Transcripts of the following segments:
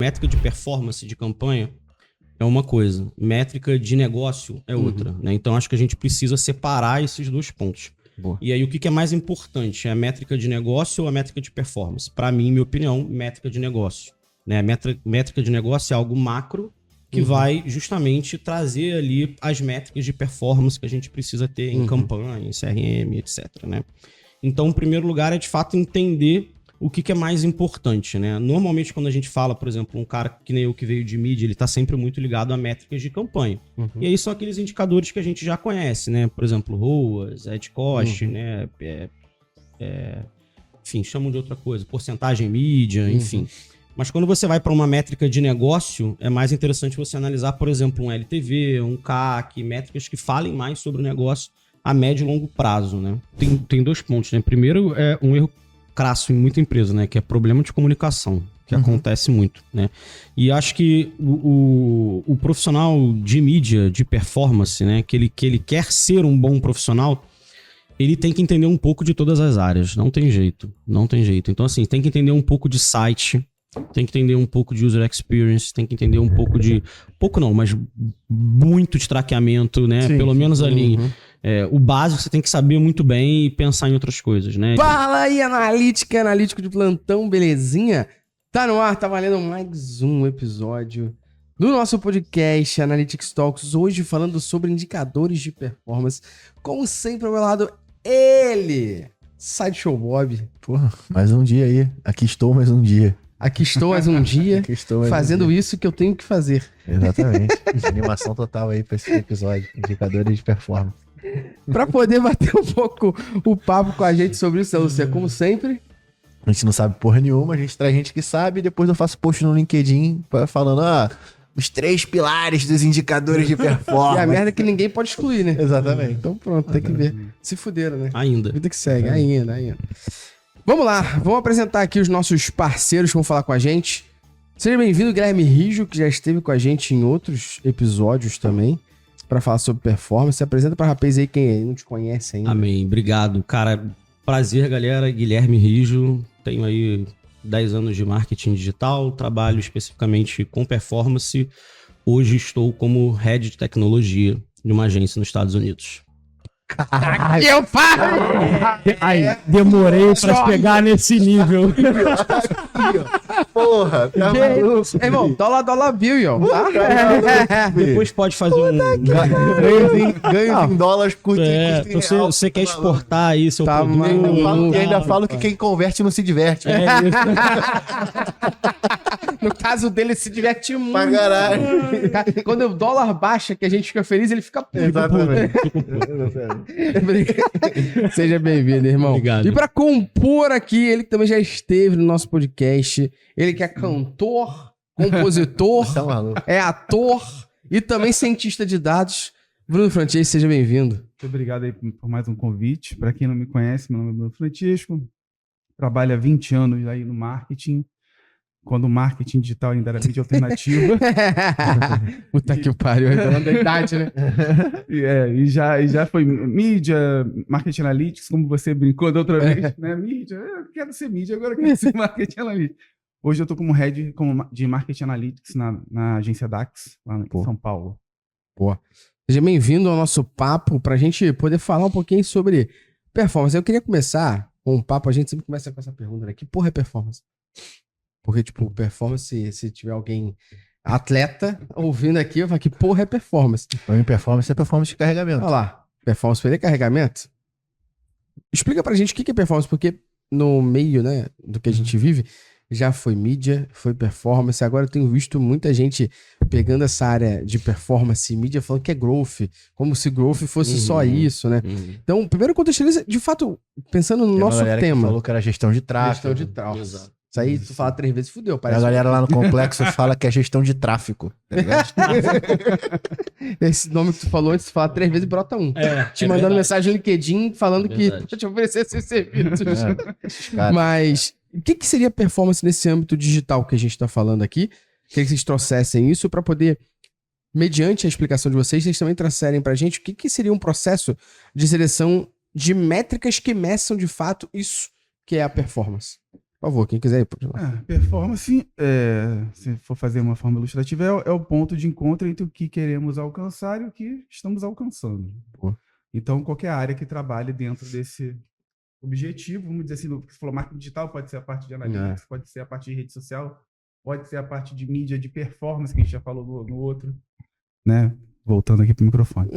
Métrica de performance de campanha é uma coisa, métrica de negócio é outra, né? Então acho que a gente precisa separar esses dois pontos. Boa. E aí o que é mais importante? É a métrica de negócio ou a métrica de performance? Para mim, minha opinião, métrica de negócio. Né? Métrica de negócio é algo macro que vai justamente trazer ali as métricas de performance que a gente precisa ter em campanha, em CRM, etc. Né? Então, em primeiro lugar, é de fato entender o que é mais importante, né? Normalmente, quando a gente fala, por exemplo, um cara que nem eu que veio de mídia, ele tá sempre muito ligado a métricas de campanha. E aí são aqueles indicadores que a gente já conhece, né? Por exemplo, ROAS, Ad Cost, né? Enfim, chamam de outra coisa, porcentagem mídia, enfim. Mas quando você vai para uma métrica de negócio, é mais interessante você analisar, por exemplo, um LTV, um CAC, métricas que falem mais sobre o negócio a médio e longo prazo, né? Tem dois pontos, né? Primeiro é um erro crasso em muita empresa, né? Que é problema de comunicação, que acontece muito, né? E acho que o profissional de mídia, de performance, né? Que ele quer ser um bom profissional, ele tem que entender um pouco de todas as áreas. Não tem jeito. Então, assim, tem que entender um pouco de site, tem que entender um pouco de user experience, tem que entender um pouco de... Pouco não, mas muito de traqueamento, né? Sim, pelo menos ali... o básico você tem que saber muito bem e pensar em outras coisas, né? Fala aí, analítico de plantão, belezinha? Tá no ar, tá valendo mais um episódio do nosso podcast Analytics Talks, hoje falando sobre indicadores de performance. Como sempre, ao meu lado, ele, Sideshow Bob. Porra, mais um dia aí. Aqui estou mais um dia. Aqui estou mais um dia, fazendo isso que eu tenho que fazer. Exatamente. Animação total aí pra esse episódio. Indicadores de performance. Pra poder bater um pouco o papo com a gente sobre isso, Lúcia, como sempre. A gente não sabe porra nenhuma, a gente traz gente que sabe e depois eu faço post no LinkedIn falando, os 3 pilares dos indicadores de performance. E a merda é que ninguém pode excluir, né? Exatamente. Então pronto, tem que ver. Se fuderam, né? Ainda. Vida que segue, ainda. Vamos lá, vamos apresentar aqui os nossos parceiros que vão falar com a gente. Seja bem-vindo, Guilherme Rijo, que já esteve com a gente em outros episódios também, para falar sobre performance. Se apresenta para rapaz aí, quem não te conhece ainda. Amém, obrigado. Cara, prazer, galera. Guilherme Rijo, tenho aí 10 anos de marketing digital, trabalho especificamente com performance. Hoje estou como Head de Tecnologia de uma agência nos Estados Unidos. Caralho! Eu paro! Ai, demorei pra chegar nesse nível. Porra, tá maluco. Irmão, dólar bill, tá? Depois pode fazer Ganhos em dólares, custa em real. Você quer exportar aí seu Tá produto. E ainda falo que quem converte não se diverte. É isso. No caso dele, ele se diverte muito. Pra caralho. Quando o dólar baixa, que a gente fica feliz, ele fica puto. Exatamente. Seja bem-vindo, irmão. Obrigado. E pra compor aqui, ele que também já esteve no nosso podcast, ele que é cantor, compositor, Tá maluco. é ator e também cientista de dados. Bruno Francesco, seja bem-vindo. Muito obrigado aí por mais um convite. Para quem não me conhece, meu nome é Bruno Francisco. Trabalho há 20 anos aí no marketing, quando o marketing digital ainda era mídia alternativa. Puta que pariu, falando da idade, né? E já foi mídia, marketing analytics, como você brincou da outra vez, né? Mídia, eu quero ser mídia, agora eu quero ser marketing analytics. Hoje eu estou como head de marketing analytics na agência DAX, lá em São Paulo. Boa. Seja bem-vindo ao nosso papo, pra gente poder falar um pouquinho sobre performance. Eu queria começar com um papo, a gente sempre começa com essa pergunta, né? Que porra é performance? Porque, tipo, performance, se tiver alguém atleta ouvindo aqui, eu falo que porra é performance? Pra mim, performance é performance de carregamento. Olha lá, performance foi de carregamento? Explica pra gente o que é performance, porque no meio, né, do que a gente vive, já foi mídia, foi performance, agora eu tenho visto muita gente pegando essa área de performance e mídia falando que é growth, como se growth fosse só isso, né? Então, primeiro contextualiza, de fato, pensando no nosso tema. Falou que era gestão de tráfego. Gestão de tráfego. Exato. Isso aí, tu fala 3 vezes, fudeu. A galera lá no complexo fala que é gestão de tráfego. Esse nome que tu falou antes, tu fala 3 vezes e brota 1. Te mandando mensagem no LinkedIn falando que pode te oferecer esses serviços. Mas o que seria performance nesse âmbito digital que a gente tá falando aqui? Queria que vocês trouxessem isso para poder, mediante a explicação de vocês também trouxerem pra gente o que seria um processo de seleção de métricas que meçam de fato isso que é a performance. Por favor, quem quiser ir, pode ir lá. Performance, se for fazer uma forma ilustrativa, é o ponto de encontro entre o que queremos alcançar e o que estamos alcançando. Boa. Então, qualquer área que trabalhe dentro desse objetivo, vamos dizer assim, você falou marketing digital, pode ser a parte de analytics, pode ser a parte de rede social, pode ser a parte de mídia de performance, que a gente já falou no outro, né? Voltando aqui para o microfone.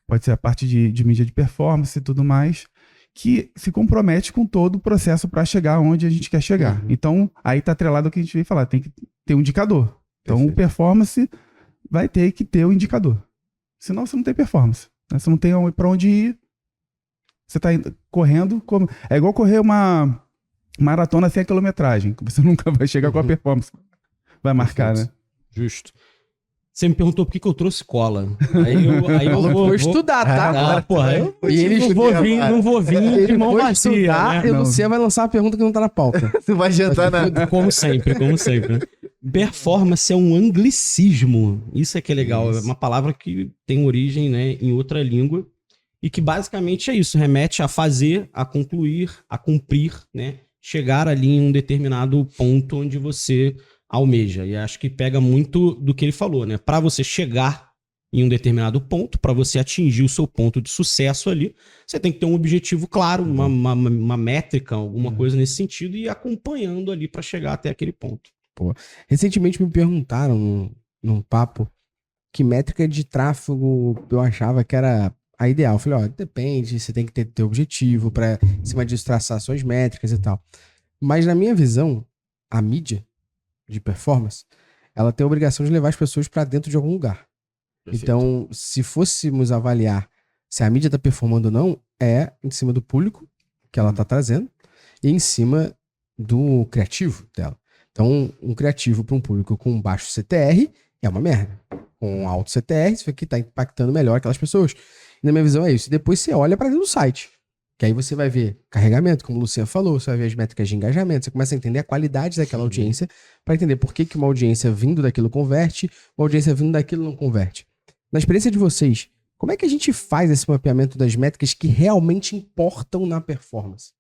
Pode ser a parte de mídia de performance e tudo mais, que se compromete com todo o processo para chegar onde a gente quer chegar. Então, aí está atrelado ao que a gente veio falar, tem que ter um indicador. Então, o performance vai ter que ter um indicador. Senão, você não tem performance. Né? Você não tem para onde ir. Você está correndo, é igual correr uma maratona sem a quilometragem, que você nunca vai chegar com a performance. Vai marcar, né? Justo. Você me perguntou por que eu trouxe cola. Aí eu vou estudar, tá? Porra, eu não vou vir de mão vazia, né? E o Luciano vai lançar uma pergunta que não tá na pauta. Não vai adiantar nada. Como sempre. Performance é um anglicismo. Isso é que é legal. É uma palavra que tem origem, né, em outra língua e que basicamente é isso. Remete a fazer, a concluir, a cumprir, né? Chegar ali em um determinado ponto onde você almeja. E acho que pega muito do que ele falou, né? Para você chegar em um determinado ponto, para você atingir o seu ponto de sucesso ali, você tem que ter um objetivo claro, uma métrica, alguma coisa nesse sentido, e ir acompanhando ali para chegar até aquele ponto. Pô, recentemente me perguntaram num papo que métrica de tráfego eu achava que era a ideal. Eu falei, ó, depende, você tem que ter objetivo para em cima disso traçar suas métricas e tal. Mas na minha visão, a mídia de performance, ela tem a obrigação de levar as pessoas para dentro de algum lugar. Perfeito. Então, se fôssemos avaliar se a mídia está performando ou não, é em cima do público que ela está trazendo e em cima do criativo dela. Então, um criativo para um público com baixo CTR é uma merda. Com alto CTR, isso aqui está impactando melhor aquelas pessoas. E na minha visão é isso. E depois você olha para dentro do site. Que aí você vai ver carregamento, como o Luciano falou, você vai ver as métricas de engajamento, você começa a entender a qualidade daquela audiência para entender por que uma audiência vindo daquilo converte, uma audiência vindo daquilo não converte. Na experiência de vocês, como é que a gente faz esse mapeamento das métricas que realmente importam na performance?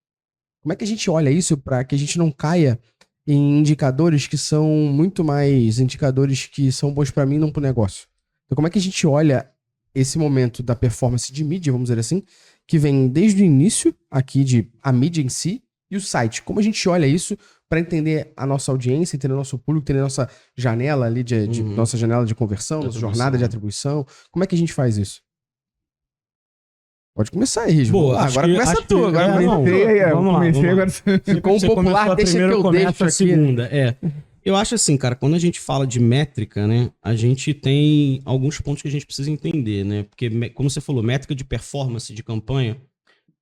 Como é que a gente olha isso para que a gente não caia em indicadores que são muito mais indicadores que são bons para mim e não para o negócio? Então, como é que a gente olha esse momento da performance de mídia, vamos dizer assim, que vem desde o início aqui de a mídia em si e o site? Como a gente olha isso para entender a nossa audiência, entender o nosso público, entender a nossa janela ali nossa janela de conversão, nossa jornada de atribuição? Como é que a gente faz isso? Pode começar aí, Rismo. Agora começa tu. Agora ficou um popular, deixa que eu deixo a segunda. Eu acho assim, cara, quando a gente fala de métrica, né, a gente tem alguns pontos que a gente precisa entender, né? Porque, como você falou, métrica de performance de campanha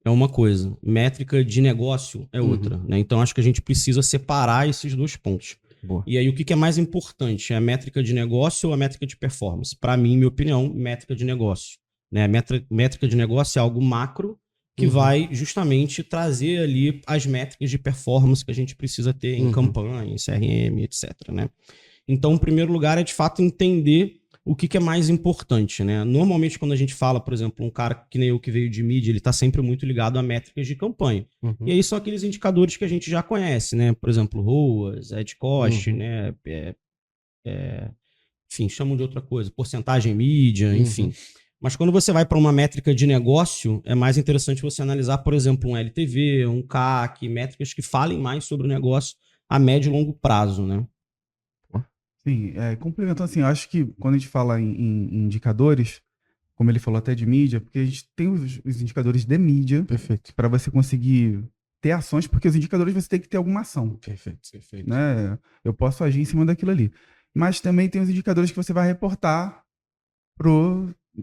é uma coisa, métrica de negócio é outra, né? Então, acho que a gente precisa separar esses dois pontos. Boa. E aí, o que é mais importante? É a métrica de negócio ou a métrica de performance? Para mim, minha opinião, métrica de negócio. Né? Métrica de negócio é algo macro que vai justamente trazer ali as métricas de performance que a gente precisa ter em campanha, em CRM, etc. Né? Então, em primeiro lugar, é de fato entender o que é mais importante. Né? Normalmente, quando a gente fala, por exemplo, um cara que nem eu que veio de mídia, ele está sempre muito ligado a métricas de campanha. E aí são aqueles indicadores que a gente já conhece, né? Por exemplo, ROAS, Ad Cost, né? Enfim, chamam de outra coisa, porcentagem mídia, enfim. Mas quando você vai para uma métrica de negócio, é mais interessante você analisar, por exemplo, um LTV, um CAC, métricas que falem mais sobre o negócio a médio e longo prazo, né? Sim, complementando assim, eu acho que quando a gente fala em indicadores, como ele falou até de mídia, porque a gente tem os indicadores de mídia, perfeito, para você conseguir ter ações, porque os indicadores você tem que ter alguma ação. Perfeito. Né? Eu posso agir em cima daquilo ali. Mas também tem os indicadores que você vai reportar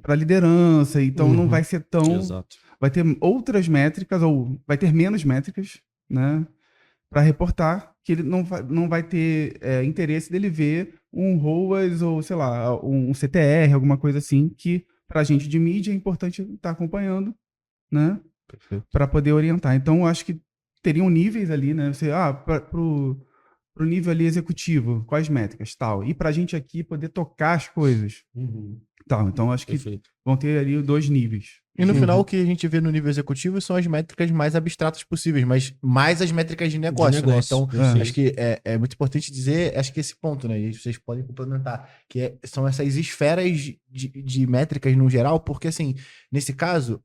para liderança, então não vai ser tão... Exato. Vai ter outras métricas, ou vai ter menos métricas, né, para reportar, que ele não vai ter interesse dele ver um ROAS ou, sei lá, um CTR, alguma coisa assim, que para a gente de mídia é importante estar acompanhando, né, para poder orientar. Então, eu acho que teriam níveis ali, né, você, pro nível ali executivo, quais métricas, tal, e para a gente aqui poder tocar as coisas. Então, acho que vão ter ali 2 níveis, E no final, o que a gente vê no nível executivo são as métricas mais abstratas possíveis, mas mais as métricas de negócio, né? Então, Sim. acho que é muito importante dizer, acho que esse ponto, né? E vocês podem complementar, são essas esferas de métricas no geral, porque, assim, nesse caso,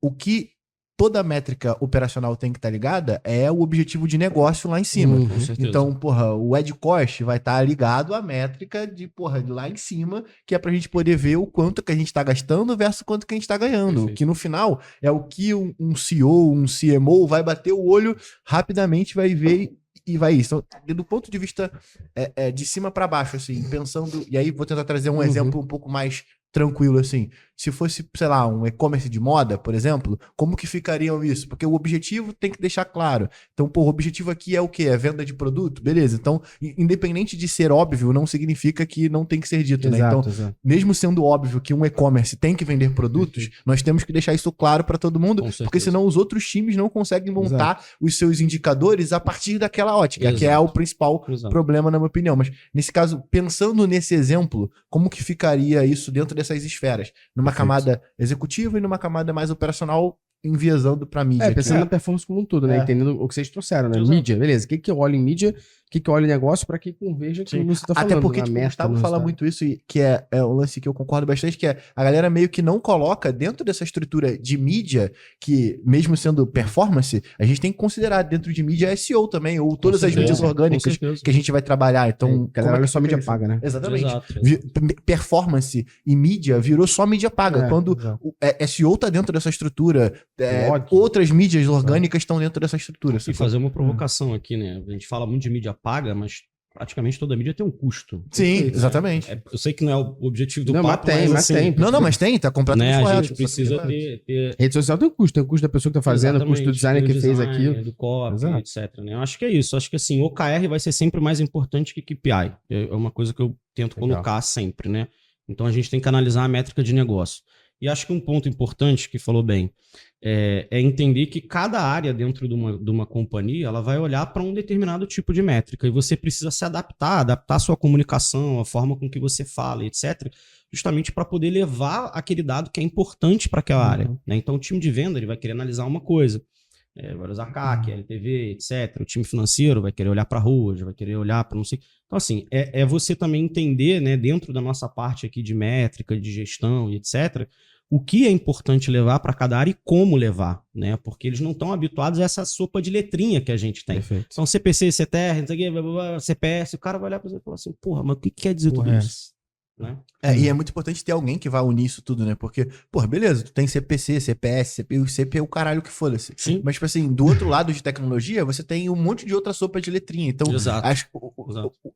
o que toda métrica operacional tem que estar ligada é o objetivo de negócio lá em cima. Com certeza. Então, o Ed Cost vai estar ligado à métrica de lá em cima, que é pra gente poder ver o quanto que a gente tá gastando versus o quanto que a gente tá ganhando. Perfeito. Que no final é o que um CEO, um CMO vai bater o olho rapidamente, vai ver e vai isso. Então, do ponto de vista de cima para baixo, assim, pensando... E aí vou tentar trazer um exemplo um pouco mais tranquilo, assim. Se fosse, sei lá, um e-commerce de moda, por exemplo, como que ficariam isso? Porque o objetivo tem que deixar claro. Então, o objetivo aqui é o quê? É venda de produto? Beleza. Então, independente de ser óbvio, não significa que não tem que ser dito, né? Então, mesmo sendo óbvio que um e-commerce tem que vender produtos, nós temos que deixar isso claro para todo mundo, porque senão os outros times não conseguem montar os seus indicadores a partir daquela ótica, que é o principal problema, na minha opinião. Mas, nesse caso, pensando nesse exemplo, como que ficaria isso dentro dessas esferas? Numa camada executiva e numa camada mais operacional, enviesando pra mídia. Pensando na performance como um todo, né? Entendendo o que vocês trouxeram, né? Mídia, beleza. O que eu olho em mídia, o que eu olho em negócio pra que converja com o que você tá falando. Até porque, tipo, o Gustavo fala muito isso, e que é um lance que eu concordo bastante, que é a galera meio que não coloca dentro dessa estrutura de mídia, que mesmo sendo performance, a gente tem que considerar dentro de mídia SEO também, ou todas as mídias orgânicas que a gente vai trabalhar. Então, galera olha só mídia paga, né? Exatamente. Performance e mídia virou só mídia paga. Quando o SEO tá dentro dessa estrutura, outras mídias orgânicas estão dentro dessa estrutura. E fazer uma provocação aqui, né? A gente fala muito de mídia paga, mas praticamente toda mídia tem um custo. Sim, exatamente. Eu sei que não é o objetivo do papo, mas tem. Mas tem, tá completamente correto. A gente precisa ter... Rede social tem um custo da pessoa que tá fazendo, o custo do designer que fez aquilo. Do copy, etc. Né? Eu acho que é isso. Acho que assim, OKR vai ser sempre mais importante que KPI. É uma coisa que eu tento colocar sempre, né? Então a gente tem que analisar a métrica de negócio. E acho que um ponto importante que falou bem é entender que cada área dentro de uma companhia ela vai olhar para um determinado tipo de métrica e você precisa se adaptar a sua comunicação, a forma com que você fala, etc., justamente para poder levar aquele dado que é importante para aquela área. Né? Então o time de venda ele vai querer analisar uma coisa, vai usar CAC, LTV, etc. O time financeiro vai querer olhar para ROAS, vai querer olhar para não sei... Então assim, você também entender, né, dentro da nossa parte aqui de métrica, de gestão e etc., o que é importante levar para cada área e como levar, né? Porque eles não estão habituados a essa sopa de letrinha que a gente tem. Perfeito. Então, CPC, CTR, não sei o quê, blá, blá, blá, CPS, o cara vai olhar para você e falar assim, porra, mas o que quer dizer tudo isso? Né? E é muito importante ter alguém que vá unir isso tudo, né? Porque, beleza, tu tem CPC, CPS, CPU, CP, o caralho que foda-se. Sim. Mas, tipo assim, do outro lado de tecnologia, você tem um monte de outra sopa de letrinha. Então,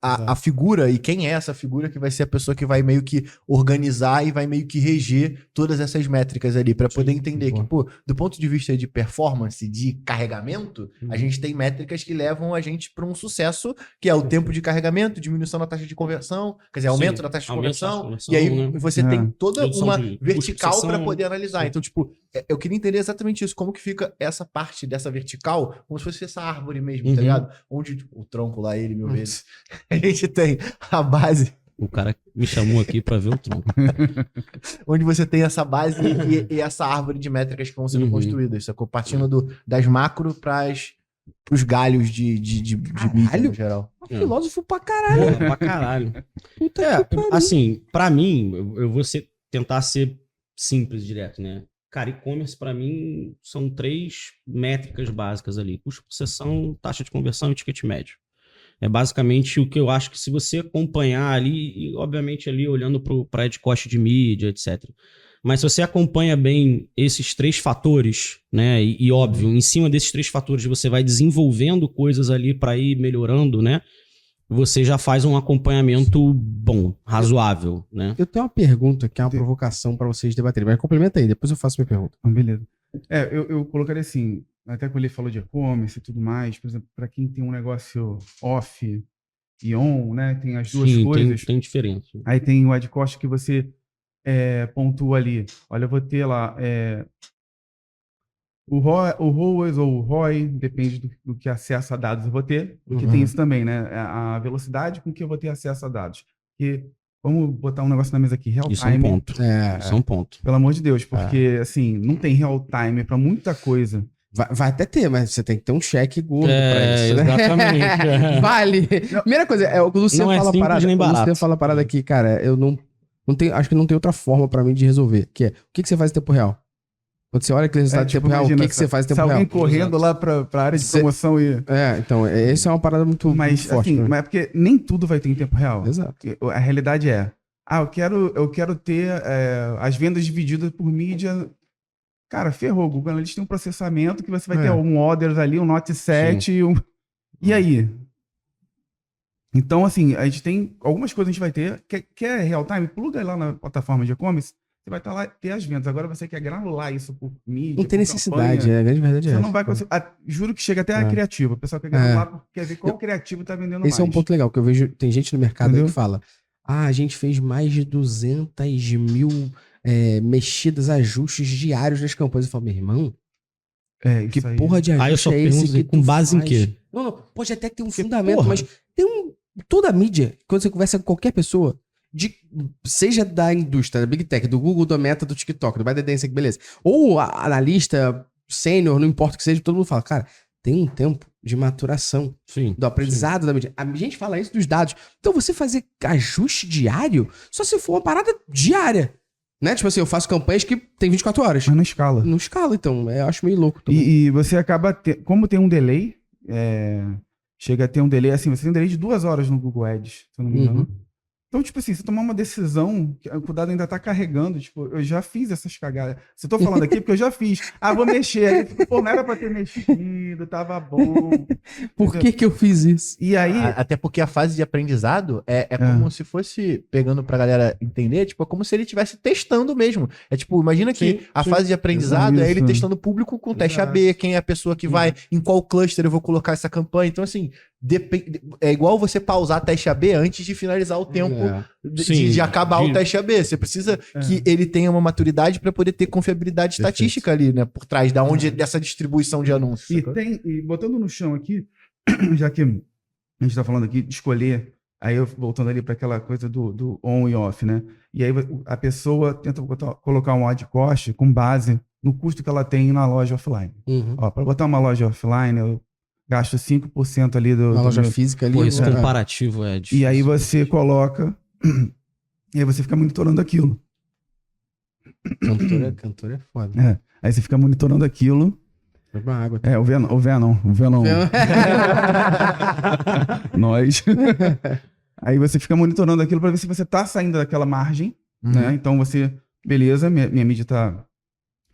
a figura, e quem é essa figura que vai ser a pessoa que vai meio que organizar e vai meio que reger todas essas métricas ali, pra poder entender que, do ponto de vista de performance, de carregamento, a gente tem métricas que levam a gente pra um sucesso, que é o tempo de carregamento, diminuição da taxa de conversão, quer dizer, aumento da taxa de conversão, e aí você tem toda uma vertical para poder analisar. Então, tipo, eu queria entender exatamente isso, como que fica essa parte dessa vertical, como se fosse essa árvore mesmo, tá ligado? Onde tipo, o tronco lá, ele 1000 vezes, a gente tem a base. O cara me chamou aqui para ver o tronco. Onde você tem essa base e essa árvore de métricas que vão sendo construídas, sacou? Partindo das macro pros galhos de mídia no geral. Filósofo pra caralho. Porra, pra caralho. Assim, pra mim, eu vou tentar ser simples direto, né? Cara, e-commerce pra mim são 3 métricas básicas ali. Custo por sessão, taxa de conversão e ticket médio. É basicamente o que eu acho que se você acompanhar ali, e obviamente ali olhando para Ed Cost de mídia, etc. Mas se você acompanha bem esses 3 fatores, né, e óbvio, em cima desses 3 fatores você vai desenvolvendo coisas ali para ir melhorando, né, você já faz um acompanhamento bom, razoável, né? Eu tenho uma pergunta que é uma provocação para vocês debaterem, mas complementa aí, depois eu faço minha pergunta. Beleza. Eu colocaria assim, até quando ele falou de e-commerce e tudo mais, por exemplo, para quem tem um negócio off e on, né, tem as duas coisas. Tem diferença. Aí tem o Ed Cost que você pontua ali. Olha, eu vou ter lá o ROAS ou o ROI, depende do que acesso a dados eu vou ter, porque tem isso também, né? A velocidade com que eu vou ter acesso a dados. Porque vamos botar um negócio na mesa aqui, real Isso é um time. ponto. É, Isso é um ponto. Pelo amor de Deus, porque, assim, não tem real time pra muita coisa. vai até ter, mas você tem que ter um cheque gordo pra É, isso, né? exatamente. Vale. Primeira coisa, o que o Luciano Não é fala simples parada. nem O barato. Luciano fala parada aqui, cara, eu não tenho, acho que não tem outra forma pra mim de resolver. Que é, o que você faz em tempo real? Quando você olha aquele resultado de tempo real, o que você faz em tempo se real? alguém correndo Exato. lá pra área de promoção e... Então, essa é uma parada muito, Mas, muito forte. assim, né? mas é porque nem tudo vai ter em tempo real. Exato. A realidade é, eu quero ter as vendas divididas por mídia. Cara, ferrou. O Google Analytics tem um processamento que você vai ter um orders ali, um Note 7. E aí? Então, assim, a gente tem algumas coisas que a gente vai ter. Quer real time? Pluga lá na plataforma de e-commerce, você vai estar lá ter as vendas. Agora você quer granular isso por mídia. Não tem por necessidade, campanha. a grande verdade é Você essa. não vai conseguir. Juro que chega até a criativa. O pessoal quer granular porque quer ver qual criativo tá vendendo mais. Esse é um ponto legal, que eu vejo, tem gente no mercado aí Entendeu? que fala, a gente fez mais de 200 mil mexidas, ajustes diários nas campanhas. Eu falo, meu irmão, Isso que aí. porra de ajuste Aí eu só é esse pergunto que com tu base em faz? quê? Não, pode até ter um Porque, fundamento, porra. mas tem toda a mídia, quando você conversa com qualquer pessoa, seja da indústria, da Big Tech, do Google, da Meta, do TikTok, do ByteDance, beleza, ou analista, sênior, não importa o que seja, todo mundo fala, cara, tem um tempo de maturação, Sim. do aprendizado da mídia. A gente fala isso dos dados. Então você fazer ajuste diário, só se for uma parada diária. Né? Tipo assim, eu faço campanhas que tem 24 horas. Mas não escala. Não escala, então. Eu acho meio louco também. E você acaba... Como tem um delay, chega a ter um delay, assim, você tem um delay de 2 horas no Google Ads, se eu não me engano. Então, tipo assim, você tomar uma decisão, o dado ainda tá carregando, tipo, eu já fiz essas cagadas. Se eu tô falando aqui, porque eu já fiz. Vou mexer. Aí, pô, não era pra ter mexido, tava bom. Por que eu fiz isso? E aí... Até porque a fase de aprendizado é como se fosse, pegando pra galera entender, tipo, é como se ele estivesse testando mesmo. É tipo, imagina que a fase de aprendizado é ele testando o público com teste AB, quem é a pessoa que vai, em qual cluster eu vou colocar essa campanha. Então, assim, é igual você pausar teste AB antes de finalizar o tempo de acabar o teste AB. Você precisa que ele tenha uma maturidade para poder ter confiabilidade estatística ali, né? Por trás dessa distribuição de anúncios. E botando no chão aqui, já que a gente tá falando aqui de escolher, aí eu voltando ali para aquela coisa do on e off, né? E aí a pessoa tenta colocar um ad cost com base no custo que ela tem na loja offline. Ó, para botar uma loja offline, eu gasto 5% ali na loja física ali. Pô, esse comparativo é difícil. E aí você coloca... E aí você fica monitorando aquilo. Cantor é foda. Aí você fica monitorando aquilo. Foi uma água. O Venom. Nós. Aí você fica monitorando aquilo para ver se você tá saindo daquela margem, né? Então você... Beleza, minha mídia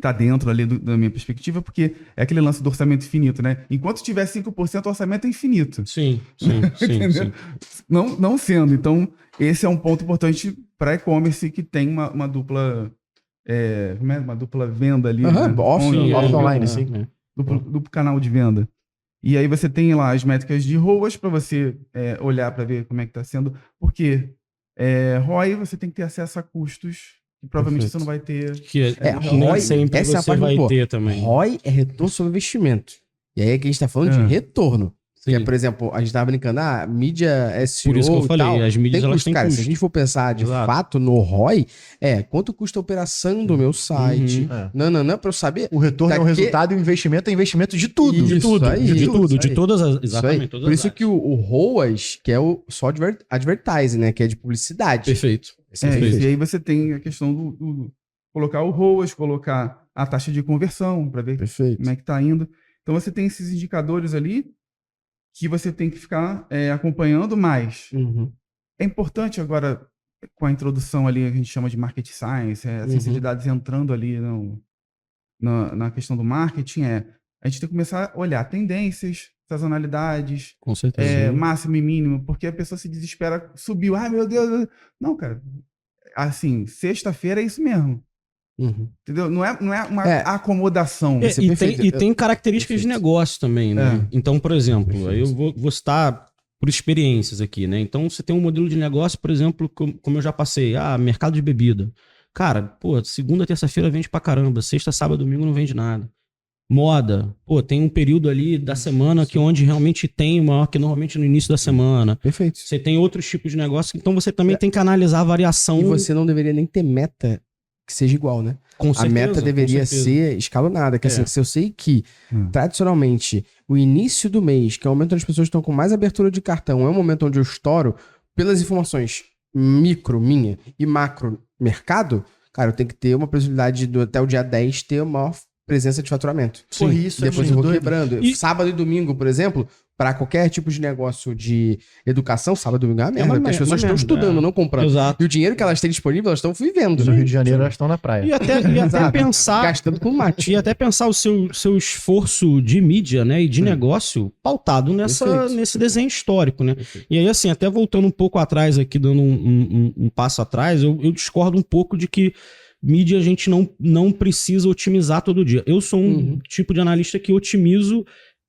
tá dentro ali da minha perspectiva, porque é aquele lance do orçamento infinito, né? Enquanto tiver 5%, o orçamento é infinito. Sim. Não sendo. Então, esse é um ponto importante para e-commerce que tem uma dupla... uma dupla venda ali. Né? Offline, sim. Duplo canal de venda. E aí você tem lá as métricas de ROAS para você olhar para ver como é que está sendo. Porque ROI você tem que ter acesso a custos que provavelmente você não vai ter. Nem ROI, sempre essa é a você parte vai boa. ter também. ROI é retorno sobre investimento. E aí é que a gente tá falando de retorno. Sim. Que é, por exemplo, a gente tava brincando, mídia SEO Por isso que eu falei, e tal, as mídias, elas têm cara, custo. se a gente for pensar de Exato. fato no ROI, quanto custa a operação do meu site, pra eu saber... O retorno é um resultado e o investimento é investimento de tudo. Isso De tudo, aí, de tudo, de aí. todas as... Isso aí. Exatamente, todas Por as isso que o ROAS, que é o só advertising, né? Que é de publicidade. Perfeito. E aí você tem a questão do colocar o ROAS, colocar a taxa de conversão para ver Perfeito. como é que tá indo. Então você tem esses indicadores ali que você tem que ficar acompanhando mais. É importante agora, com a introdução ali, a gente chama de market science, a ciência de dados entrando ali na questão do marketing, a gente tem que começar a olhar tendências, sazonalidades, Com certeza. máximo e mínimo, porque a pessoa se desespera, subiu, meu Deus. Não, assim, sexta-feira é isso mesmo. Entendeu? Não é uma acomodação. E tem características de negócio também, né? Então, por exemplo, aí eu vou citar por experiências aqui, né? Então, você tem um modelo de negócio, por exemplo, como eu já passei, mercado de bebida. Cara, segunda, terça-feira vende pra caramba, sexta, sábado, domingo não vende nada. Moda. Pô, tem um período ali da semana que onde realmente tem o maior, que normalmente no início da semana. Perfeito. Você tem outros tipos de negócio, então você também tem que analisar a variação. E você não deveria nem ter meta que seja igual, né? Com A certeza, meta com deveria certeza. ser escalonada. Que assim, se eu sei que, tradicionalmente, o início do mês, que é o momento onde as pessoas estão com mais abertura de cartão, é o momento onde eu estouro, pelas informações micro minha e macro mercado, cara, eu tenho que ter uma possibilidade de, até o dia 10, ter uma maior presença de faturamento. Pô, isso é Depois muito eu vou doido. quebrando. E- Sábado e domingo, por exemplo, para qualquer tipo de negócio de educação, sábado e domingo é uma merda, uma porque as merda, pessoas uma estão merda, estudando, é. não comprando. Exato. E o dinheiro que elas têm disponível, elas estão vivendo. No Rio de Janeiro elas estão na praia. E até Exato. pensar. Gastando com mate. E até pensar o seu esforço de mídia, né, e de negócio pautado Perfeito. nesse desenho histórico, né? E aí, assim, até voltando um pouco atrás aqui, dando um passo atrás, eu discordo um pouco de que mídia a gente não precisa otimizar todo dia. Eu sou um tipo de analista que otimizo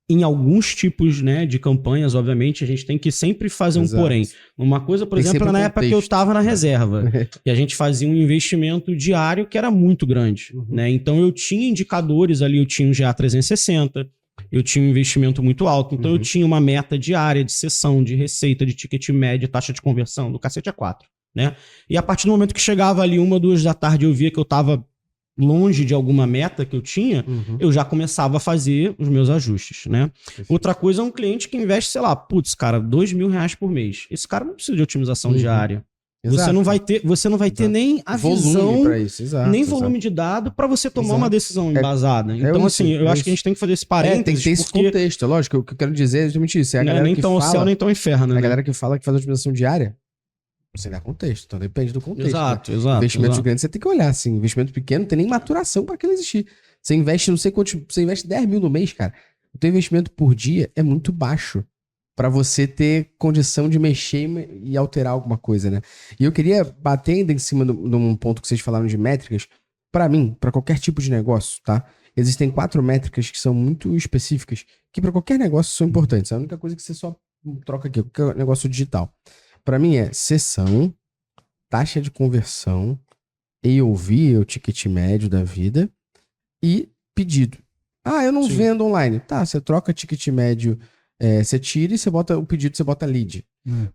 em alguns tipos, né, de campanhas, obviamente, a gente tem que sempre fazer Exato. um porém. Uma coisa, por Tem exemplo, sempre na um época que eu contexto. estava na reserva, e a gente fazia um investimento diário que era muito grande, né? Então eu tinha indicadores ali, eu tinha um GA 360, eu tinha um investimento muito alto, então eu tinha uma meta diária de sessão, de receita, de ticket médio, taxa de conversão, do cacete a 4, né? E a partir do momento que chegava ali 1, 2 da tarde, eu via que eu estava longe de alguma meta que eu tinha, eu já começava a fazer os meus ajustes, né? Outra coisa é um cliente que investe, sei lá, putz, cara, R$2.000 por mês. Esse cara não precisa de otimização diária. Você não vai ter nem a volume visão, pra isso, exato. nem volume de dado para você tomar uma decisão embasada. Então, isso, assim, eu é acho que a isso. gente tem que fazer esse Tem parênteses, que ter esse porque contexto, é lógico. O que eu quero dizer é justamente isso. É a não é galera nem que tão o fala, céu, nem tão o inferno, a né? galera que fala que faz otimização diária, você dá contexto. Então depende do contexto. Exato, né? exato. Investimentos exato. grandes você tem que olhar, assim. Investimento pequeno não tem nem maturação para aquilo existir. Você investe, não sei quanto, você investe 10 mil no mês, cara. O teu investimento por dia é muito baixo para você ter condição de mexer e alterar alguma coisa, né? E eu queria bater ainda em cima de um ponto que vocês falaram de métricas. Para mim, para qualquer tipo de negócio, tá? Existem 4 métricas que são muito específicas, que para qualquer negócio são importantes. A única coisa que você só troca aqui, qualquer negócio digital. Para mim é sessão, taxa de conversão, AOV, o ticket médio da vida, e pedido. Ah, eu não Sim. vendo online. Tá, você troca ticket médio, você tira e você bota o pedido, você bota lead.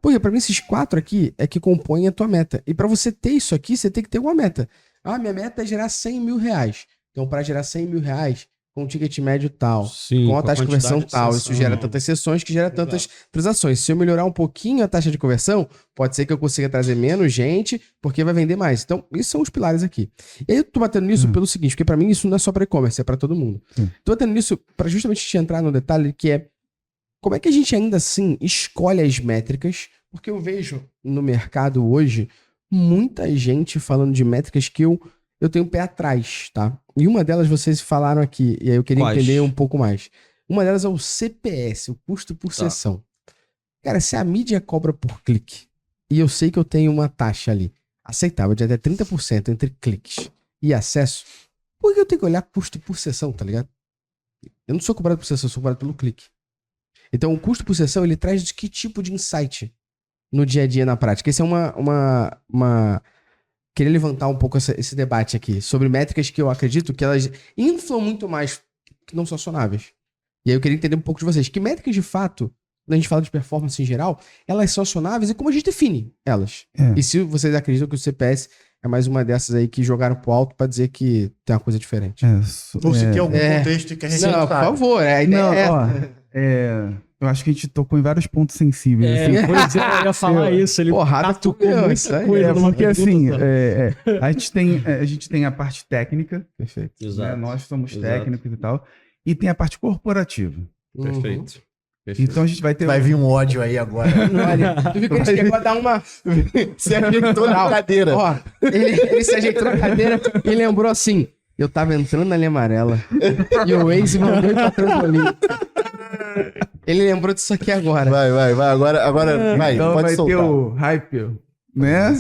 Porque pra mim esses 4 aqui é que compõem a tua meta. E pra você ter isso aqui, você tem que ter uma meta. Ah, minha meta é gerar 100 mil reais. Então pra gerar 100 mil reais, com um ticket médio tal, Sim, com a taxa de conversão quantidade de tal, sessão. isso gera tantas sessões que gera tantas transações. Se eu melhorar um pouquinho a taxa de conversão, pode ser que eu consiga trazer menos gente, porque vai vender mais. Então, esses são os pilares aqui. E aí eu tô batendo nisso pelo seguinte, porque pra mim isso não é só para e-commerce, é pra todo mundo. Tô batendo nisso pra justamente te entrar no detalhe que é como é que a gente ainda assim escolhe as métricas, porque eu vejo no mercado hoje muita gente falando de métricas que eu tenho um pé atrás, tá? E uma delas vocês falaram aqui, e aí eu queria Quais? entender um pouco mais. Uma delas é o CPS, o custo por sessão. Cara, se a mídia cobra por clique, e eu sei que eu tenho uma taxa ali aceitável de até 30% entre cliques e acesso, por que eu tenho que olhar custo por sessão, tá ligado? Eu não sou cobrado por sessão, eu sou cobrado pelo clique. Então, o custo por sessão, ele traz de que tipo de insight no dia a dia, na prática? Esse é Queria levantar um pouco esse debate aqui sobre métricas que eu acredito que elas inflam muito mais que não são acionáveis. E aí eu queria entender um pouco de vocês. Que métricas, de fato, quando a gente fala de performance em geral, elas são acionáveis e como a gente define elas? E se vocês acreditam que o CPS é mais uma dessas aí que jogaram pro alto pra dizer que tem uma coisa diferente? Ou se tem algum contexto que a gente Não, não por sabe. favor, a ideia Não, é essa. ó, eu acho que a gente tocou em vários pontos sensíveis. assim. Pois é, eu ia falar isso. Ele Porrada tocou tu ganhou, muita isso aí. coisa numa Porque pergunta assim, só. a gente tem a parte técnica, Perfeito. né? Nós somos Exato. técnicos e tal, e tem a parte corporativa. Perfeito. Então a gente vai ter... Vai vir um ódio aí agora. Olha, tu viu que ele chegou a dar uma... Se ajeitou na cadeira. Ó, ele se ajeitou na cadeira e lembrou assim, eu tava entrando na linha amarela e o Waze mandou ir pra trampolim. Ele lembrou disso aqui agora. Vai. Agora vai, Então pode vai soltar. ter o hype, né?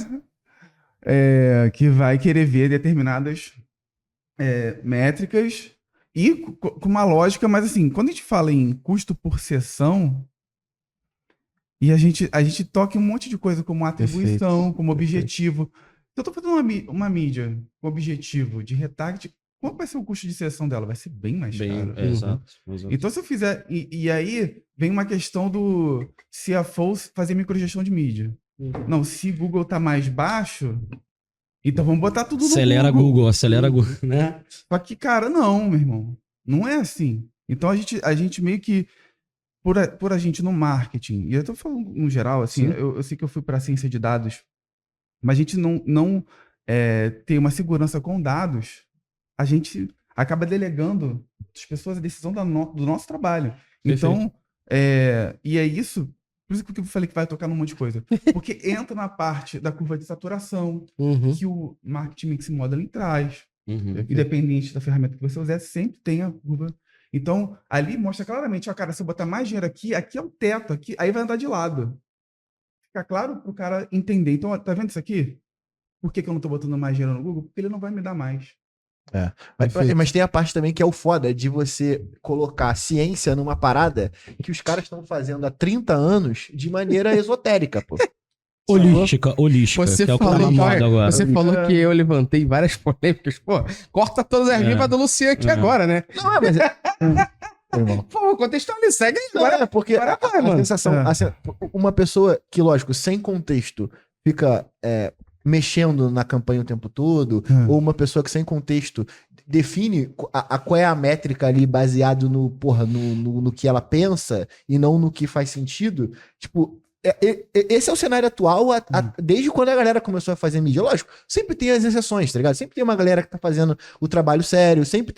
Que vai querer ver determinadas métricas e com uma lógica, mas assim, quando a gente fala em custo por sessão, e a gente toca em um monte de coisa como atribuição, como objetivo. Então, eu tô fazendo uma mídia com objetivo de retarget. qual vai ser o custo de inserção dela? Vai ser bem mais caro. Exato. Então, se eu fizer... E aí, vem uma questão do CFO fazer microgestão de mídia. Não, se Google tá mais baixo, então vamos botar tudo no Google. Acelera Google, né? Só que, cara, não, meu irmão. Não é assim. Então, a gente meio que... Por a gente no marketing, e eu tô falando no geral, assim, eu sei que eu fui para ciência de dados, mas a gente não ter uma segurança com dados, a gente acaba delegando às pessoas a decisão do nosso trabalho. Então, e é isso, por isso que eu falei que vai tocar num monte de coisa. Porque entra na parte da curva de saturação, que o Marketing Mix Modeling traz. Independente da ferramenta que você usar, sempre tem a curva. Então, ali mostra claramente, ó, cara, se eu botar mais dinheiro aqui é o teto, aqui, aí vai andar de lado. Fica claro pro cara entender. Então, ó, tá vendo isso aqui? Por que eu não tô botando mais dinheiro no Google? Porque ele não vai me dar mais. Mas tem a parte também que é o foda de você colocar ciência numa parada que os caras estão fazendo há 30 anos de maneira esotérica, pô. Holística, Você que é o que tá falou, na moda agora. Você falou que eu levantei várias polêmicas. Pô, corta todas as rivas do Luciano aqui agora, né? Não, mas... Pô, contextualiza, segue aí agora. Não, porque Agora vai, a mano. sensação... uma pessoa que, lógico, sem contexto, fica mexendo na campanha o tempo todo, ou uma pessoa que sem contexto define qual é a métrica ali baseado no que ela pensa e não no que faz sentido, tipo... Esse é o cenário atual desde quando a galera começou a fazer mídia. Lógico, sempre tem as exceções, tá ligado? Sempre tem uma galera que tá fazendo o trabalho sério, sempre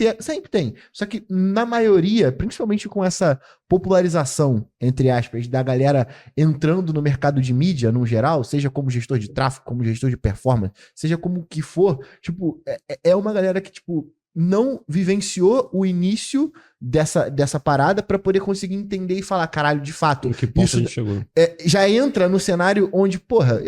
tem. Só que na maioria, principalmente com essa popularização, entre aspas, da galera entrando no mercado de mídia, no geral, seja como gestor de tráfego, como gestor de performance, seja como que for, tipo, é uma galera que, tipo, não vivenciou o início dessa parada pra poder conseguir entender e falar, caralho, de fato, Em que ponto isso a gente chegou? já entra no cenário onde, porra,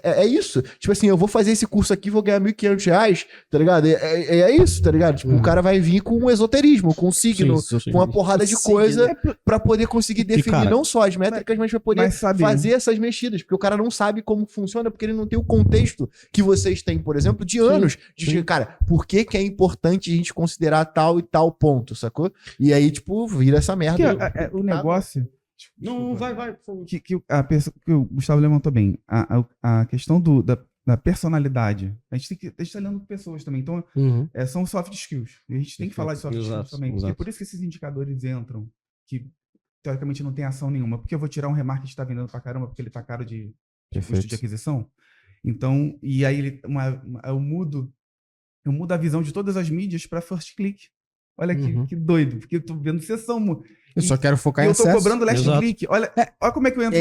é isso. Tipo assim, eu vou fazer esse curso aqui, vou ganhar R$1.500, tá ligado? É isso, tá ligado? Tipo, o cara vai vir com um esoterismo, com um signo, Sim. com uma porrada de coisa pra poder conseguir definir cara, não só as métricas, mas pra poder sabe, fazer essas mexidas, porque o cara não sabe como funciona, porque ele não tem o contexto que vocês têm, por exemplo, de anos. Cara, por que é importante a gente considerar tal e tal ponto, sacou? E aí, tipo, vira essa merda. O negócio... Não, vai, por favor. Que o Gustavo levantou bem. A questão da personalidade. A gente tá olhando pessoas também. Então, são soft skills. E a gente tem que falar de soft skills também. Porque por isso que esses indicadores entram, que teoricamente não tem ação nenhuma. Porque eu vou tirar um remarketing que tá vendendo pra caramba, porque ele tá caro de custo de aquisição. Então, e aí eu mudo a visão de todas as mídias para first click. Olha que doido, porque eu tô vendo sessão. Eu só quero focar em eu acesso. tô cobrando last click. Olha como é que eu entro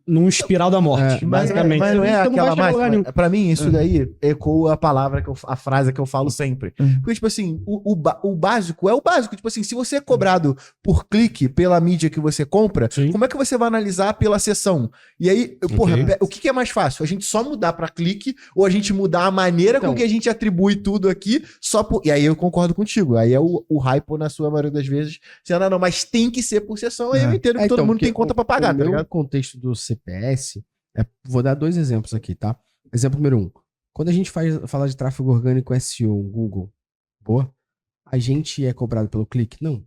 num espiral da morte, basicamente. Mas não é Então aquela vai chegar lugar nenhum. máxima. Pra mim, isso daí ecoa a frase que eu falo sempre. Porque, tipo assim, o básico é o básico. Tipo assim, se você é cobrado por clique pela mídia que você compra, como é que você vai analisar pela sessão? E aí, porra, o que é mais fácil? A gente só mudar pra clique ou a gente mudar a maneira com que a gente atribui tudo aqui só por... E aí eu concordo contigo. Aí é o hype, na sua maioria das vezes, você não, mas tem que ser por sessão. Aí eu entendo que todo mundo tem conta pra pagar, tá ligado? No contexto do CPS, vou dar 2 exemplos aqui, tá? Exemplo número 1. Quando a gente fala de tráfego orgânico SEO, Google, a gente é cobrado pelo clique? Não.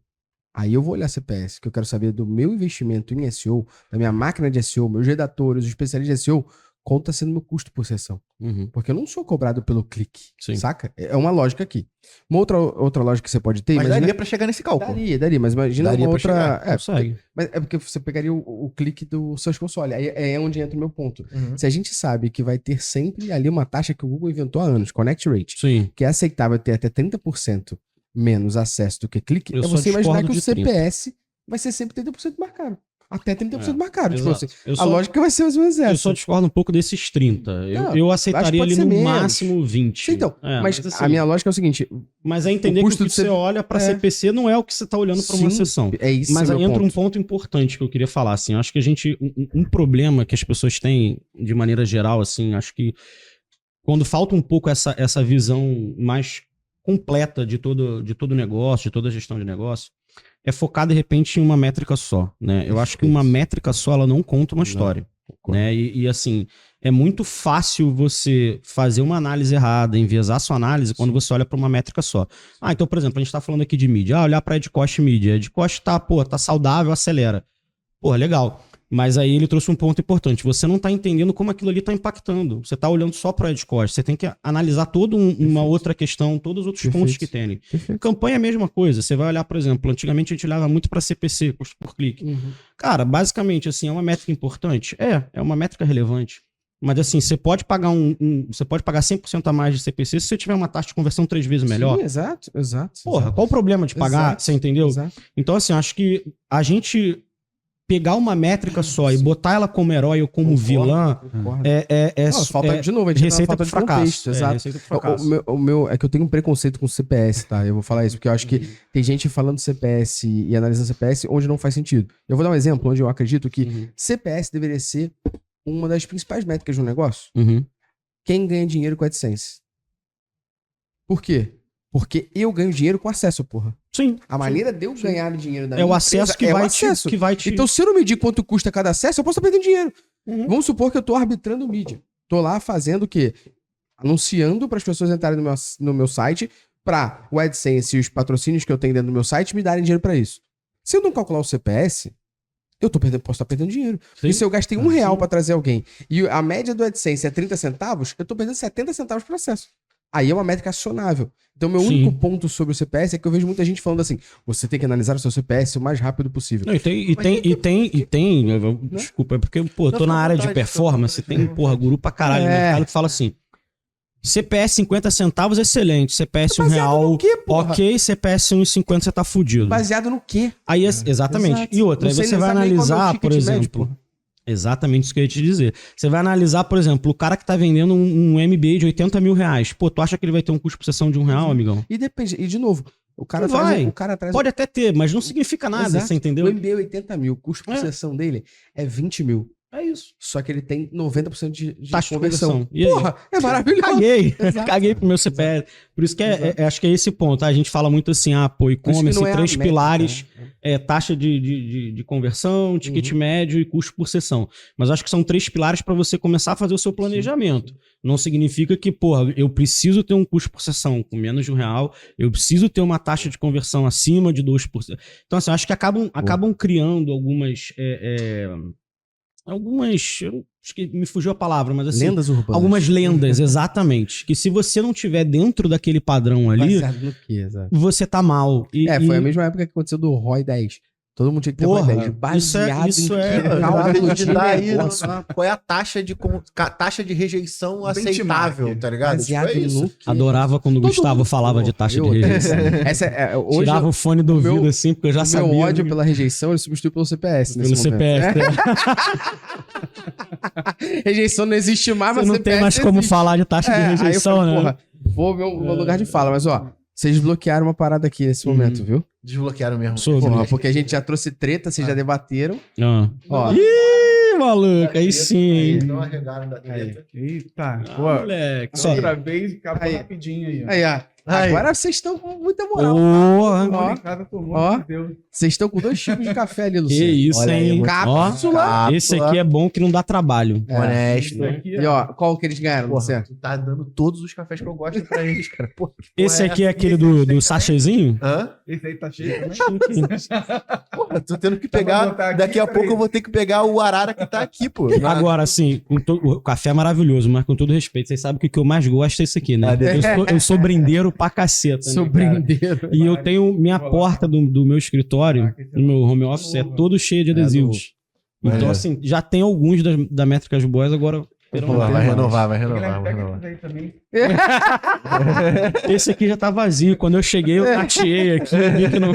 Aí eu vou olhar CPS, que eu quero saber do meu investimento em SEO, da minha máquina de SEO, meus redatores, os especialistas de SEO, conta sendo meu custo por sessão. Porque eu não sou cobrado pelo clique, saca? É uma lógica aqui. Uma outra lógica que você pode ter... Mas daria pra chegar nesse cálculo. Daria, mas imagina daria uma outra... Consegue. Mas é porque você pegaria o clique do Search Console, aí é onde entra o meu ponto. Se a gente sabe que vai ter sempre ali uma taxa que o Google inventou há anos, Connect Rate, que é aceitável ter até 30% menos acesso do que clique, você imaginar que o CPS vai ser sempre 30% mais caro. Até 30% mais caro. Tipo assim, a lógica vai ser mais ou menos essa. Eu só discordo um pouco desses 30. Eu aceitaria ali no máximo 20. Então, mas assim, a minha lógica é o seguinte... Mas é entender que o que você olha para CPC não é o que você tá olhando para uma sessão. É isso. Mas aí entra um ponto importante que eu queria falar. Assim, eu acho que a gente... Um problema que as pessoas têm, de maneira geral, assim, acho que quando falta um pouco essa visão mais completa de todo negócio, de toda a gestão de negócio, é focar, de repente, em uma métrica só, né? Eu acho que uma métrica só, ela não conta uma história. né? E assim, é muito fácil você fazer uma análise errada, enviesar sua análise quando você olha para uma métrica só. Então, por exemplo, a gente tá falando aqui de mídia. Olhar para Ed Cost mídia. Ed Cost tá saudável, acelera. Pô, legal. Mas aí ele trouxe um ponto importante. Você não tá entendendo como aquilo ali tá impactando. Você tá olhando só para Ed Cost. Você tem que analisar toda uma outra questão, todos os outros pontos que tem ali. Campanha é a mesma coisa. Você vai olhar, por exemplo, antigamente a gente olhava muito para CPC, custo por clique. Cara, basicamente, assim, é uma métrica importante? É uma métrica relevante. Mas assim, você pode pagar você pode pagar 100% a mais de CPC se você tiver uma taxa de conversão 3 vezes melhor. Sim, exato. Porra, qual o problema de pagar? Você entendeu? Exato. Então, assim, acho que a gente pegar uma métrica só e botar ela como herói ou como vilã falta, de novo, a gente receita falta pro de fracasso. contexto, exato. Receita pro fracasso. O meu é que eu tenho um preconceito com CPS, tá? Eu vou falar isso, porque eu acho que tem gente falando CPS e analisando CPS onde não faz sentido. Eu vou dar um exemplo onde eu acredito que CPS deveria ser uma das principais métricas de um negócio. Quem ganha dinheiro com AdSense. Por quê? Porque eu ganho dinheiro com acesso, porra. Sim. A maneira de eu ganhar dinheiro da É o acesso que vai te... Então, se eu não medir quanto custa cada acesso, eu posso estar perdendo dinheiro. Vamos supor que eu tô arbitrando mídia. Tô lá fazendo o quê? Anunciando para as pessoas entrarem no meu site, para o AdSense e os patrocínios que eu tenho dentro do meu site me darem dinheiro para isso. Se eu não calcular o CPS, posso estar perdendo dinheiro. Sim. E se eu gastei R$1 para trazer alguém e a média do AdSense é 30 centavos, eu tô perdendo 70 centavos por acesso. Aí é uma métrica acionável. Então, meu único ponto sobre o CPS é que eu vejo muita gente falando assim: você tem que analisar o seu CPS o mais rápido possível. Não, desculpa, é porque, pô, eu tô na área de performance, tem, porra, guru pra caralho no mercado que fala assim: CPS 50 centavos, excelente. CPS R$1, no quê, porra? ok. CPS 1,50, você tá fudido. Baseado no quê? Aí, exatamente. Exato. E outra, aí Não sei você nem vai saber qual é o analisar, ticket por médio, exemplo... porra. Exatamente isso que eu ia te dizer. Você vai analisar, por exemplo, o cara que tá vendendo um MBA de 80 mil reais. Pô, tu acha que ele vai ter um custo por sessão de R$1, amigão? E depende. E de novo, o cara vai. traz. Pode até ter, mas não significa nada, Exato. você entendeu? O MBA é 80 mil, o custo por sessão dele é 20 mil. É isso. Só que ele tem 90% de Taxa de conversão. conversão. E aí? Porra, é maravilhoso. Caguei. Exato. Caguei pro meu CPF. Por isso que acho que é esse ponto. Tá? A gente fala muito assim, pô, e-commerce, não é a 3 métrica, pilares, taxa de conversão, ticket médio e custo por sessão. Mas acho que são 3 pilares para você começar a fazer o seu planejamento. Não significa que, porra, eu preciso ter um custo por sessão com menos de R$1, eu preciso ter uma taxa de conversão acima de 2%. Então, assim, acho que acabam criando algumas... acho que me fugiu a palavra, mas assim... Lendas urbanas. Algumas lendas, exatamente. Que se você não tiver dentro daquele padrão ali, Baseado no quê, exato. você tá mal. Foi a mesma época que aconteceu do ROI 10. Todo mundo tinha que ter ROI 10. Baseado isso em é- que cálculo de negócio. Qual é a taxa de rejeição aceitável, tá ligado? Baseado Tipo, é isso. no quê? Adorava quando o Todo Gustavo mundo- falava de taxa de Eu- rejeição. Essa hoje Tirava o fone do o meu- ouvido assim, porque eu já o sabia. meu ódio pela rejeição ele substitui pelo CPS pelo nesse momento. CPF. Rejeição não existe mais, Você mas não CPS tem mais como existe. falar de taxa de Aí eu rejeição, falei, né? porra, vou meu lugar de fala, mas ó, vocês desbloquearam uma parada aqui nesse momento, viu? Desbloquearam mesmo. Sobre. Porra, porque a gente já trouxe treta, vocês já debateram. Ah. Ó, Ih, maluco, aí sim. Não arregaram da treta. Eita, Ah, pô. moleque. Só. Outra vez, acabou Aí. rapidinho aí. Ó. aí, ó. Aí. Agora vocês estão com muita moral. Porra. Comunicado, pelo Ó. amor de Deus. Vocês estão com 2 tipos de café ali, Que Luciano. isso, Olha aí, hein? muito cápsula. Ó, esse aqui é bom que não dá trabalho. Honesto. Isso aqui, E ó, qual que eles ganharam, Porra, Luciano? tu tá dando todos os cafés que eu gosto pra eles, cara. Porra, que porra Esse aqui é essa? aquele do sachêzinho? Hã? Esse aí tá cheio também. Porra, tô tendo que Dá pra pegar. botar aqui, Daqui a peraí. pouco eu vou ter que pegar o arara que tá aqui, pô. Agora, assim, o café é maravilhoso, mas com todo respeito, vocês sabem que o que eu mais gosto é esse aqui, né? Eu sou brendeiro pra caceta. né, Sou cara? brindeiro. E eu tenho minha porta do meu escritório, no meu home office, é todo cheio de adesivos. Então, Maneiro. assim, já tem alguns da Métricas Boas, agora terão Pô, mais. vai renovar, vai renovar, vai Pega renovar. esses aí também. Esse aqui já tá vazio. Quando eu cheguei, eu tateei aqui, vi que não...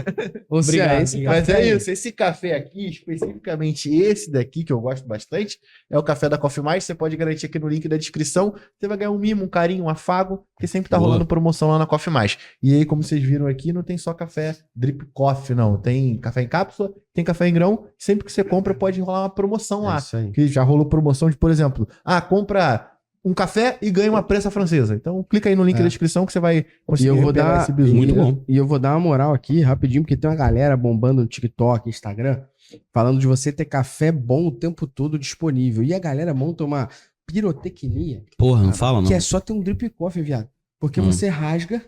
Ou seja, Obrigado, esse obrigado. Mas café é aí- isso, esse café aqui, especificamente esse daqui, que eu gosto bastante, é o café da Coffee Mais. Você pode garantir aqui no link da descrição. Você vai ganhar um mimo, um carinho, um afago, porque sempre tá Boa. rolando promoção lá na Coffee Mais. E aí, como vocês viram aqui, não tem só café drip coffee, não. Tem café em cápsula, tem café em grão. Sempre que você compra, pode rolar uma promoção lá. É isso aí. Que já rolou promoção de, por exemplo, compra um café e ganha uma prensa francesa. Então, clica aí no link da descrição que você vai E conseguir eu vou pegar dar esse bisu. Muito bom. E eu vou dar uma moral aqui rapidinho, porque tem uma galera bombando no TikTok, Instagram, falando de você ter café bom o tempo todo disponível. E a galera monta uma pirotecnia Porra, não fala não. que é só ter um drip coffee, viado. Porque você rasga,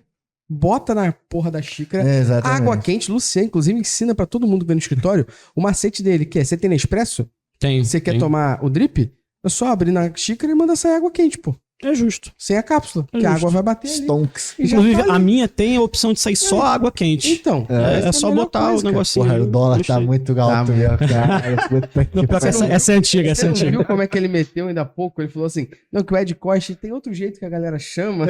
bota na porra da xícara, Exatamente. água quente. Luciano, inclusive, ensina pra todo mundo que vem no escritório o macete dele, que é, você tem Nespresso? Tem. Você quer tem. tomar o drip? É só abrir na xícara e mandar sair água quente, pô. É justo. Sem a cápsula. Que a justo. água vai bater ali. Stonks. E já Inclusive, tá a ali. minha tem a opção de sair só água quente. Então. É essa só a melhor botar coisa, o cara. negocinho. Porra, o dólar tá Gostei. muito alto, meu cara. Puta que Não, pior que pariu. essa é antiga, essa é Você não antiga. viu como é que ele meteu ainda há pouco? Ele falou assim, não, que o Ed Costa tem outro jeito que a galera chama.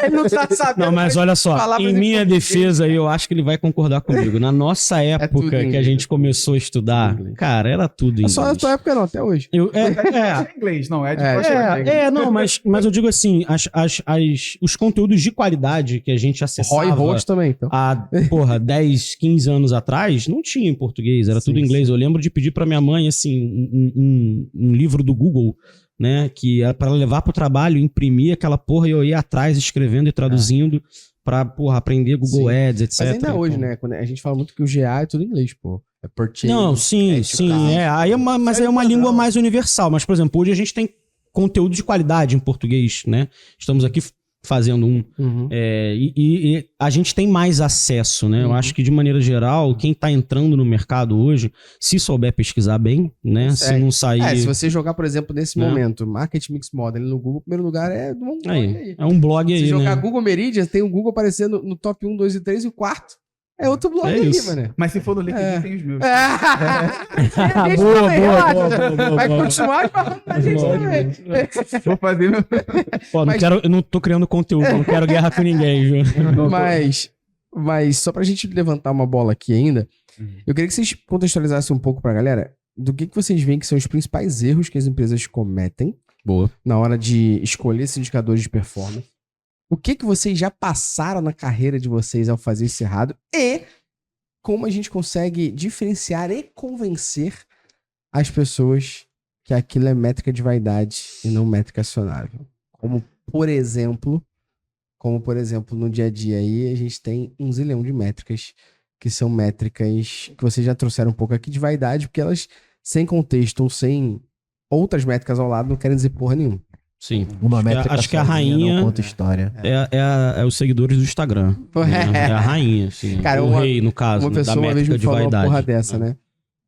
Ele não tá sabendo. Não, mas olha só, Palavras em em minha português. defesa aí, eu acho que ele vai concordar comigo. Na nossa tudo época em que a inglês, gente começou a estudar, inglês. cara, era tudo em É só na inglês. tua época não, até hoje. É inglês, não, é de É, mas eu digo assim, os conteúdos de qualidade que a gente Roy acessava Holt também, então. há, 10, 15 anos atrás, não tinha em português, era tudo em Sim, inglês. Eu lembro de pedir pra minha mãe, assim, um livro do Google, né, que era pra levar pro trabalho, imprimir aquela porra e eu ia atrás escrevendo e traduzindo pra, porra, aprender Google Sim. Ads, etc. Mas ainda hoje, Então, né? Quando a gente fala muito que o GA é tudo em inglês, pô. É purchase. Não, sim, é tipo sim. carro. Aí é mas aí é uma língua mais universal. Mas, por exemplo, hoje a gente tem conteúdo de qualidade em português, né? Estamos aqui fazendo um. Uhum. E a gente tem mais acesso, né? Eu Uhum. acho que, de maneira geral, quem tá entrando no mercado hoje, se souber pesquisar bem, né? Se Consegue. não sair. Se você jogar, por exemplo, nesse Né? momento, Market Mix Model no Google, o primeiro lugar é do blog aí. É um blog Se aí, jogar né? Google Meridian, tem o Google aparecendo no top 1, 2 e 3 e o quarto. É outro blog É aí, isso. mano. Mas se for no LinkedIn, tem os meus. Boa. Vai continuar falando pra gente também. Vou fazer meu. Ó, eu não tô criando conteúdo, não quero guerra com ninguém, viu? Mas só pra gente levantar uma bola aqui ainda, eu queria que vocês contextualizassem um pouco pra galera do que vocês veem que são os principais erros que as empresas cometem Boa. na hora de escolher esses indicadores de performance. O que vocês já passaram na carreira de vocês ao fazer isso errado e como a gente consegue diferenciar e convencer as pessoas que aquilo é métrica de vaidade e não métrica acionável. Como, por exemplo, no dia a dia aí, a gente tem um zilhão de métricas que são métricas que vocês já trouxeram um pouco aqui de vaidade, porque elas, sem contexto ou sem outras métricas ao lado, não querem dizer porra nenhuma. Sim. Uma métrica acho que a sozinha rainha- não conta história. É os seguidores do Instagram. É a rainha, assim. Cara, o rei, no caso, Uma pessoa da uma vez métrica me de falou uma vaidade. porra dessa, né?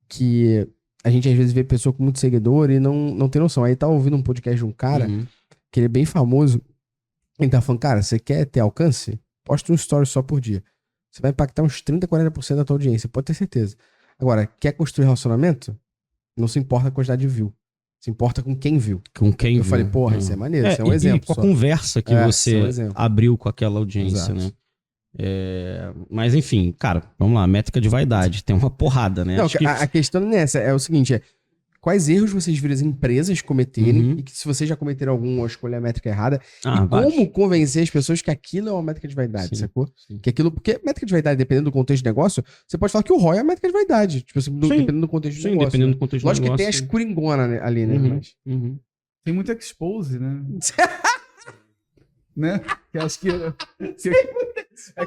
Que a gente às vezes vê pessoa com muito seguidor e não tem noção. Aí tá ouvindo um podcast de um cara Uhum. que ele é bem famoso. Ele tá falando, cara, você quer ter alcance? Posta um story só por dia. Você vai impactar uns 30, 40% da tua audiência, pode ter certeza. Agora, quer construir relacionamento? Não se importa com a quantidade de view. Se importa com quem viu. Com quem Eu viu. falei, porra, Não. isso é maneiro, isso é um e exemplo com a só. conversa que isso é um você exemplo. abriu com aquela audiência, Exato. né? Mas enfim, cara, vamos lá, métrica de vaidade. Tem uma porrada, né? Não, Acho que- a questão não é essa, é o seguinte, quais erros vocês viram as empresas cometerem Uhum. e que se vocês já cometeram algum ou escolher a métrica errada, Ah, e vários. como convencer as pessoas que aquilo é uma métrica de vaidade, Sim, sacou? sim. Que aquilo, porque métrica de vaidade, dependendo do contexto de negócio, você pode falar que o ROI é a métrica de vaidade, tipo assim, Sim. dependendo do contexto de Sim, negócio. dependendo né? do contexto Lógico do que tem negócio. as coringona ali, né? Uhum, Mas- uhum. Tem muito expose, né? Né? Que acho que.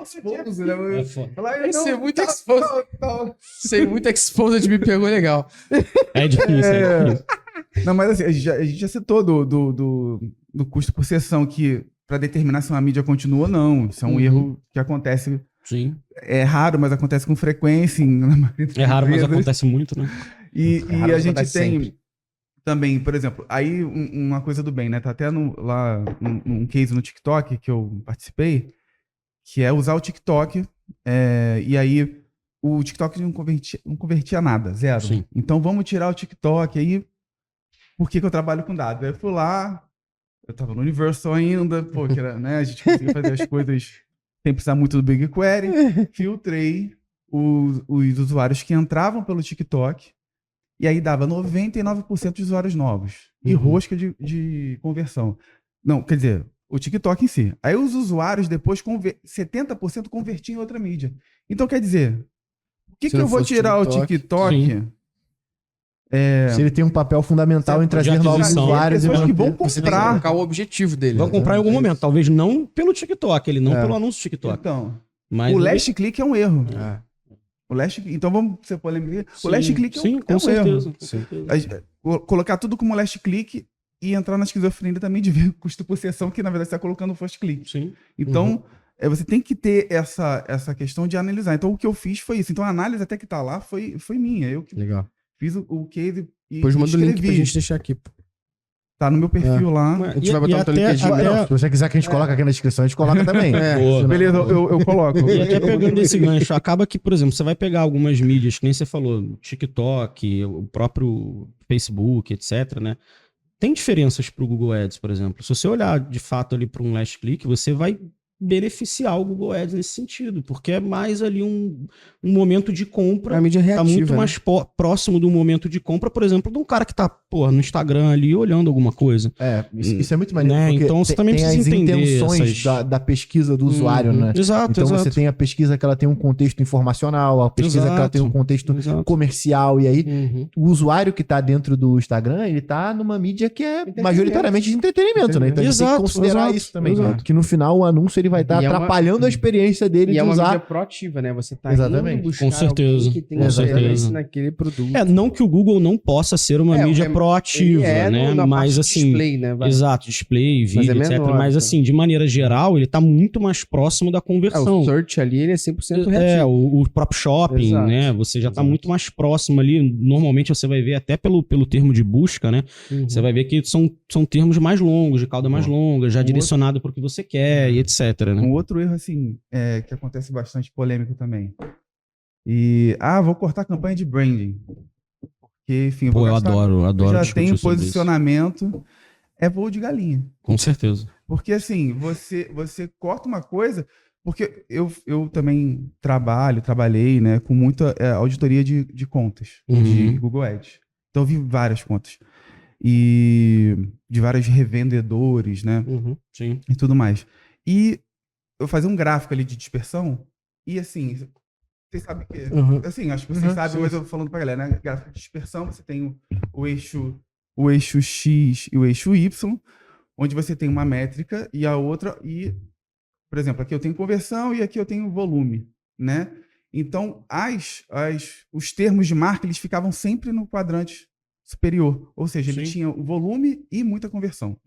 Expose, né? É foda. Falar, Esse é muito exposed. Sei muito exposed me pegou legal. É difícil, é difícil. Não, mas assim, a gente já citou do custo por sessão, que para determinar se uma mídia continua ou não. Isso é um Uhum. erro que acontece. Sim. É raro, mas acontece com frequência. Na maioria das É raro, mas empresas. acontece muito, né? E, É raro, e a mas gente acontece tem sempre. também, por exemplo, aí uma coisa do bem, né? Tá até lá um case no TikTok que eu participei, que é usar o TikTok, e aí o TikTok não convertia nada, zero. Sim. Então vamos tirar o TikTok aí. Por que eu trabalho com dados? Aí eu fui lá, eu tava no Universal ainda, pô, que era, né? A gente conseguia fazer as coisas sem precisar muito do BigQuery. Filtrei os usuários que entravam pelo TikTok. E aí dava 99% de usuários novos. E Uhum. rosca de conversão. Não, quer dizer, o TikTok em si. Aí os usuários depois 70% convertiam em outra mídia. Então quer dizer, por que Se não eu vou fosse tirar TikTok, o TikTok? sim. Se ele tem um papel fundamental em trazer de novos aquisição. usuários e Pessoas que vão manter- Você tem que comprar. colocar o objetivo dele. Vão né? comprar em algum É momento. Talvez não pelo TikTok, ele não É. pelo anúncio do TikTok. Então, Mas o last click é um erro. isso. É. Então vamos ser polêmico. O Sim, last click sim, é com um certeza. erro. Com certeza. Colocar tudo como last click e entrar na esquizofrenia também de ver custo por sessão, que na verdade você está colocando first click. Sim. Então, você tem que ter essa questão de analisar. Então, o que eu fiz foi isso. Então, a análise até que tá lá foi minha. Eu que Legal. fiz o case e Depois manda o link pra escrevi. gente deixar aqui. Pô. Tá no meu perfil lá. A gente vai botar um link de Não, se você quiser que a gente coloque aqui na descrição, a gente coloca também. Boa. Beleza, eu coloco. E até pegando esse gancho, acaba que, por exemplo, você vai pegar algumas mídias, que nem você falou, TikTok, o próprio Facebook, etc, né? Tem diferenças pro Google Ads, por exemplo. Se você olhar de fato ali para um last click, você vai beneficiar o Google Ads nesse sentido, porque é mais ali um momento de compra. A mídia reativa, tá muito né? mais próximo do momento de compra, por exemplo, de um cara que tá, no Instagram ali olhando alguma coisa. Isso é muito maneiro, Né? porque Então você também tem as precisa entender intenções essas- da pesquisa do usuário, né? Exato, Então exato. você tem a pesquisa que ela tem um contexto informacional, a pesquisa que ela tem um contexto Exato. comercial, e aí Uhum. o usuário que tá dentro do Instagram, ele tá numa mídia que é majoritariamente de entretenimento, né? Então a gente tem que Exato, considerar exato, isso também. exato. Que no final o anúncio ele vai estar E é uma- atrapalhando a experiência dele E de é uma mídia usar. proativa, né? Você tá Exatamente. indo buscar Com certeza, alguém que tem com interesse certeza. naquele produto. Não que o Google não possa ser uma mídia Ele proativa, né? na Mas parte assim, display, né? Vai. exato, display, Mas vídeo, é etc. menor, Mas tá? assim, de maneira geral, ele tá muito mais próximo da conversão. O search ali, ele é 100% reativo. O próprio shopping, Exato. né? Você já tá Exato. muito mais próximo ali. Normalmente você vai ver até pelo termo de busca, né? Uhum. Você vai ver que são termos mais longos, de cauda mais longa, já direcionado para o que você quer e etc, né? Um outro erro, assim, que acontece bastante polêmico também. Vou cortar a campanha de branding. Porque, enfim, Pô, eu adoro eu já discutir tenho sobre posicionamento, é voo de galinha. isso. Com certeza. Porque, assim, você corta uma coisa... Porque eu também trabalhei, né, com muita auditoria de contas de Google Ads. Então, eu vi várias contas. E de vários revendedores, né? Sim. E tudo mais. E eu fazia um gráfico ali de dispersão e, assim, vocês sabem que... Assim, acho que vocês sabem, mas eu tô falando pra galera, né? Gráfico de dispersão, você tem o eixo X e o eixo Y, onde você tem uma métrica e a outra... Por exemplo, aqui eu tenho conversão e aqui eu tenho volume, né? Então, os termos de marca, eles ficavam sempre no quadrante superior. Ou seja, ele Sim. tinha o volume e muita conversão.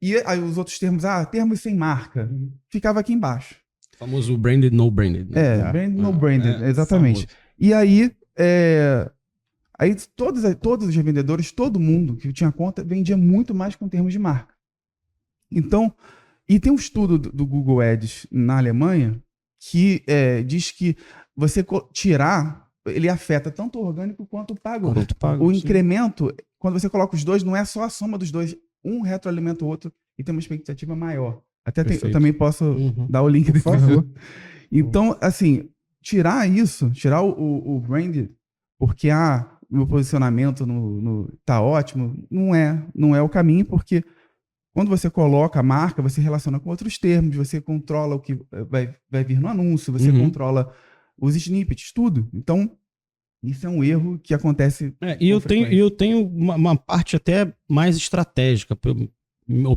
E aí os outros termos, termos sem marca, ficava aqui embaixo. O famoso branded, no branded. Né? Branded, no branded, exatamente. Famoso. E aí, todos os revendedores, todo mundo que tinha conta, vendia muito mais com termos de marca. Então, e tem um estudo do Google Ads na Alemanha que diz que você tirar, ele afeta tanto o orgânico quanto o pago. Quanto pago, O sim. incremento, quando você coloca os dois, não é só a soma dos dois. Um retroalimenta o outro e tem uma expectativa maior. Eu Perfeito. também posso dar o link desse favor. Então, assim, tirar o brand, porque meu posicionamento tá ótimo, não é o caminho, porque quando você coloca a marca, você relaciona com outros termos, você controla o que vai vir no anúncio, você controla os snippets, tudo. Então, isso é um erro que acontece. E eu tenho uma parte até mais estratégica,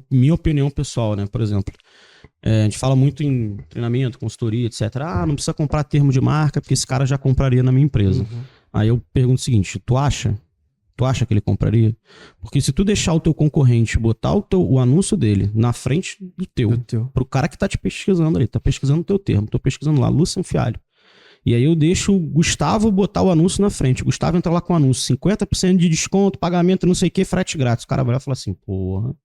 minha opinião pessoal, né? Por exemplo, a gente fala muito em treinamento, consultoria, etc. Não precisa comprar termo de marca, porque esse cara já compraria na minha empresa. Aí eu pergunto o seguinte, tu acha que ele compraria? Porque se tu deixar o teu concorrente botar o anúncio dele na frente do teu, pro cara que tá te pesquisando ali, tá pesquisando o teu termo, tô pesquisando lá, Lucian Fialho. E aí eu deixo o Gustavo botar o anúncio na frente. O Gustavo entra lá com o anúncio, 50% de desconto, pagamento, não sei o que, frete grátis. O cara vai lá e fala assim, porra,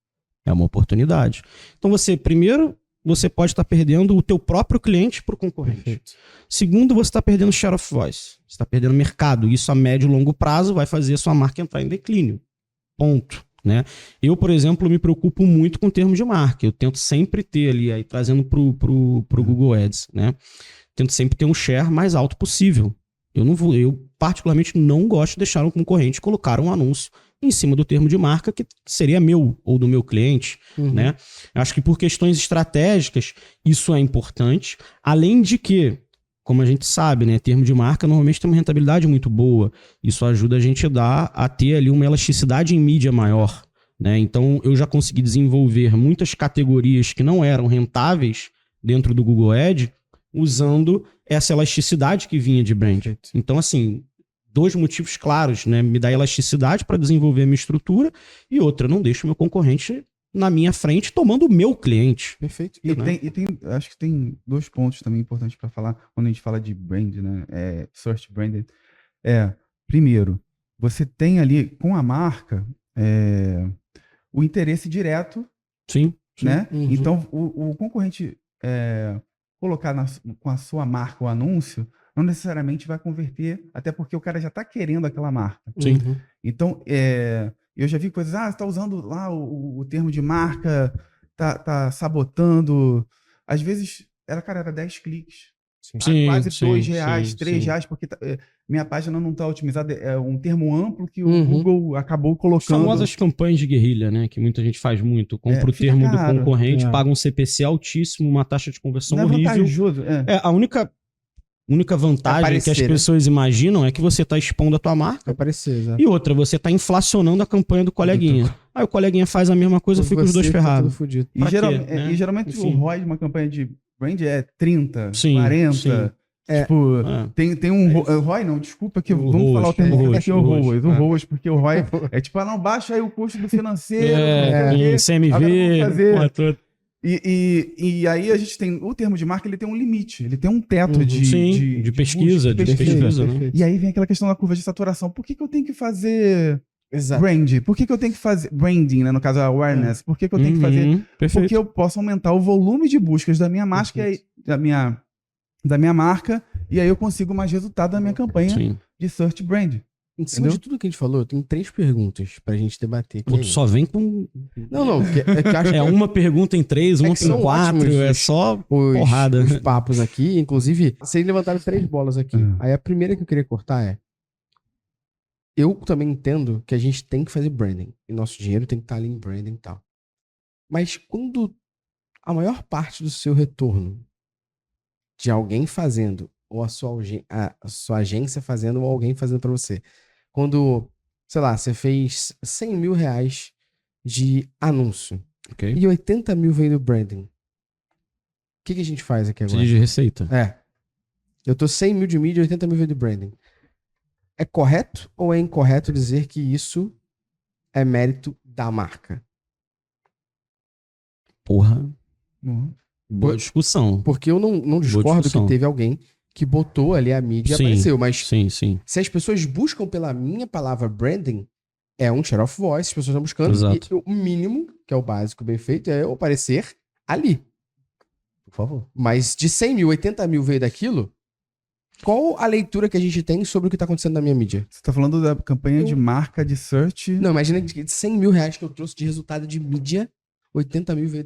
é uma oportunidade. Então primeiro, você pode estar perdendo o teu próprio cliente pro concorrente. Perfeito. Segundo, você está perdendo share of voice. Você está perdendo mercado. Isso a médio e longo prazo vai fazer a sua marca entrar em declínio. Ponto. Né? Eu, por exemplo, me preocupo muito com termos de marca. Eu tento sempre ter ali, aí, trazendo pro Google Ads, né? Tento sempre ter um share mais alto possível. Eu particularmente não gosto de deixar um concorrente colocar um anúncio em cima do termo de marca que seria meu ou do meu cliente, né? Acho que por questões estratégicas isso é importante, além de que, como a gente sabe, né, termo de marca normalmente tem uma rentabilidade muito boa. Isso ajuda a gente a ter ali uma elasticidade em mídia maior, né? Então eu já consegui desenvolver muitas categorias que não eram rentáveis dentro do Google Ads usando essa elasticidade que vinha de brand. Então, assim, 2 motivos claros, né? Me dá elasticidade para desenvolver a minha estrutura e outra, não deixo o meu concorrente na minha frente tomando o meu cliente. Perfeito. E acho que tem 2 pontos também importantes para falar quando a gente fala de brand, né? Search branding. Primeiro, você tem ali com a marca o interesse direto, Sim. né? Uhum. Então, o concorrente colocar com a sua marca o anúncio não necessariamente vai converter, até porque o cara já está querendo aquela marca. Sim. Uhum. Então, eu já vi coisas, você está usando lá o termo de marca, tá sabotando. Às vezes, era 10 cliques. Sim, Quase sim, R$2, sim, R$3, porque minha página não está otimizada. É um termo amplo que o Uhum. Google acabou As colocando. famosas campanhas de guerrilha, né? Que muita gente faz muito. Compra o fica termo caro. do concorrente, É. paga um CPC altíssimo, uma taxa de conversão Não é horrível. vantajoso. A única vantagem Aparecer, que as né? pessoas imaginam é que você está expondo a tua marca. Vai aparecer, exato. E outra, você está inflacionando a campanha do coleguinha. Aí o coleguinha faz a mesma coisa, fica os dois Você tá ferrados. todo fudido. E, Pra quê, e geralmente né? o Enfim. ROI de uma campanha de brand é 30, Sim, 40. sim. Tipo, É. tem um ROI, não, desculpa que O vamos ROAS, falar o termo o técnico ROAS, aqui, o o ROAS. ROAS. O ROAS, porque o ROI é tipo, não, baixa aí o custo do financeiro. Em Agora CMV, vamos fazer. porra toda. E aí a gente tem, o termo de marca, ele tem um limite, ele tem um teto Uhum. de pesquisa, busca, de pesquisa, né? Perfeito. E aí vem aquela questão da curva de saturação. Por que eu tenho que fazer Exato. brand? Por que eu tenho que fazer branding, né? No caso, awareness. Por que eu tenho que fazer? Perfeito. Porque eu posso aumentar o volume de buscas da minha marca, da minha marca, e aí eu consigo mais resultado da minha campanha Sim. de search brand. Em cima Entendeu? de tudo que a gente falou, eu tenho 3 perguntas pra gente debater. Pô, tu só vem com. Não, que eu acho É que uma pergunta em 3, uma que são em 4, ótimos é os- só os, porrada. os papos aqui. Inclusive, vocês levantaram 3 bolas aqui. Uhum. Aí a primeira que eu queria cortar é: eu também entendo que a gente tem que fazer branding. E nosso dinheiro tem que estar ali em branding e tal. Mas quando a maior parte do seu retorno de alguém fazendo, ou a sua agência fazendo, ou alguém fazendo pra você, quando, sei lá, você fez 100 mil reais de anúncio Ok. e 80 mil veio do branding, o que a gente faz aqui Você agora? diz de receita. Eu tô 100 mil de mídia e 80 mil veio do branding. É correto ou é incorreto dizer que isso é mérito da marca? Porra. Uhum. Boa discussão. Porque eu não discordo discussão. que teve alguém que botou ali a mídia e Sim. apareceu, mas Sim, sim. se as pessoas buscam pela minha palavra branding, é um share of voice, as pessoas estão buscando, Exato. e o mínimo, que é o básico bem feito, é eu aparecer ali. Por favor. Mas de 100 mil, 80 mil veio daquilo, qual a leitura que a gente tem sobre o que está acontecendo na minha mídia? Você tá falando da campanha de marca de search Não, imagina que de 100 mil reais que eu trouxe de resultado de mídia, 80 mil veio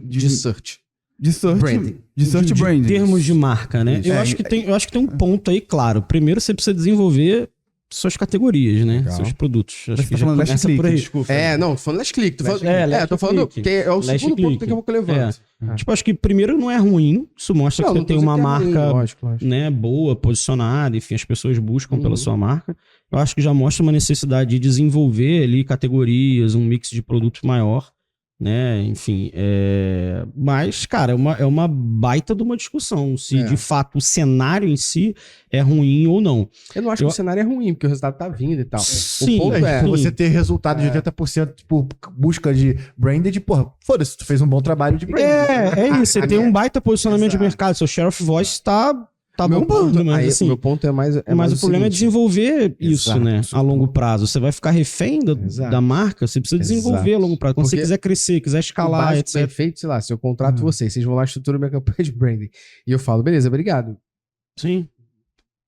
de search. de search branding. De search de branding. termos de marca, né? Isso. Eu acho que tem um ponto aí, claro. Primeiro você precisa desenvolver suas categorias, né? Legal. Seus produtos. Acho Você que tá já falando last começa click, por aí. desculpa. Não, tô falando last click. Tô falando, last tô falando click. que é o Last segundo ponto click. que eu levanto. Tipo, acho que primeiro não é ruim. Isso mostra que você tô tem dizendo uma que é ruim, marca lógico. né, boa, posicionada, enfim, as pessoas buscam pela sua marca. Eu acho que já mostra uma necessidade de desenvolver ali categorias, um mix de produtos maior, né, enfim. Mas, cara, é uma baita de uma discussão se de fato o cenário em si é ruim ou não. Eu não acho que o cenário é ruim, porque o resultado tá vindo e tal. Sim, o ponto é... Tipo, você ter resultado de 80% por busca de branded, porra, foda-se, tu fez um bom trabalho de branding. É isso, você tem um baita posicionamento de mercado, seu share of voice tá meu bombando, ponto, mas aí, assim... meu ponto é mais Mas o problema é seguinte. desenvolver isso, Exato. né? A longo prazo. Você vai ficar refém Exato. da marca, você precisa desenvolver Exato. a longo prazo. Quando você Porque quiser crescer, quiser O escalar, básico bem etc. feito, sei lá, se eu contrato vocês vão lá estruturar minha campanha de branding. E eu falo, beleza, obrigado. Sim.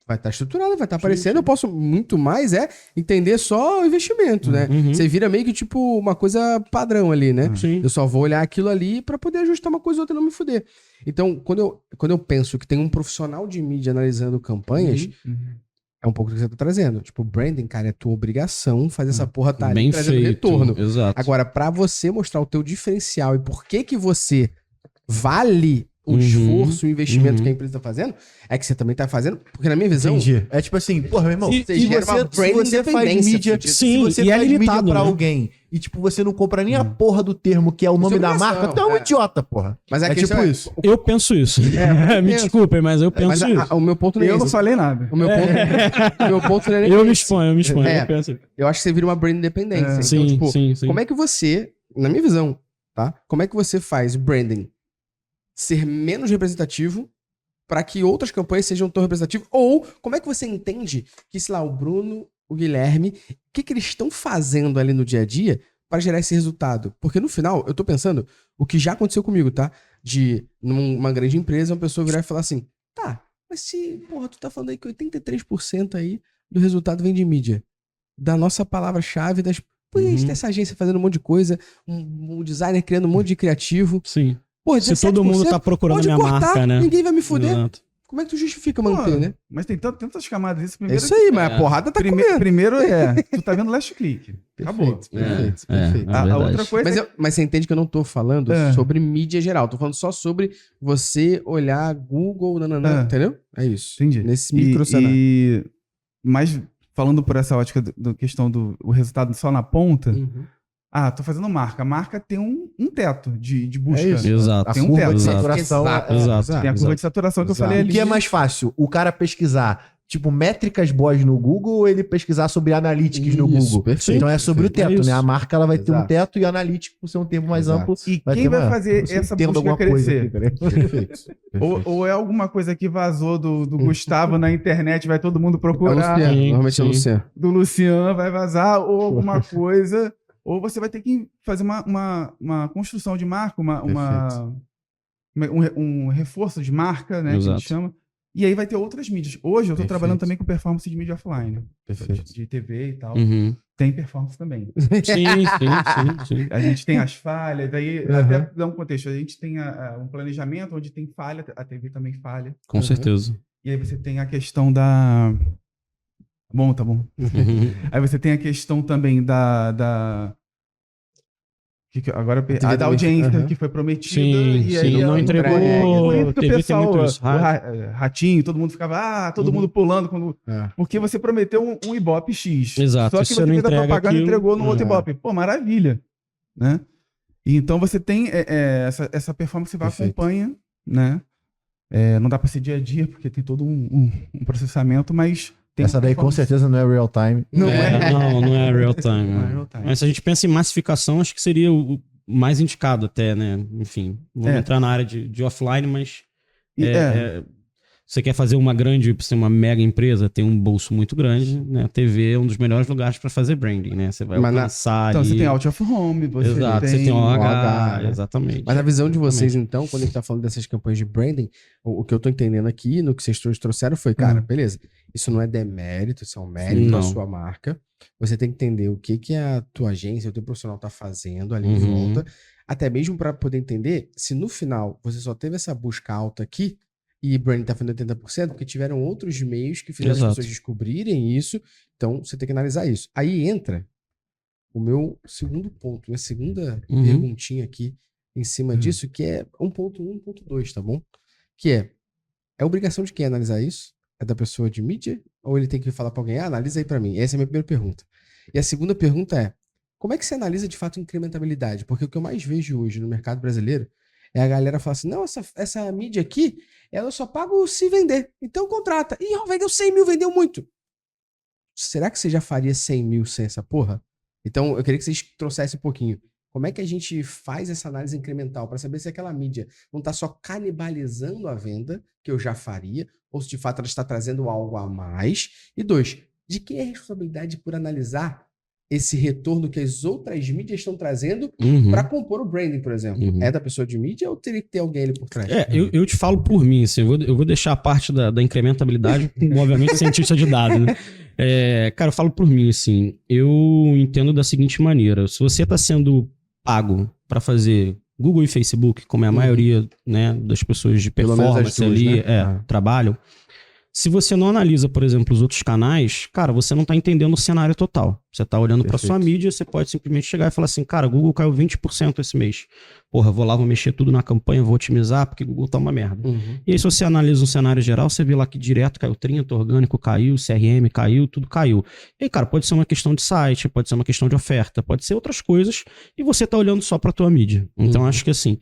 Vai estar estruturado, vai estar aparecendo. Eu posso muito mais entender só o investimento, né? Uhum. Você vira meio que tipo uma coisa padrão ali, né? Sim. Eu só vou olhar aquilo ali pra poder ajustar uma coisa ou outra e não me fuder. Então, quando eu penso que tem um profissional de mídia analisando campanhas, é um pouco do que você tá trazendo. Tipo, branding, cara, é tua obrigação fazer essa porra tá ali Bem trazendo feito. retorno. Exato. Agora, pra você mostrar o teu diferencial e por que você vale o esforço, o investimento que a empresa tá fazendo, é que você também tá fazendo, porque na minha visão... Entendi. É tipo assim, porra, meu irmão, E se gera uma você, se brand você faz independência, mídia, fudido. se Sim, você e é faz limitado, mídia pra né? alguém e, tipo, você não compra nem a porra do termo que é o nome da obrigação, marca, tu é um é. idiota, porra. Mas a É questão tipo é- isso. Eu penso isso. Me desculpem, mas eu penso Mas isso. o meu ponto não é Eu não esse. falei nada. O meu ponto não é nem Eu me esse. exponho, É. eu penso. Eu acho que você vira uma brand independência. Então, Sim, tipo, sim. como é que você, na minha visão, tá? Como é que você faz branding ser menos representativo para que outras campanhas sejam tão representativas? Ou como é que você entende que, sei lá, o Bruno, o Guilherme, o que eles estão fazendo ali no dia a dia para gerar esse resultado? Porque no final, eu tô pensando, o que já aconteceu comigo, tá? De, numa grande empresa, uma pessoa virar e falar assim, tá, mas se, porra, tu tá falando aí que 83% aí do resultado vem de mídia. Da nossa palavra-chave, das... Pô, e a gente tem essa agência fazendo um monte de coisa, um designer criando um monte de criativo. Sim. Pô, Se todo mundo tá procurando pode minha cortar, marca, né? ninguém vai me fuder. Exato. Como é que tu justifica manter, Pô, né? Mas tem tantas camadas disso. É Primeiro, isso aí, mas a porrada tá comendo. primeiro tu tá vendo last click. Acabou. Perfeito. É A verdade. outra coisa Mas você entende que eu não tô falando É. sobre mídia geral. Tô falando só sobre você olhar Google, nananã, É. entendeu? É isso. Entendi. Nesse micro cenário. Mas falando por essa ótica da questão do o resultado só na ponta, Uhum. tô fazendo marca. A marca tem um teto de busca. É isso. Exato. A Tem um curva teto. de Exato. saturação. Exato. Tem a curva de saturação que eu falei O ali. que é mais fácil? O cara pesquisar, tipo, métricas boas no Google ou ele pesquisar sobre analytics no Isso, Google? perfeito, Então é sobre o perfeito. teto, É né? isso. A marca ela vai ter um Exato. teto e analítico, por ser um termo mais Exato. amplo. E vai quem ter vai uma- fazer não sei se essa entendo busca alguma coisa crescer? aqui, peraí. Perfeito. Ou é alguma coisa que vazou do Gustavo na internet, vai todo mundo É o procurar. Luciano, Sim, normalmente é o sim. Luciano. Do Luciano vai vazar, ou alguma coisa. Ou você vai ter que fazer uma construção de marca, um reforço de marca, né? Que a Exato. gente chama. E aí vai ter outras mídias. Hoje eu tô Perfeito. trabalhando também com performance de mídia offline. Perfeito. De TV e tal. Uhum. Tem performance também. Sim. A gente tem as falhas, daí Uhum. até dar um contexto. A gente tem um planejamento onde tem falha, a TV também falha. Com certeza. E aí você tem a questão da... Bom, tá bom. Uhum. Aí você tem a questão também agora TV da audiência também. que foi prometida. Sim, e aí sim. Não por entregou. isso que o TV tem pessoal, muito isso. o Ratinho, todo mundo ficava, todo mundo pulando. Porque você prometeu um Ibope X. Exato. Só E que você você não fez a entrega propaganda e aquilo, entregou no outro é. Ibope. Pô, maravilha. Né? E então você tem essa performance que vai Perfeito. acompanha, né? Não dá pra ser dia a dia, porque tem todo um processamento, mas... Tem Essa daí com performance. certeza não é real time. Não Não é real time. Não é né? real time. Mas se a gente pensa em massificação, acho que seria o mais indicado até, né? Enfim, vamos entrar na área de offline, mas você quer fazer uma mega empresa, tem um bolso muito grande, né? A TV é um dos melhores lugares para fazer branding, né? Você vai alcançar Então ali... você tem out of home, você Exato, tem... você tem OH, né? exatamente. Mas a visão de vocês, Exatamente. então, quando a gente tá falando dessas campanhas de branding, o que eu tô entendendo aqui, no que vocês trouxeram foi, cara, beleza, isso não é demérito, isso é um mérito da Não. sua marca. Você tem que entender o que a tua agência, o teu profissional tá fazendo ali em Uhum. volta, até mesmo para poder entender se no final você só teve essa busca alta aqui e branding tá fazendo 80%, porque tiveram outros meios que fizeram Exato. as pessoas descobrirem isso, então você tem que analisar isso. Aí entra o meu segundo ponto, minha segunda Uhum. perguntinha aqui em cima disso, que é 1.1, 1.2, tá bom? Que é obrigação de quem analisar isso? É da pessoa de mídia? Ou ele tem que falar pra alguém, analisa aí pra mim? Essa é a minha primeira pergunta. E a segunda pergunta é, como é que você analisa de fato incrementabilidade? Porque o que eu mais vejo hoje no mercado brasileiro é a galera falar assim, não, essa mídia aqui, ela só paga se vender. Então contrata. Ih, ó, vendeu 100 mil, vendeu muito. Será que você já faria 100 mil sem essa porra? Então, eu queria que vocês trouxessem um pouquinho. Como é que a gente faz essa análise incremental para saber se aquela mídia não está só canibalizando a venda, que eu já faria, ou se de fato ela está trazendo algo a mais? E 2, de quem é a responsabilidade por analisar esse retorno que as outras mídias estão trazendo Uhum. para compor o branding, por exemplo? Uhum. É da pessoa de mídia ou teria que ter alguém ali por trás? Eu te falo por mim, assim, eu vou deixar a parte da incrementabilidade, obviamente, cientista de dados, né? Cara, eu falo por mim, assim, eu entendo da seguinte maneira, se você está sendo pago para fazer Google e Facebook, como é a maioria, né, das pessoas de Pelo menos as performance duas, ali né? trabalham, Se você não analisa, por exemplo, os outros canais, cara, você não tá entendendo o cenário total. Você tá olhando pra sua mídia, você pode simplesmente chegar e falar assim, cara, Google caiu 20% esse mês. Porra, vou lá, vou mexer tudo na campanha, vou otimizar, porque Google tá uma merda. E aí, se você analisa um cenário geral, você vê lá que direto caiu 30, orgânico caiu, CRM caiu, tudo caiu. E aí, cara, pode ser uma questão de site, pode ser uma questão de oferta, pode ser outras coisas, e você tá olhando só pra tua mídia. Então, acho que assim,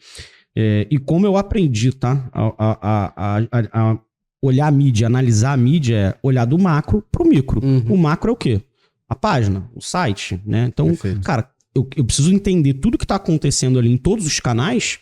e como eu aprendi, tá, a olhar a mídia, analisar a mídia, é olhar do macro pro micro. O macro é o quê? A página, o site, né? Então, cara, eu preciso entender tudo que tá acontecendo ali em todos os canais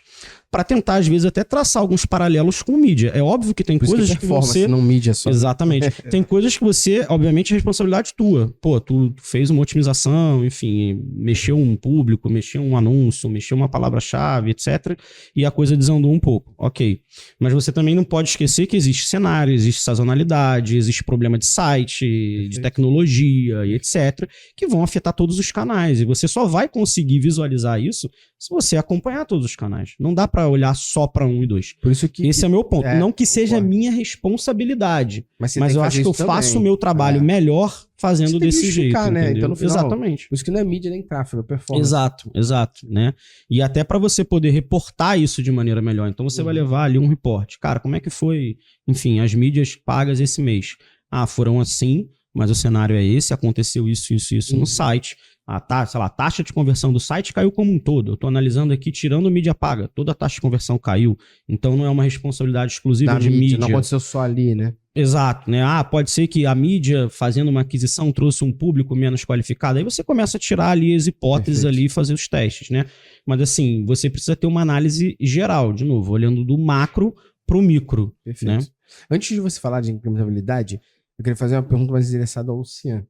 para tentar, às vezes, até traçar alguns paralelos com mídia. É óbvio que tem coisas que você... não mídia só. Exatamente. Tem coisas que você, obviamente, é responsabilidade tua. Pô, tu fez uma otimização, enfim, mexeu um público, mexeu um anúncio, mexeu uma palavra-chave, etc. E a coisa desandou um pouco. Ok. Mas você também não pode esquecer que existe cenário, existe sazonalidade, existe problema de site, de tecnologia e etc. que vão afetar todos os canais. E você só vai conseguir visualizar isso se você acompanhar todos os canais. Não dá pra olhar só pra 1 e 2. Por isso que... Esse é o meu ponto. Não que seja minha responsabilidade, Mas eu acho que eu faço o meu trabalho melhor fazendo desse jeito. Né? Entendeu? Então, no final, exatamente. Por isso que não é mídia nem tráfego, é performance. Exato, né? E até pra você poder reportar isso de maneira melhor. Então você vai levar ali um report. Cara, como é que foi, enfim, as mídias pagas esse mês? Ah, foram assim, mas o cenário é esse, aconteceu isso no site. A taxa de conversão do site caiu como um todo. Eu tô analisando aqui, tirando mídia paga. Toda a taxa de conversão caiu. Então não é uma responsabilidade exclusiva de mídia. Não aconteceu só ali, né? Exato, né? Ah, pode ser que a mídia, fazendo uma aquisição, trouxe um público menos qualificado. Aí você começa a tirar ali as hipóteses ali e fazer os testes, né? Mas assim, você precisa ter uma análise geral, de novo, olhando do macro pro micro. Perfeito. Né? Antes de você falar de incrementabilidade, eu queria fazer uma pergunta mais endereçada ao Luciano.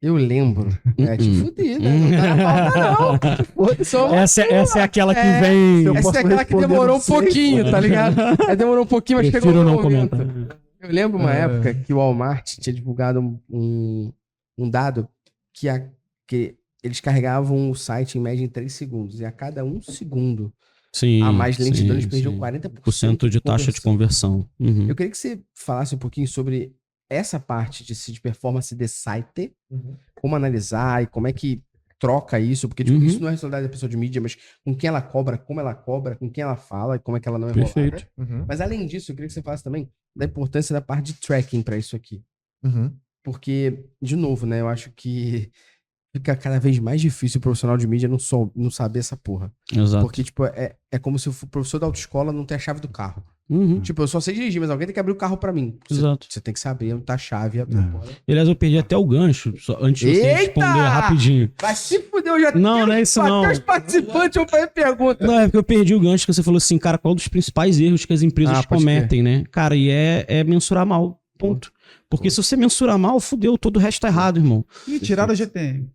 Eu lembro. Te fudi, né? Não tá na pauta, não. Essa é aquela que vem... Essa é aquela que demorou um pouquinho, tá ligado? Demorou um pouquinho, mas Prefiro chegou não no momento. comentar. Eu lembro uma época que o Walmart tinha divulgado um dado que eles carregavam o site em média em 3 segundos. E a cada 1 segundo a mais lentidão, eles perdiam 40% de taxa de conversão. Eu queria que você falasse um pouquinho sobre essa parte de performance de site, como analisar e como é que troca isso, porque tipo, isso não é responsabilidade da pessoa de mídia, mas com quem ela cobra, como ela cobra, com quem ela fala e como é que ela não é Perfeito. Mas além disso, eu queria que você falasse também da importância da parte de tracking para isso aqui. Porque, de novo, né, eu acho que fica cada vez mais difícil o profissional de mídia não saber essa porra. Exato. Porque, tipo, é como se o professor da autoescola não ter a chave do carro. Tipo, eu só sei dirigir, mas alguém tem que abrir o carro pra mim. Exato. Você tem que saber onde tá a chave. Aliás, eu perdi até o gancho, antes de você responder rapidinho. Vai se fuder, eu já não é isso não. Os participantes vão fazer pergunta. Não, é porque eu perdi o gancho que você falou assim, cara, qual dos principais erros que as empresas cometem, né? Cara, e é mensurar mal, ponto. Porque se você mensurar mal, fudeu, todo o resto tá errado, irmão. Ih, tiraram o GTM.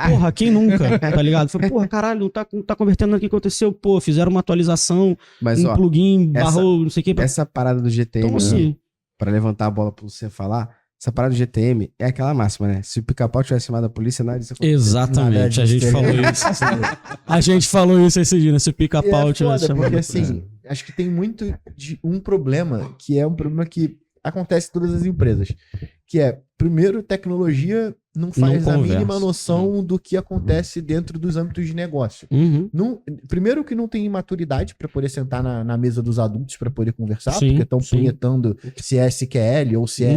Porra, quem nunca, tá ligado? Foi, porra, caralho, não tá convertendo o que aconteceu. Pô, fizeram uma atualização, plugin, barrou, não sei o que. Essa parada do GTM, então, assim, pra levantar a bola pra você falar, essa parada do GTM é aquela máxima, né? Se o Pica-Pau tivesse chamado a polícia, nada disso aconteceu. Exatamente, a gente falou isso. A gente falou isso esse dia, né? Se o Pica-Pau tivesse chamado. Porque assim, acho que tem muito de um problema, que é um problema que acontece em todas as empresas, que é, primeiro, tecnologia não faz a mínima noção do que acontece dentro dos âmbitos de negócio. Primeiro que não tem maturidade para poder sentar na mesa dos adultos para poder conversar, porque estão punhetando se é SQL ou se é...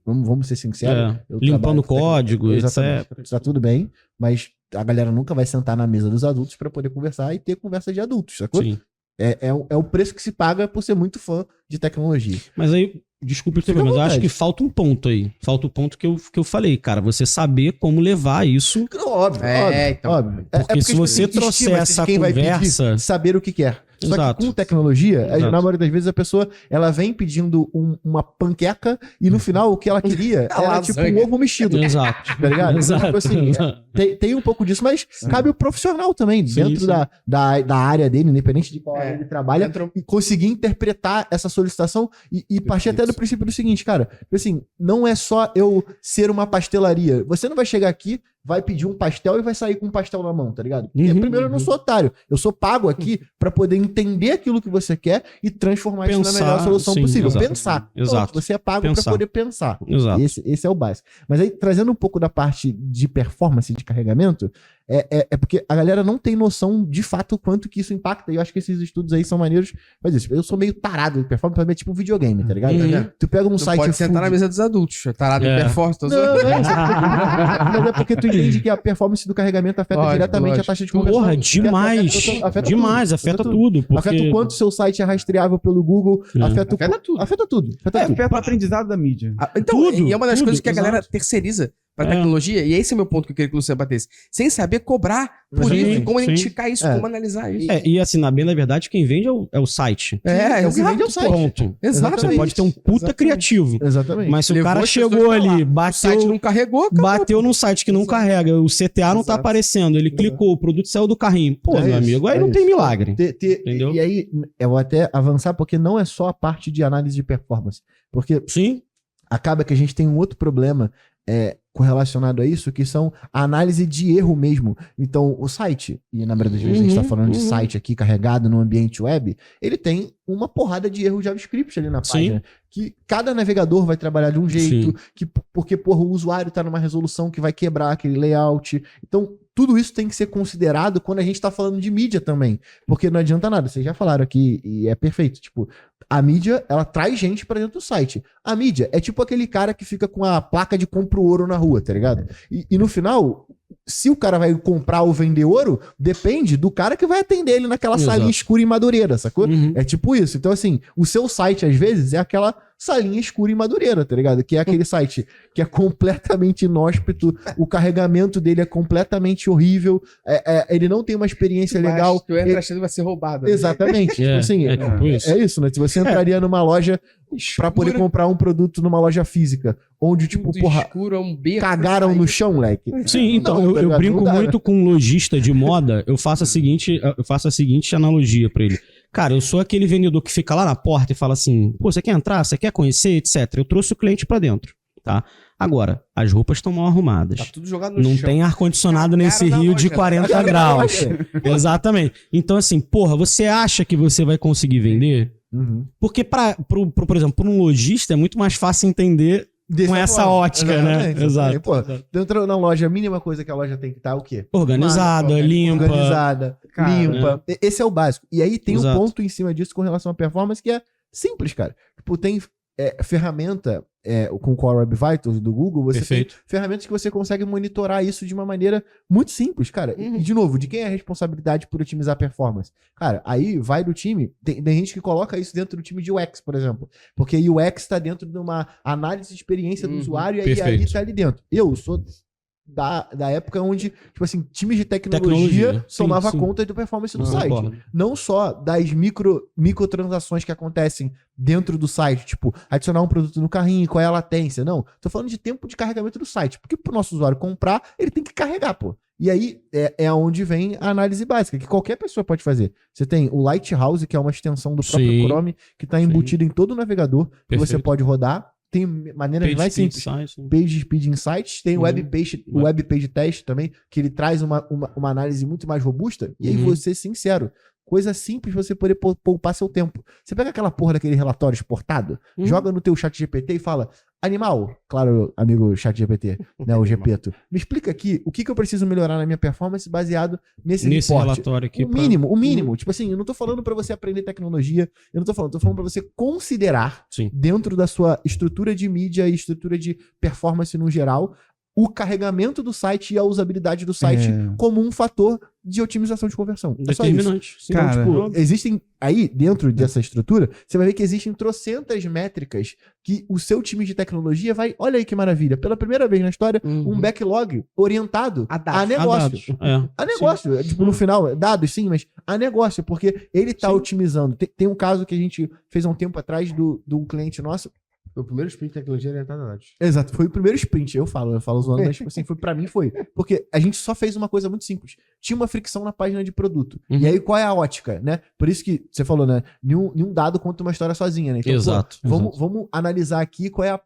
Vamos ser sinceros. Limpando código, etc. Tá tudo bem, mas a galera nunca vai sentar na mesa dos adultos para poder conversar e ter conversa de adultos, sacou? Sim. É o preço que se paga por ser muito fã de tecnologia. Mas aí, desculpa, mas eu acho que falta um ponto aí. Falta o ponto que eu falei, cara. Você saber como levar isso. Óbvio. Porque se você trouxer essa conversa... saber o que quer. Só que com tecnologia, na maioria das vezes a pessoa ela vem pedindo uma panqueca e no final o que ela queria era tipo um ovo mexido. Exato. Tá ligado? Então, assim, tem um pouco disso, mas cabe o profissional também, dentro da área dele, independente de qual área ele trabalha, e conseguir interpretar essa solicitação e partir até do princípio do seguinte, cara, assim, não é só eu ser uma pastelaria. Você não vai chegar aqui, vai pedir um pastel e vai sair com um pastel na mão, tá ligado? Porque, Uhum, primeiro, eu não sou otário. Eu sou pago aqui pra poder entender aquilo que você quer e transformar isso na Pensar, melhor solução sim, possível. exato. Pensar. Exato. Pronto, você é pago Pensar. pra poder pensar. Exato. Esse é o básico. Mas aí, trazendo um pouco da parte de performance, de carregamento, é porque a galera não tem noção de fato o quanto que isso impacta. E eu acho que esses estudos aí são maneiros. Mas isso, eu sou meio tarado de performance, pra mim é tipo um videogame, tá ligado? Uhum. Tu pega um Não site. pode sentar na mesa dos adultos. Tarado em É. performance. Não, não é isso. Mas é porque tu entende que a performance do carregamento afeta Lógico, diretamente lógico. a taxa de conversão. Porra, demais. Afeta Demais, tudo. afeta tudo. Porque... Afeta o quanto seu site é rastreável pelo Google. É. Afeta Afeta tudo. Afeta tudo. Afeta tudo. Afeta o aprendizado da mídia. Então, Tudo, e é uma das tudo, coisas que a galera exato. terceiriza pra É. tecnologia, e esse é o meu ponto que eu queria que o Luciano batesse. Sem saber cobrar por Sim, isso, e como sim. identificar isso, É. como analisar isso. E assim, na bem da verdade, quem vende é o site. É o que vende é o site. Ponto. Exato. Você pode ter um puta Exatamente. criativo. Exatamente. Mas se o Levou cara as pessoas chegou pra lá. ali, O site não carregou, acabou. bateu num site que não carrega, o CTA não tá Exato. aparecendo, ele clicou, o produto saiu do carrinho. Pô, É meu isso, amigo, aí é não tem isso. milagre. Entendeu? E aí, eu vou até avançar, porque não é só a parte de análise de performance. Porque Sim, acaba que a gente tem um outro problema correlacionado a isso, que são a análise de erro mesmo. Então, o site, e na maioria das vezes a gente está falando de site aqui carregado no ambiente web, ele tem uma porrada de erro JavaScript ali na Sim. página. Que cada navegador vai trabalhar de um jeito, porque porra, o usuário está numa resolução que vai quebrar aquele layout. Então, tudo isso tem que ser considerado quando a gente está falando de mídia também. Porque não adianta nada, vocês já falaram aqui, e é perfeito. Tipo, a mídia, ela traz gente pra dentro do site. A mídia é tipo aquele cara que fica com a placa de compra ouro na rua, tá ligado? E no final, se o cara vai comprar ou vender ouro, depende do cara que vai atender ele naquela Exato. salinha escura em Madureira, sacou? Uhum. É tipo isso. Então, assim, o seu site, às vezes, é aquela salinha escura em Madureira, tá ligado? Que é aquele site que é completamente inóspito, o carregamento dele é completamente horrível, ele não tem uma experiência legal. Se tu entra achando que vai ser roubado. né? Exatamente. Tipo assim, é tipo isso. é isso, né? Se você entraria numa loja pra poder comprar um produto numa loja física, onde, tipo, Tudo porra, escuro, é um beco. cagaram no chão, moleque. Sim, então, Não, tá eu ligado? brinco Não dá, muito com um lojista de moda, eu faço a seguinte analogia pra ele. Cara, eu sou aquele vendedor que fica lá na porta e fala assim, pô, você quer entrar? Você quer conhecer, etc. Eu trouxe o cliente pra dentro, tá? Agora, as roupas estão mal arrumadas. Tá tudo jogado no Não chão. tem ar-condicionado Cagaram nesse na rio de loja. 40 graus. Exatamente. Então, assim, porra, você acha que você vai conseguir vender? Uhum. Porque, por exemplo, para um lojista é muito mais fácil entender com essa ótica, né? Exato. Pô, dentro na loja, a mínima coisa que a loja tem que estar é o quê? Organizada, Mano, limpa. Organizada, Cara, limpa. Esse é o básico. E aí tem um Exato. ponto em cima disso com relação à performance que é simples, cara. Tipo, tem ferramenta com o Core Web Vitals do Google, você Perfeito. tem ferramentas que você consegue monitorar isso de uma maneira muito simples, cara. E, de novo, de quem é a responsabilidade por otimizar a performance? Cara, aí vai do time. Tem gente que coloca isso dentro do time de UX, por exemplo. Porque UX está dentro de uma análise de experiência do usuário e aí Perfeito. tá ali dentro. Eu sou da época onde, tipo assim, times de tecnologia Sim, tomava sim. conta do performance do Não, site. concordo. Não só das microtransações que acontecem dentro do site, tipo, adicionar um produto no carrinho, qual é a latência. Não, tô falando de tempo de carregamento do site. Porque pro nosso usuário comprar, ele tem que carregar, pô. E aí é onde vem a análise básica, que qualquer pessoa pode fazer. Você tem o Lighthouse, que é uma extensão do próprio Sim. Chrome, que está embutido em todo o navegador, que você Perfeito. pode rodar. Tem maneiras mais simples. Page Speed Insights, tem o Web Page Test também, que ele traz uma análise muito mais robusta. E aí, vou ser sincero, coisa simples você poder poupar seu tempo. Você pega aquela porra daquele relatório exportado, joga no teu chat GPT e fala, animal, claro, amigo chat GPT, né, o Gepeto, me explica aqui o que eu preciso melhorar na minha performance baseado nesse report. relatório aqui. O mínimo. Tipo assim, eu não tô falando pra você aprender tecnologia, tô falando pra você considerar Sim. dentro da sua estrutura de mídia e estrutura de performance no geral, o carregamento do site e a usabilidade do site como um fator de otimização de conversão. É só isso. Determinante. Sim. Então, Cara, tipo, existem aí, dentro dessa estrutura, você vai ver que existem trocentas métricas que o seu time de tecnologia vai, olha aí que maravilha, pela primeira vez na história, um backlog orientado a negócio. A negócio. Tipo, no final, dados sim, mas a negócio, porque ele tá otimizando. Tem um caso que a gente fez há um tempo atrás do cliente nosso. Foi o primeiro sprint de tecnologia orientada a dados. Exato, foi o primeiro sprint, eu falo zoando, mas tipo assim, pra mim foi. Porque a gente só fez uma coisa muito simples. Tinha uma fricção na página de produto. E aí, qual é a ótica, né? Por isso que você falou, né? Nenhum dado conta uma história sozinha, né? Então, Exato. vamos analisar aqui qual é a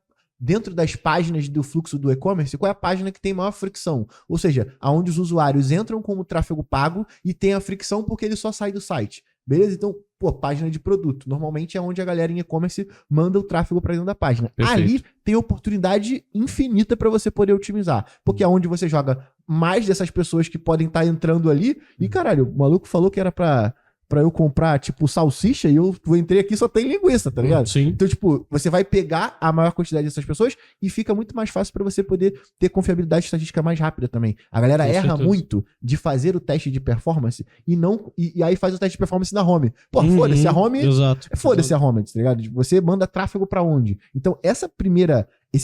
dentro das páginas do fluxo do e-commerce, qual é a página que tem maior fricção? Ou seja, aonde os usuários entram como tráfego pago e tem a fricção porque ele só sai do site. Beleza? Então, página de produto. Normalmente é onde a galera em e-commerce manda o tráfego para dentro da página. Perfeito. Ali tem oportunidade infinita para você poder otimizar. Porque é onde você joga mais dessas pessoas que podem estar entrando ali. E, caralho, o maluco falou que era pra eu comprar, tipo, salsicha e eu entrei aqui e só tem linguiça, tá ligado? Sim. Então, tipo, você vai pegar a maior quantidade dessas pessoas e fica muito mais fácil pra você poder ter confiabilidade estatística mais rápida também. A galera Com erra certeza. muito de fazer o teste de performance e aí faz o teste de performance na home. Pô, foda-se, a home... Exato. Foda-se a home, tá ligado? Você manda tráfego pra onde? Então, esse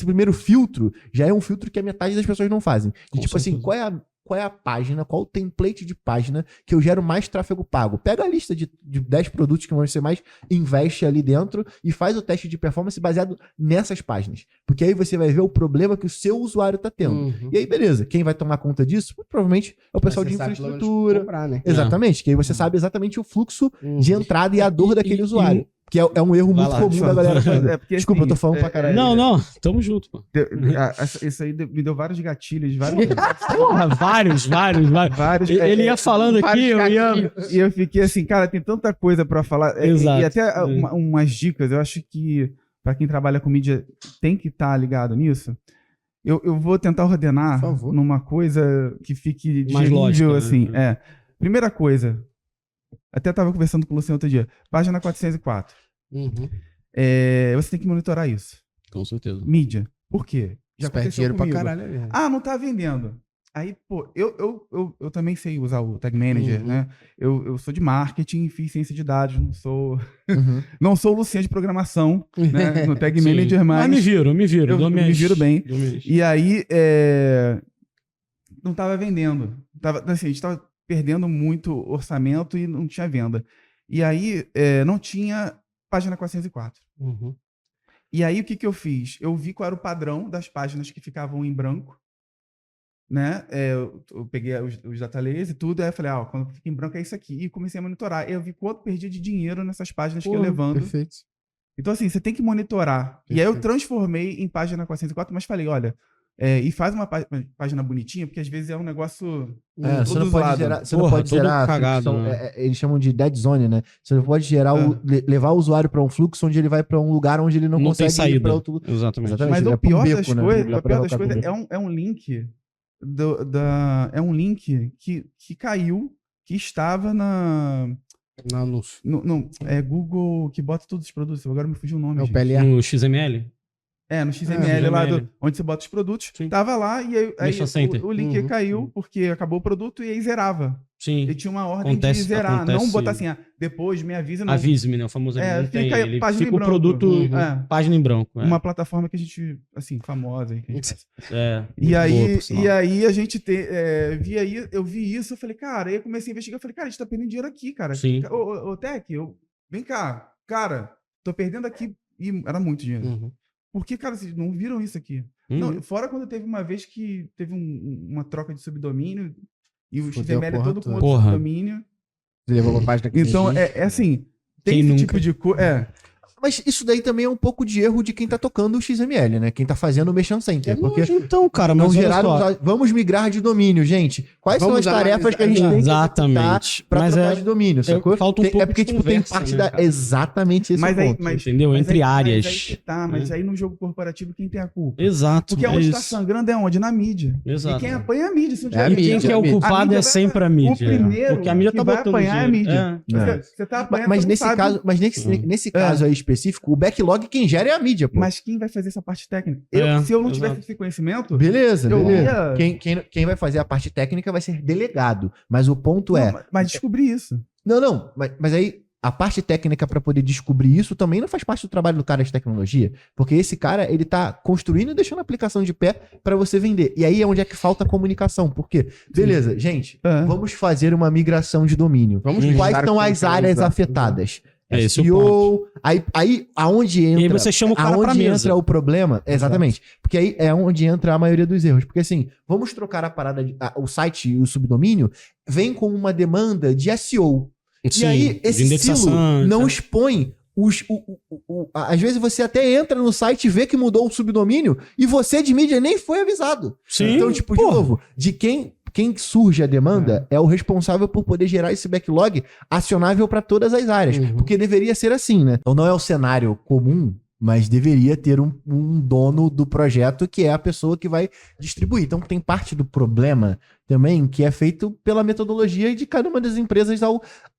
primeiro filtro já é um filtro que a metade das pessoas não fazem. Com Tipo assim, certeza. qual é a página, qual o template de página que eu gero mais tráfego pago? Pega a lista de 10 produtos que você mais investe ali dentro e faz o teste de performance baseado nessas páginas. Porque aí você vai ver o problema que o seu usuário tá tendo. Uhum. E aí, beleza, quem vai tomar conta disso? Provavelmente é o pessoal Mas de você sabe pelo menos infraestrutura. comprar, né? Exatamente, que aí você sabe exatamente o fluxo de entrada e a dor E- daquele e- usuário. Que é um erro Vai muito lá, comum da galera fazer. porque, Desculpa, eu tô falando pra caralho. Não, tamo junto, pô. Isso aí me deu vários gatilhos, vários. Porra, vários. vários Ele ia falando aqui, eu ia... E eu fiquei assim, cara, tem tanta coisa pra falar. Exato. E até umas dicas, eu acho que pra quem trabalha com mídia tem que estar ligado nisso. Eu vou tentar ordenar Por favor. numa coisa que fique Mais digerível, lógica, né? assim. Primeira coisa, até tava conversando com o Luciano outro dia, página 404. Uhum. Você tem que monitorar isso. Com certeza. Mídia. Por quê? Já Perde aconteceu dinheiro pra comigo. caralho ali. Ah, não tá vendendo. Aí, pô, eu também sei usar o Tag Manager, Uhum. né? Eu sou de marketing, fiz ciência de dados, Uhum. não sou o Luciano de programação, né? No Tag Sim. Manager, mas me viro, eu me viro bem. dou minhas. E aí, não tava vendendo. Assim, a gente tava perdendo muito orçamento e não tinha venda. E aí, não tinha página 404. Uhum. E aí, o que eu fiz? Eu vi qual era o padrão das páginas que ficavam em branco, né? Eu peguei os data layers e tudo, aí eu falei, quando fica em branco é isso aqui. E comecei a monitorar. Eu vi quanto perdia de dinheiro nessas páginas que eu ia levando. Perfeito. Então, assim, você tem que monitorar. E aí eu Perfeito. transformei em página 404, mas falei, olha, e faz uma página bonitinha, porque às vezes é um negócio... Você não todo pode zoado. gerar, você não Porra, pode todo gerar cagado, fricção, né? eles chamam de dead zone, né? Você não pode gerar levar o usuário para um fluxo onde ele vai para um lugar onde ele não Não tem consegue ir saída. para outro lugar. Exatamente. Exatamente. Mas ele o vai pra um pior beco, das né? coisas, Ele vai o pior pra das um coisas beco. é um link é um link que caiu, que estava No anúncio. é Google que bota todos os produtos. Agora me fugiu o nome. É o gente. PLA. No XML? No XML lá, XML. onde você bota os produtos. Sim. Tava lá e aí Mecha Center. o link Uhum. caiu porque acabou o produto e aí zerava. Sim. Ele tinha uma ordem Acontece- de zerar. Não acontece- botar assim, depois me avisa. Não. Avise-me, né? O famoso É, avise. fica aí, Ele página fica em o branco. produto Uhum. página em branco. Uma plataforma que a gente, assim, famosa. Aí, que a gente faz. Muito E aí, boa, por sinal. a gente eu vi isso, eu falei, cara, aí eu comecei a investigar, eu falei, cara, a gente tá perdendo dinheiro aqui, cara. Sim. Ô, Tec, vem cá, cara, tô perdendo aqui, e era muito dinheiro. Uhum. Por que, cara, vocês não viram isso aqui? Uhum. Não, fora quando teve uma vez que teve uma troca de subdomínio, e o Fudeu a XML é porra todo com toda. outro Porra. subdomínio. Você levou uma página que Então, existe. é assim, tem Quem esse nunca? tipo de coisa. Mas isso daí também é um pouco de erro de quem tá tocando o XML, né? Quem tá fazendo o Merchant Center. Porque Então, cara, não mas olha geraram... só. Vamos migrar de domínio, gente. Quais são Vamos as tarefas que a gente tem que Exatamente. para Mas trocar de domínio, sacou? falta um pouco É porque, de tipo, tem conversa, parte né, da... cara? Exatamente esse Mas aí, ponto. Entendeu? mas Entre aí- áreas. Mas aí, que tá, mas aí no jogo corporativo, quem tem a culpa? Exato. Porque é onde tá isso. sangrando é onde? Na mídia. Exato. E quem apanha é a mídia. Se não É a tiver E quem mídia, que é o mídia. culpado A mídia é vai- sempre a O mídia. primeiro Porque a mídia que tá vai botando apanhar é a dinheiro. mídia. É. Você tá apanhando, Mas você não nesse sabe. caso, nesse caso aí específico, o backlog quem gera é a mídia, pô. Mas quem vai fazer essa parte técnica? Se eu não tivesse exato. esse conhecimento, Beleza, eu beleza. ia- Quem vai fazer a parte técnica vai ser delegado. Mas o ponto é... Não, mas descobri isso. Não, mas aí a parte técnica para poder descobrir isso também não faz parte do trabalho do cara de tecnologia, porque esse cara, ele tá construindo e deixando a aplicação de pé para você vender. E aí é onde é que falta a comunicação, porque, beleza, gente, vamos fazer uma migração de domínio. Vamos Quais listar são o que as você vai áreas usar. afetadas? É esse o SEO, aí aonde entra... E aí você chama o cara pra aonde mesa. entra o problema, exatamente, porque aí é onde entra a maioria dos erros, porque assim, vamos trocar a parada, o site e o subdomínio, vem com uma demanda de SEO, Sim, e aí, de esse indexação, silo não tá? expõe às vezes você até entra no site e vê que mudou o subdomínio e você de mídia nem foi avisado. Sim, Então, tipo, de novo, de quem surge a demanda é o responsável por poder gerar esse backlog acionável para todas as áreas. Porque deveria ser assim, né? Então não é o cenário comum, mas deveria ter um dono do projeto que é a pessoa que vai distribuir. Então tem parte do problema também que é feito pela metodologia de cada uma das empresas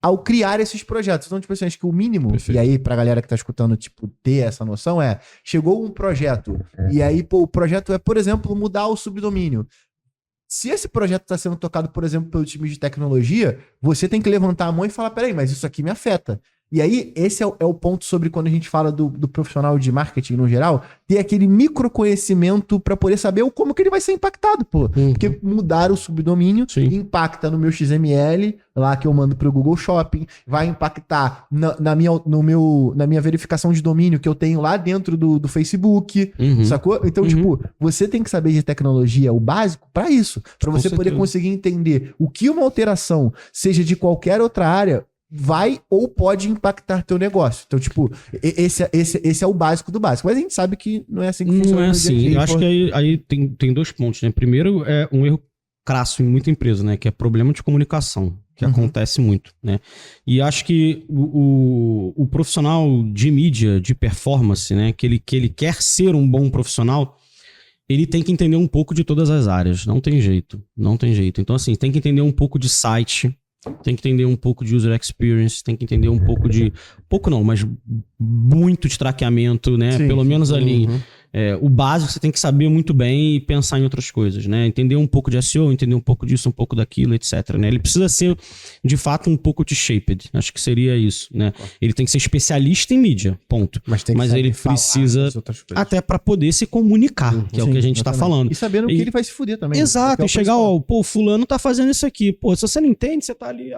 ao criar esses projetos. Então, tipo assim, acho que o mínimo, Perfeito. e aí pra galera que tá escutando, tipo, ter essa noção chegou um projeto, e aí, pô, o projeto é, por exemplo, mudar o subdomínio. Se esse projeto está sendo tocado, por exemplo, pelo time de tecnologia, você tem que levantar a mão e falar, peraí, mas isso aqui me afeta. E aí, esse é o ponto sobre quando a gente fala do profissional de marketing no geral, ter aquele microconhecimento para poder saber como que ele vai ser impactado, pô. Porque mudar o subdomínio impacta no meu XML, lá que eu mando pro Google Shopping, vai impactar na minha verificação de domínio que eu tenho lá dentro do Facebook, sacou? Então, tipo, você tem que saber de tecnologia, o básico, para isso. Para você poder conseguir entender o que uma alteração, seja de qualquer outra área, vai ou pode impactar teu negócio. Então, tipo, esse é o básico do básico. Mas a gente sabe que não é assim que funciona. Não é assim. Eu acho que aí tem dois pontos, né? Primeiro, é um erro crasso em muita empresa, né? Que é problema de comunicação, que acontece muito, né? E acho que o profissional de mídia, de performance, né? Que ele quer ser um bom profissional, ele tem que entender um pouco de todas as áreas. Não tem jeito. Não tem jeito. Então, assim, tem que entender um pouco de site, tem que entender um pouco de user experience, tem que entender um pouco de... Pouco não, mas muito de traqueamento, né? Sim. Pelo menos ali. O básico você tem que saber muito bem e pensar em outras coisas, né? Entender um pouco de SEO, entender um pouco disso, um pouco daquilo, etc, né? Ele precisa ser, de fato, um pouco T-shaped. Acho que seria isso, né? Ele tem que ser especialista em mídia, ponto. Mas ele precisa até para poder se comunicar, que é o que a gente tá falando. E sabendo que ele vai se fuder também. Exato, e chegar, pô, fulano tá fazendo isso aqui. Pô, se você não entende, você tá ali...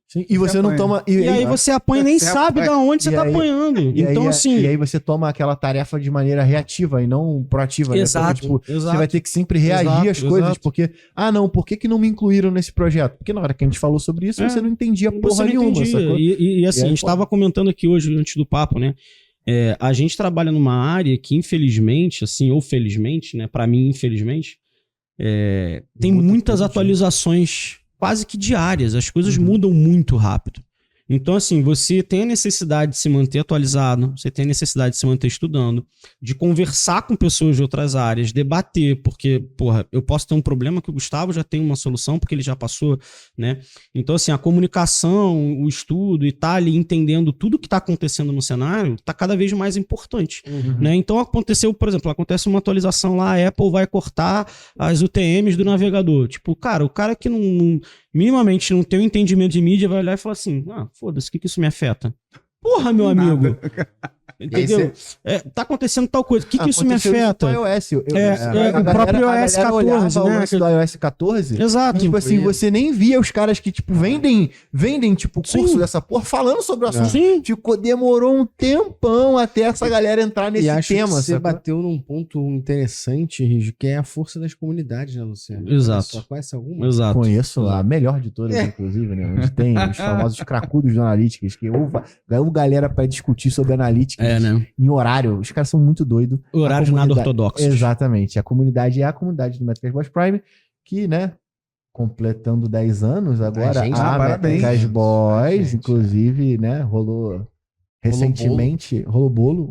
Sim, e você não toma... E aí você apanha e nem sabe de onde você tá apanhando. Então, assim... E aí você toma aquela tarefa de maneira reativa e não proativa. Exato, né? Porque, tipo, exato. você vai ter que sempre reagir às coisas, exato. porque... Ah, não, por que não me incluíram nesse projeto? Porque na hora que a gente falou sobre isso, você não entendia porra nenhuma, sacou? E assim, E aí, a gente tava comentando aqui hoje, antes do papo, né? A gente trabalha numa área que, infelizmente, assim, ou felizmente, né? Pra mim, infelizmente, tem muitas atualizações quase que diárias. As coisas mudam muito rápido. Então, assim, você tem a necessidade de se manter atualizado, você tem a necessidade de se manter estudando, de conversar com pessoas de outras áreas, debater, porque, porra, eu posso ter um problema que o Gustavo já tem uma solução, porque ele já passou, né? Então, assim, a comunicação, o estudo e tá ali entendendo tudo que tá acontecendo no cenário, tá cada vez mais importante, né? Então, aconteceu, por exemplo, acontece uma atualização lá, a Apple vai cortar as UTMs do navegador. Tipo, cara, o cara que minimamente não tem um entendimento de mídia vai olhar e falar assim, foda-se, o que isso me afeta? Porra, meu amigo! Entendeu? Tá acontecendo tal coisa. O que isso me afeta? O iOS. O próprio iOS 14, né? O lance do iOS 14. Exato. Tipo assim, você nem via os caras que, tipo, vendem tipo, curso dessa porra, falando sobre o assunto. Sim. Tipo, demorou um tempão até essa galera entrar nesse tema. Que você sacou? bateu num ponto interessante, Rijo, que é a força das comunidades, né, Luciano? Exato. Você conhece alguma? Exato. Conheço a melhor de todas, inclusive, né? Onde tem os famosos cracudos do Analytics, que ou galera pra discutir sobre Analytics né? em horário. Os caras são muito doidos. Horários nada ortodoxos. Exatamente. A comunidade é a comunidade do Métricas Boys Prime, que, né, completando 10 anos agora, a Métricas Boys, inclusive, né, rolou recentemente, rolou bolo.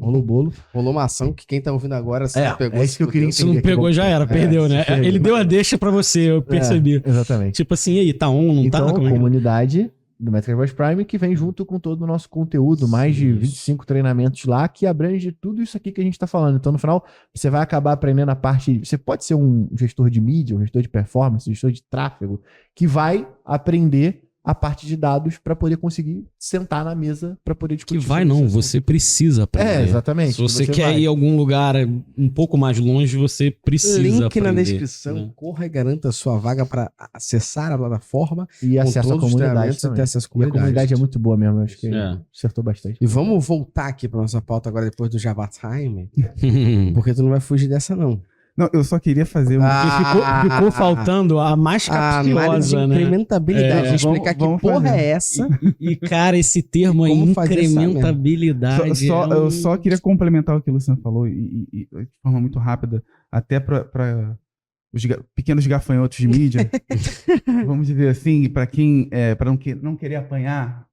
Rolou uma ação que quem tá ouvindo agora, se não pegou... É isso que eu queria entender. Se não pegou, já era, perdeu, né? Ele deu a deixa pra você, eu percebi. Exatamente. Tipo assim, e aí, tá on, não então, tá? Então, comunidade do Métricas Boys Prime, que vem junto com todo o nosso conteúdo, mais de 25 treinamentos lá, que abrange tudo isso aqui que a gente tá falando. Então, no final, você vai acabar aprendendo a parte... Você pode ser um gestor de mídia, um gestor de performance, um gestor de tráfego, que vai aprender a parte de dados para poder conseguir sentar na mesa para poder discutir. Que vai não, você precisa aprender. Exatamente. Se você quer ir a algum lugar um pouco mais longe, você precisa Link aprender. Na descrição, né? Corra e garanta a sua vaga para acessar a plataforma e acesso à comunidade e ter acesso à comunidade. A comunidade é muito boa mesmo, eu acho que acertou bastante. E vamos voltar aqui para nossa pauta agora depois do Java Time, porque tu não vai fugir dessa não. Não, eu só queria fazer um... Porque ficou faltando a mais Análise de capciosa, né? incrementabilidade. É, Vou explicar vamos que porra fazer. é essa. E, cara, esse termo aí, Como fazer essa incrementabilidade. Eu só queria complementar o que o Luciano falou e de forma muito rápida, até para os pequenos gafanhotos de mídia, vamos dizer assim, para quem não querer apanhar.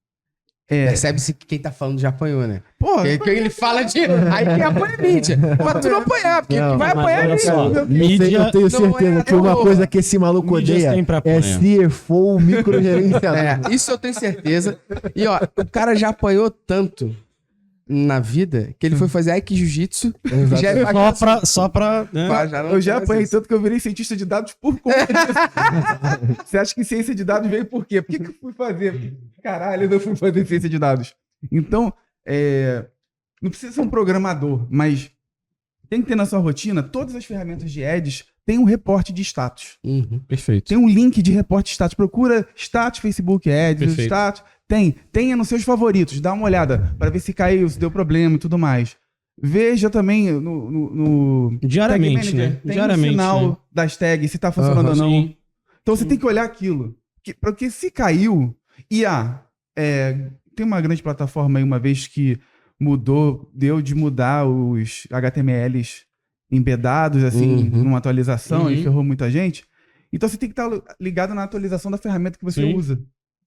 Percebe-se que quem tá falando já apanhou, né? Porra, Porque ele fala de... Aí quem apanha é mídia. Mas tu não apanhar, porque Não, quem vai mas apanhar é olha só, mídia. mídia- Eu tenho não certeza é- que uma eu- coisa que esse maluco mídia odeia sempre é apanha. CFO microgerenciador. Isso eu tenho certeza. E ó, o cara já apanhou tanto na vida que ele foi fazer Aiki Jiu-Jitsu e já é Só pra né? eu já apanhei tanto que eu virei cientista de dados por conta disso. Você acha que ciência de dados veio por quê? Por que eu fui fazer? Porque, caralho, eu não fui fazer ciência de dados. Então, não precisa ser um programador, mas tem que ter na sua rotina, todas as ferramentas de ads têm um reporte de status. Uhum. Perfeito. Tem um link de reporte de status. Procura status, Facebook Ads, Perfeito. status. Tenha nos seus favoritos. Dá uma olhada para ver se caiu, se deu problema e tudo mais. Veja também no Diariamente, Tag Manager, né? Tem Diariamente, um sinal né? das tags, se tá funcionando ou não. Sim. Então você tem que olhar aquilo. Porque se caiu, tem uma grande plataforma aí uma vez que deu de mudar os HTMLs embedados, assim, Uhum. numa atualização e Uhum. ferrou muita gente. Então você tem que estar ligado na atualização da ferramenta que você Sim. usa.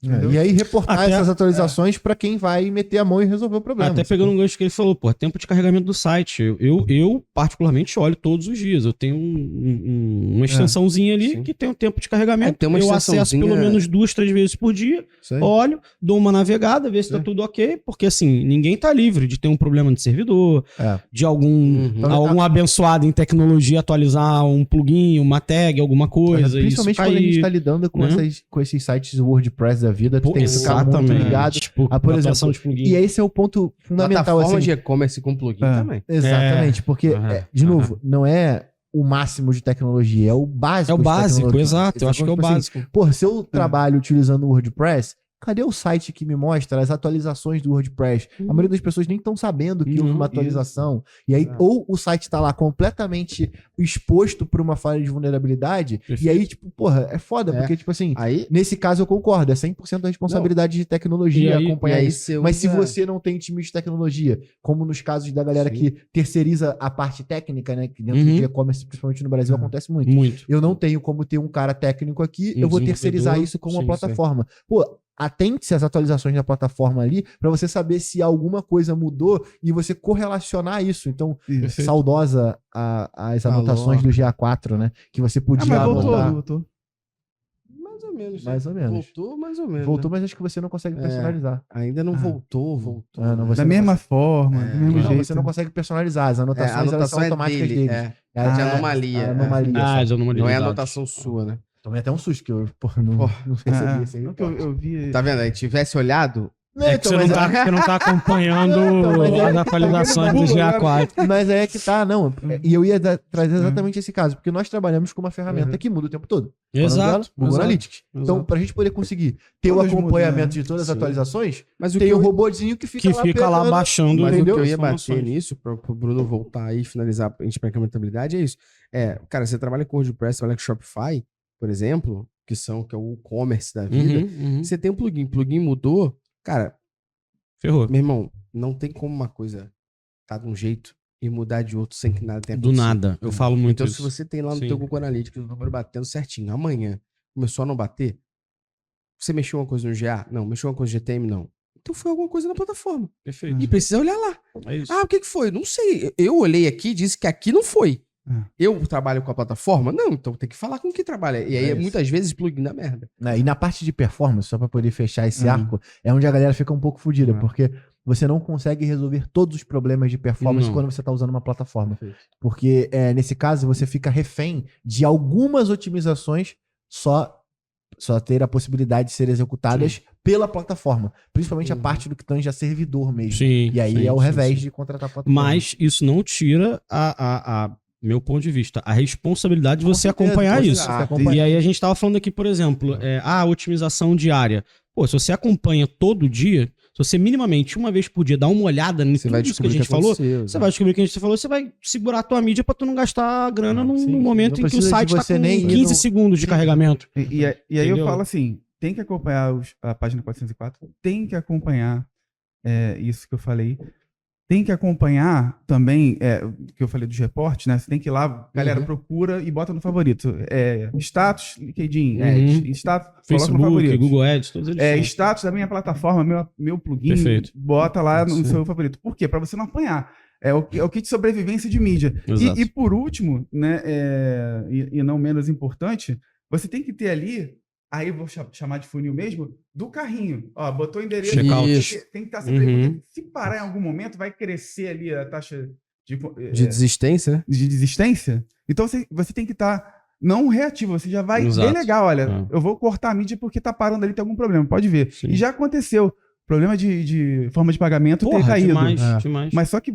Entendeu? E aí reportar Até- essas atualizações pra quem vai meter a mão e resolver o problema. Até pegando um gancho que ele falou, pô, tempo de carregamento do site. Eu particularmente olho todos os dias. Eu tenho uma extensãozinha ali Sim. que tem um tempo de carregamento. Tem uma eu acesso extensãozinha- pelo menos 2, 3 vezes por dia. Isso aí. Olho, dou uma navegada, ver se tá tudo ok. Porque assim, ninguém tá livre de ter um problema de servidor, É. de Uhum. algum abençoado em tecnologia atualizar um plugin, uma tag, alguma coisa. Principalmente isso quando a gente cair. tá lidando com, né? com esses sites WordPress da vida, tu Pô, tem que ficar muito exatamente. ligado. Tipo, por atualização exemplo, de plugin. E esse é o ponto fundamental. Plataforma Assim, de e-commerce com plugin também. exatamente, porque, Aham, de novo, não é o máximo de tecnologia, é o básico. É o de básico, tecnologia. exato. Eu acho que é o Tipo assim, básico. Pô, se eu trabalho utilizando o WordPress, cadê o site que me mostra as atualizações do WordPress? A maioria das pessoas nem estão sabendo que houve uma atualização. E aí, ou o site está lá completamente exposto por uma falha de vulnerabilidade, Perfeito. e aí, tipo, porra, é foda, É. porque, tipo assim, Aí, nesse caso eu concordo, é 100% da responsabilidade de tecnologia E aí- acompanhar e aí isso. você Mas se usa- você não tem time de tecnologia, como nos casos da galera Sim. que terceiriza a parte técnica, né, que dentro Uhum. de e-commerce, principalmente no Brasil, acontece muito. Muito. Eu não tenho como ter um cara técnico aqui, Um eu vou desenvolvedor, terceirizar isso com uma sim, plataforma. Pô, atente-se às atualizações da plataforma ali pra você saber se alguma coisa mudou e você correlacionar isso. Então, Isso. saudosa as anotações do GA4, né? Que você podia mas voltou, anotar. voltou. mais ou menos. Mais ou menos. Voltou mais ou menos. Voltou, né? mas acho que você não consegue É. personalizar. Ainda não Ah. voltou. Ah, não, né? você Da não mesma forma, do mesmo Não, jeito. você não consegue personalizar. As anotações, a elas anotação são é automáticas dele. deles. É de anomalia. a anomalia. Ah, só. já não Não é dados. anotação sua, né? Tomei até um susto que eu não percebi esse Não que eu vi. Tá vendo? Aí tivesse olhado, É que você mas não tá acompanhando Então, mas é- as atualizações do GA4. Mas aí é que tá, não. E eu ia trazer exatamente esse caso, porque nós trabalhamos com uma ferramenta que muda o tempo todo. Qual é o nome dela? Exato. Google exato, Analytics. Então, exato. pra gente poder conseguir ter o Todas acompanhamento mudam, né? de todas as Sim. atualizações, mas o tem que o eu, robôzinho que fica Que fica lá pegando- baixando. mas o entendeu? que eu ia informações. bater nisso, pro Bruno voltar aí e finalizar a gente pra incrementabilidade, é isso. Cara, você trabalha com WordPress, trabalha com Shopify, por exemplo, que é o e-commerce da vida. Uhum. Você tem um plugin mudou, cara, Ferrou. meu irmão, não tem como uma coisa tá de um jeito e mudar de outro sem que nada tenha Do acontecido. nada. Eu falo muito Então, se isso. você tem lá no Sim. teu Google Analytics o número batendo certinho, amanhã começou a não bater, você mexeu uma coisa no GA? Não. Mexeu uma coisa no GTM? Não. Então foi alguma coisa na plataforma. Perfeito. E precisa olhar lá. É isso. Ah, o que foi? Não sei. Eu olhei aqui e disse que aqui não foi. Ah. Eu trabalho com a plataforma? Não, então tem que falar com quem trabalha. E aí, É isso. muitas vezes, plugin da merda. Né, e na parte de performance, só pra poder fechar esse arco, é onde a galera fica um pouco fodida, porque você não consegue resolver todos os problemas de performance Não. quando você tá usando uma plataforma. Porque nesse caso você fica refém de algumas otimizações só ter a possibilidade de ser executadas pela plataforma. Principalmente a parte do que tange a servidor mesmo. Sim. E aí sim, é o sim, revés sim. de contratar a plataforma. Mas isso não tira a meu ponto de vista, a responsabilidade de Com você certeza, acompanhar você isso. acompanha. E aí a gente tava falando aqui, por exemplo, a otimização diária. Pô, se você acompanha todo dia, Se você minimamente, uma vez por dia, dá uma olhada nisso que a gente falou, você vai descobrir o que a gente falou, você vai segurar a tua mídia pra tu não gastar a grana num momento em que o site tá com 15 segundos de carregamento. E aí eu falo assim, tem que acompanhar a página 404, tem que acompanhar isso que eu falei. Tem que acompanhar também, que eu falei dos reportes, né? Você tem que ir lá, galera, procura e bota no favorito. Status, LinkedIn, status, Facebook, coloca no favorito. Google Ads, todos eles. Status da minha plataforma, meu plugin, Perfeito. bota lá no seu favorito. Por quê? Para você não apanhar. É o kit de sobrevivência de mídia. E por último, né, e não menos importante, você tem que ter ali, aí eu vou chamar de funil mesmo, do carrinho. Ó, botou o endereço. Tem que estar sempre aí, porque se parar em algum momento, vai crescer ali a taxa de desistência, né? De desistência. Então você tem que estar não reativo, você já vai delegar, olha, eu vou cortar a mídia porque tá parando ali, tem algum problema, pode ver. Sim. E já aconteceu. Problema de forma de pagamento ter caído. Demais. Mas só que,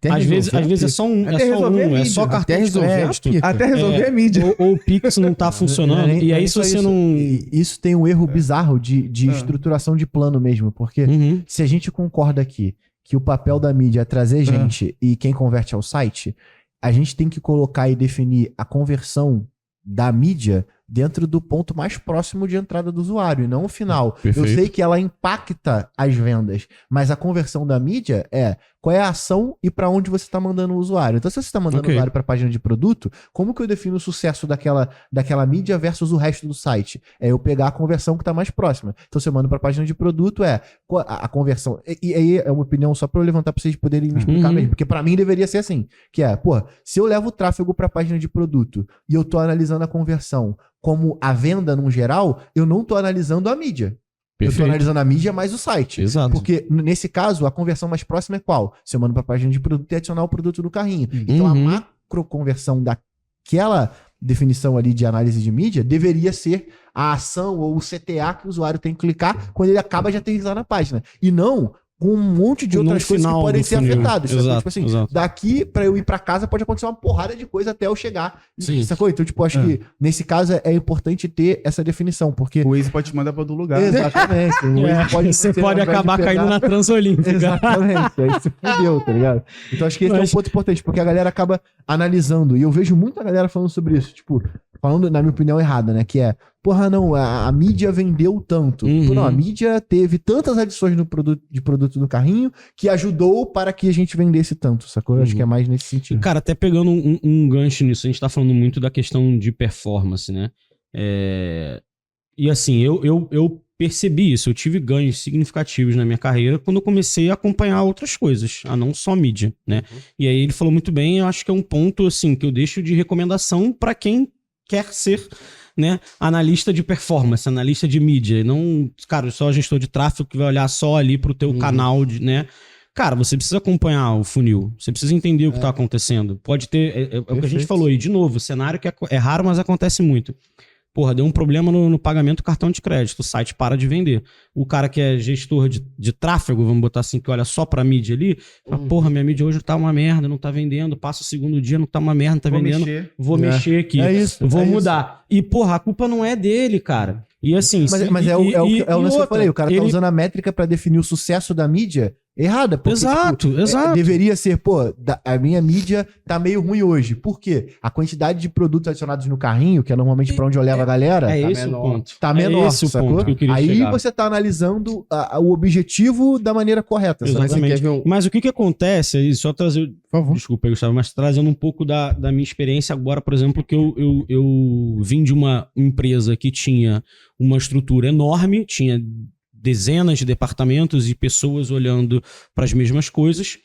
às vezes é só um, é só cartão de crédito. Até resolver a mídia. Ou o Pix não tá funcionando. E aí, se você não. Isso tem um erro bizarro de estruturação de plano mesmo. Porque se a gente concorda aqui que o papel da mídia é trazer gente e quem converte ao site, a gente tem que colocar e definir a conversão da mídia dentro do ponto mais próximo de entrada do usuário, e não o final. Perfeito. Eu sei que ela impacta as vendas, mas a conversão da mídia é qual é a ação e para onde você está mandando o usuário. Então, se você está mandando o usuário para a página de produto, como que eu defino o sucesso daquela mídia versus o resto do site? É eu pegar a conversão que está mais próxima. Então, se eu mando para a página de produto, a conversão. E aí é uma opinião só para eu levantar para vocês poderem me explicar mesmo. Porque para mim deveria ser assim, que se eu levo o tráfego para a página de produto e eu estou analisando a conversão como a venda num geral, eu não estou analisando a mídia. Perfeito. Eu estou analisando a mídia mais o site. Exato. Porque, nesse caso, a conversão mais próxima é qual? Se eu mando para a página de produto e adicionar o produto no carrinho. Então, a macro conversão daquela definição ali de análise de mídia deveria ser a ação ou o CTA que o usuário tem que clicar quando ele acaba de aterrissar na página. E não com um monte de outras coisas que podem ser afetadas. Tipo assim, daqui pra eu ir pra casa pode acontecer uma porrada de coisa até eu chegar. Sim. Sacou? Então, tipo, acho que nesse caso é importante ter essa definição, porque... O Waze pode te mandar pra outro lugar. Exatamente. Você pode acabar caindo na Transolímpica. Exatamente. Aí se fudeu, tá ligado? Então, acho que esse é um ponto importante, porque a galera acaba analisando, e eu vejo muita galera falando sobre isso, tipo, falando, na minha opinião, errada, né? Que a mídia vendeu tanto. Não, a mídia teve tantas adições no produto do carrinho que ajudou para que a gente vendesse tanto, sacou? Eu acho que é mais nesse sentido. Cara, até pegando um gancho nisso, a gente tá falando muito da questão de performance, né? E assim, eu percebi isso, eu tive ganhos significativos na minha carreira quando eu comecei a acompanhar outras coisas, não só mídia, né? E aí ele falou muito bem, eu acho que é um ponto, assim, que eu deixo de recomendação para quem quer ser, né, analista de performance, analista de mídia, não, cara, só gestor de tráfego que vai olhar só ali pro teu canal, né? Cara, você precisa acompanhar o funil, você precisa entender o que tá acontecendo. Pode ter, é o que a gente falou, e de novo, o cenário que é raro, mas acontece muito. Porra, deu um problema no pagamento do cartão de crédito, o site para de vender. O cara que é gestor de tráfego, vamos botar assim, que olha só pra mídia ali, fala, porra, minha mídia hoje tá uma merda, não tá vendendo, passa o segundo dia, não tá uma merda, não tá vendendo, vou mexer aqui, vou mudar. E, porra, a culpa não é dele, cara. E assim... Mas é o lance que eu falei, o cara tá usando a métrica pra definir o sucesso da mídia errada. Porque, exato. Deveria ser, a minha mídia tá meio ruim hoje. Por quê? A quantidade de produtos adicionados no carrinho, que é normalmente pra onde eu levo a galera, tá esse menor. O ponto. Tá menor, esse o ponto que eu queria Aí chegar. você tá analisando o objetivo da maneira correta. Exatamente. Mas o que acontece, aí, só trazer... Por favor. Desculpa, Gustavo, mas trazendo um pouco da minha experiência agora, por exemplo, que eu vim de uma empresa que tinha uma estrutura enorme, tinha dezenas de departamentos e pessoas olhando para as mesmas coisas,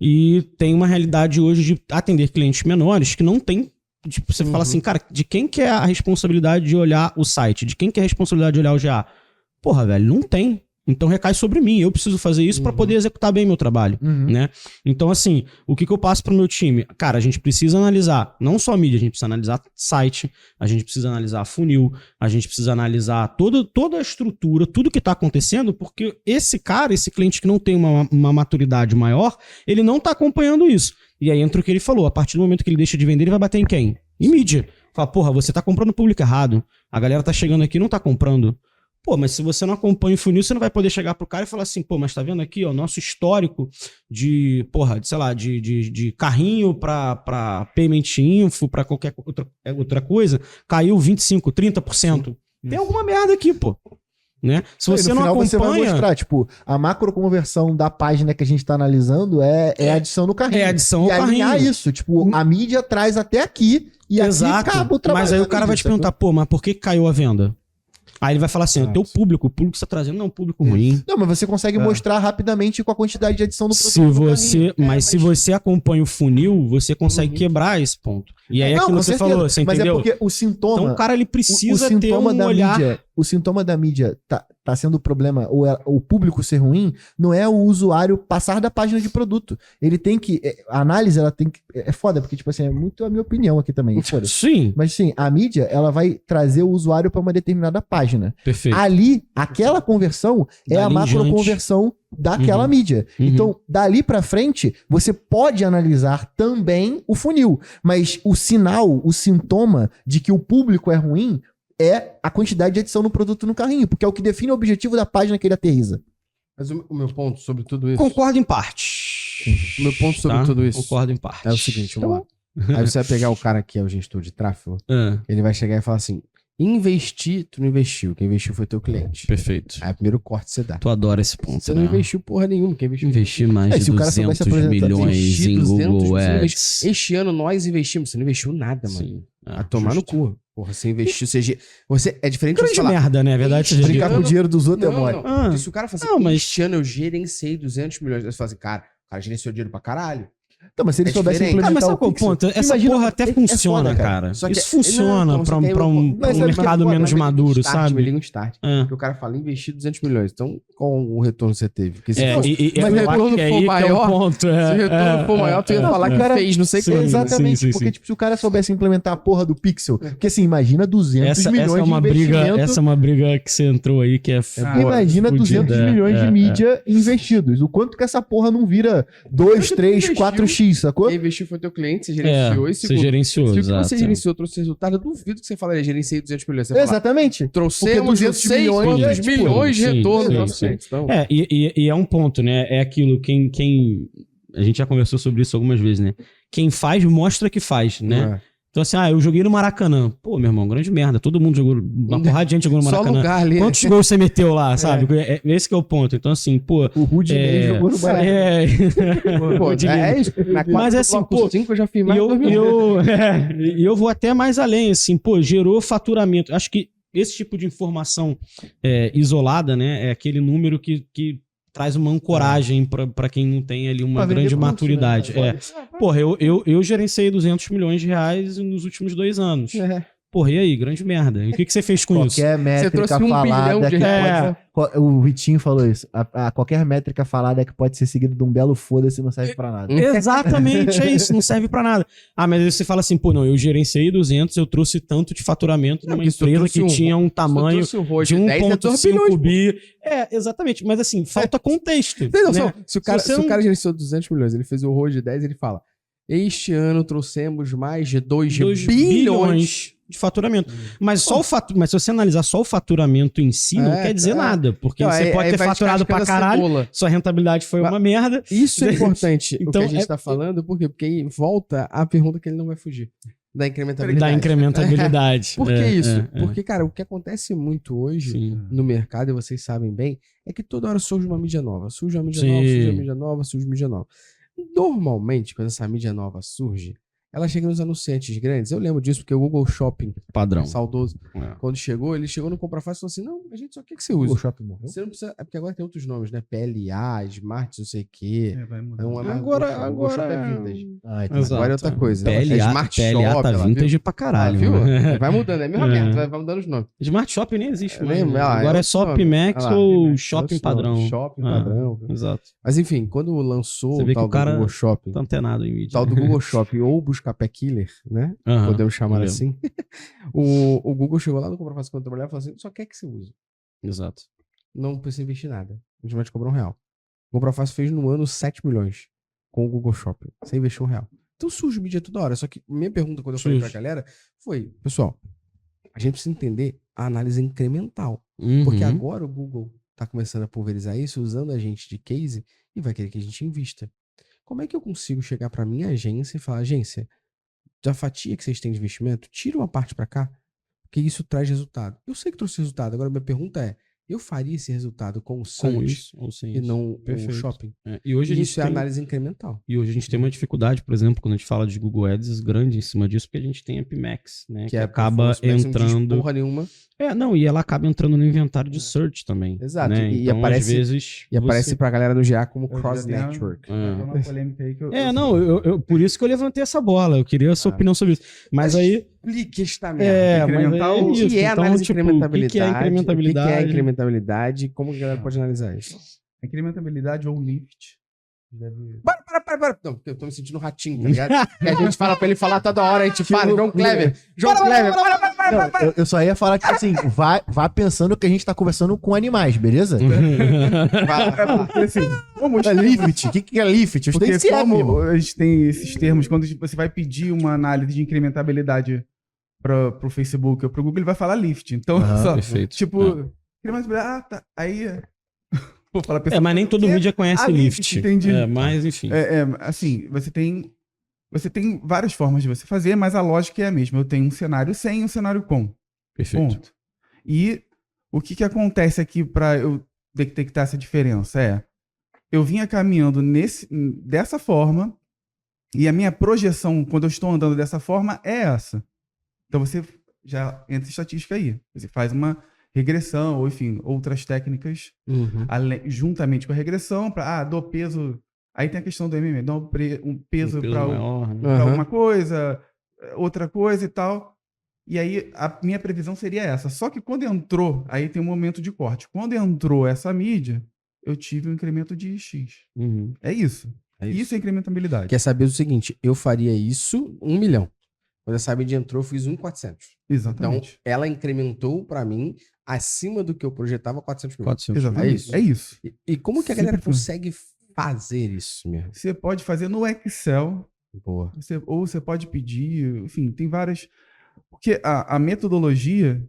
e tem uma realidade hoje de atender clientes menores que não tem, tipo, você fala assim, cara, de quem que é a responsabilidade de olhar o site? De quem que é a responsabilidade de olhar o GA? Porra, velho, não tem. Então recai sobre mim, eu preciso fazer isso para poder executar bem meu trabalho, né? Então assim, o que eu passo pro meu time? Cara, a gente precisa analisar, não só a mídia, a gente precisa analisar site, a gente precisa analisar funil, a gente precisa analisar toda a estrutura, tudo que tá acontecendo, porque esse cliente que não tem uma maturidade maior, ele não tá acompanhando isso. E aí entra o que ele falou, a partir do momento que ele deixa de vender, ele vai bater em quem? Em mídia. Fala, porra, você tá comprando o público errado, a galera tá chegando aqui e não tá comprando. Pô, mas se você não acompanha o funil, você não vai poder chegar pro cara e falar assim, pô, mas tá vendo aqui, ó, nosso histórico de, porra, sei lá, de carrinho pra payment info, pra qualquer outra coisa, caiu 25%, 30%. Tem alguma merda aqui, pô. Né? Se você não acompanha... você vai mostrar, tipo, a macro conversão da página que a gente tá analisando é adição no carrinho. É adição ao e alinhar carrinho. isso, tipo, a mídia traz até aqui e Exato. aqui acaba o trabalho. Mas aí o da cara vai mídia, te perguntar, pô, mas por que caiu a venda? Aí ele vai falar assim, o Exato. público que você tá trazendo não é um público ruim. Não, mas você consegue mostrar rapidamente com a quantidade de adição no produto. Se no você, carrinho. se você acompanha o funil, você consegue quebrar esse ponto. E aí é aquilo com que você certeza. falou, você Mas entendeu? é porque o sintoma... Então o cara ele precisa ter sintoma um da olhar... mídia, o sintoma da mídia tá sendo o problema, o público ser ruim, não é o usuário passar da página de produto. Ele tem que... A análise, ela tem que... É foda, porque, tipo assim, é muito a minha opinião aqui também. Foda-se. Sim, Mas, sim, a mídia, ela vai trazer o usuário para uma determinada página. perfeito. Ali, aquela conversão é a Dali em macro diante. conversão daquela Uhum. mídia. Uhum. Então, dali pra frente, você pode analisar também o funil, mas o sinal, o sintoma de que o público é ruim é a quantidade de adição no produto no carrinho, porque é o que define o objetivo da página que ele aterriza. Mas o meu ponto sobre tudo isso... Concordo em parte. O meu ponto sobre Tá? tudo isso Concordo em parte. é o seguinte, vamos lá. Aí você vai pegar o cara que é o gestor de tráfego, Ah, ele vai chegar e falar assim, investir, tu não investiu. Quem investiu foi teu cliente. perfeito. Aí é o primeiro corte que você dá. Tu adora esse ponto, Você né? não investiu porra nenhuma. Quem investiu? Investir mais É, de se o cara soubesse 200 apresentar, milhões investir em 200 Google milhões. Ads. Este ano nós investimos. Você não investiu nada, mano. Sim. A tomar justo. no cu. Porra, você investiu. Você é diferente de Grande você falar. merda, né? A verdade seja Brincar dita. com o dinheiro dos outros Não, é mole. não. Ah. Porque se o cara fala assim, Não, mas- este ano eu gerenciei 200 milhões. Aí você fala assim, cara, o cara gerenciou dinheiro pra caralho. Então, mas se ele É soubesse diferente. Ah, mas implementar sabe o qual é o Pixel... ponto? Essa Imagina- porra até é funciona, foda, cara. Só que- Isso funciona não, pra só que aí um eu- mas é mercado foda, menos me liga um maduro, start, Me sabe? liga um start. É. Porque o cara fala, investir 200 milhões. Então, qual o retorno você teve? Porque se É, fosse- mas mas o eu acho retorno que é for aí que é maior, o ponto. se o retorno for maior, tu ia falar que cara, fez, não sei sim, quanto. Exatamente, sim, porque sim. tipo, se o cara soubesse implementar a porra do Pixel, porque assim, imagina 200 Essa milhões é uma de briga, investimento. essa é uma briga que você entrou aí que é Imagina fudida, 200 milhões de mídia investidos. O quanto que essa porra não vira 2, 3, 4x, sacou? Quem investiu foi teu cliente, você gerenciou. E você segundo, gerenciou, se o que exato. você gerenciou trouxe resultado, eu duvido que você falaria, gerenciei 200 milhões. Você fala, Exatamente. trouxemos Porque 200 não sei milhões quantos é, tipo, milhões de sim, retorno sim, para nossos sim. clientes. Então, E é um ponto, né? É aquilo, quem... A gente já conversou sobre isso algumas vezes, né? Quem faz, mostra que faz, né? é. Então assim, eu joguei no Maracanã. Pô, meu irmão, grande merda. Todo mundo jogou, uma porrada de gente jogou no Só Maracanã. lugar ali. Quantos gols você meteu lá, sabe? Esse que é o ponto. Então assim, pô... O Rudinei jogou no Bahia. É... Pô, é isso. Na Mas assim, pô, 5 eu já fiz E mais. eu vou até mais além, assim, pô, gerou faturamento. Acho que esse tipo de informação isolada, né, é aquele número que traz uma ancoragem pra quem não tem ali uma Pra vender grande pontos, maturidade. né? Porra, eu gerenciei 200 milhões de reais nos últimos 2 anos. Porra, e aí? Grande merda. E o que você fez com isso? Qualquer métrica trouxe 1 bilhão falada de que reais. o Vitinho falou isso. Qualquer métrica falada que pode ser seguida de um belo foda-se não serve pra nada. Exatamente, é isso, não serve pra nada. Ah, mas aí você fala assim, pô, não, eu gerenciei 200, eu trouxe tanto de faturamento numa porque se tu empresa trouxe que tinha um tamanho Se eu trouxe de o Roger 10, é 2 bilhões, 1,5 bi. Exatamente, mas assim, falta contexto. Tem noção? né? Se o cara, Se você não- cara gerenciou 200 milhões, ele fez o ROI de 10, ele fala: este ano trouxemos mais de 2 2 bilhões. de faturamento. Mas mas se você analisar só o faturamento em si, não É, quer dizer é. nada, porque Então, você aí- pode aí ter vai faturado pra descascando a caralho, cebola. sua rentabilidade foi Mas- uma merda. Isso é importante, Então, o que a gente é- tá falando, por quê? Porque aí volta a pergunta que ele não vai fugir. Da incrementabilidade. Da incrementabilidade. Por que É, isso? é, é. Porque, cara, o que acontece muito hoje Sim. no mercado, e vocês sabem bem, é que toda hora surge uma mídia nova. Surge uma mídia Sim. nova, surge uma mídia nova, surge uma mídia nova. Normalmente, quando essa mídia nova surge, ela chega nos anunciantes grandes. Eu lembro disso porque o Google Shopping, Padrão. saudoso, É. quando chegou, ele chegou no Compra Fácil e falou assim, não, a gente só quer que você use. O shopping morreu. Você não precisa... É porque agora tem outros nomes, né? PLA, Smart, não sei o quê. vai mudar. Não é mais Agora- Google Shopping, Google Shopping agora- é vintage. Então, Exato. Agora é outra coisa. PLA, É Smart PLA Shop, tá ela, vintage viu? pra caralho. Viu? né? Vai mudando, é a mesma É. merda, vai mudando os nomes. Smart Shopping nem existe É mais. mesmo, né? ah, Agora é é Shop outro nome. Max Ah lá, ou é Shopping outro nome. Padrão. Shopping Ah, Padrão. Exato. Mas enfim, quando lançou Você vê o que tal o cara do Google Shopping, Tá antenado em mídia. tal do Google Shopping ou Buscapé Killer, né? Aham. Podemos chamar lembro. assim. O Google chegou lá no Compra Fácil quando eu trabalhava e falou assim: só quer que você use. Exato. Não precisa investir nada. A gente vai te cobrar R$1. O Compra Fácil fez no ano 7 milhões com o Google Shopping. Você investiu R$1. Então surge mídia toda hora. Só que minha pergunta quando eu falei pra Surge. galera foi: pessoal, a gente precisa entender a análise incremental. Uhum. Porque agora o Google está começando a pulverizar isso, usando a gente de case, e vai querer que a gente invista. Como é que eu consigo chegar para minha agência e falar, agência, da fatia que vocês têm de investimento, tira uma parte para cá, porque isso traz resultado. Eu sei que trouxe resultado, agora minha pergunta é, eu faria esse resultado com o Com search isso ou sem e isso. não o Perfeito. shopping? E hoje a gente Isso é tem... análise incremental. E hoje a gente tem uma dificuldade, por exemplo, quando a gente fala de Google Ads grande em cima disso, porque a gente tem a PMax, né? Que acaba performance max, não diz entrando... porra nenhuma. Não, e ela acaba entrando no inventário de search também. Exato, Né? e Então, aparece- às vezes... E aparece pra galera do GA como Eu cross já tenho- network. Tem uma polêmica aí que por isso que eu levantei essa bola. Eu queria a sua opinião sobre isso. Mas aí... Explique esta merda. Mas Incremental, é O isso. que é Então, análise tipo, incrementabilidade? o que é incrementabilidade? O que é incrementabilidade? Como que a galera pode analisar isso? incrementabilidade ou lift. Deve... Para. Não, porque eu tô me sentindo um ratinho, tá ligado? Que a gente fala pra ele falar toda hora, a gente fala, João Kleber, Eu só ia falar, tipo assim, vá pensando que a gente tá conversando com animais, beleza? Porque assim, como os É lift. O que é lift? Eu Porque tenho esse como a gente tem esses termos, quando você vai pedir uma análise de incrementabilidade pro Facebook ou pro Google, ele vai falar lift. Então, só, Perfeito. tipo, incrementabilidade, tá. Aí, vou falar pra pessoa, Mas nem todo "O quê? mídia conhece Ah, lift. entendi. Mas, enfim. Assim, você tem várias formas de você fazer, mas a lógica é a mesma. Eu tenho um cenário sem e um cenário com. Perfeito. Ponto. E o que acontece aqui para eu detectar essa diferença eu vinha caminhando dessa forma e a minha projeção quando eu estou andando dessa forma é essa. Então você já entra em estatística aí. Você faz uma regressão ou, enfim, outras técnicas juntamente com a regressão para dou peso. Aí tem a questão do MM, dá um peso para maior, né? Aham. alguma coisa, outra coisa e tal. E aí a minha previsão seria essa. Só que quando entrou, aí tem um momento de corte. Quando entrou essa mídia, eu tive um incremento de X. Uhum. É isso. Isso é incrementabilidade. Quer saber o seguinte, eu faria isso 1 milhão. Quando essa mídia entrou, eu fiz 1.400. Então, Exatamente. ela incrementou pra mim acima do que eu projetava 400 mil. 400. Exatamente. É isso. É isso. E como que a Sempre galera foi. consegue fazer isso, meu? Você pode fazer no Excel, Boa. ou você pode pedir, enfim, tem várias. Porque a metodologia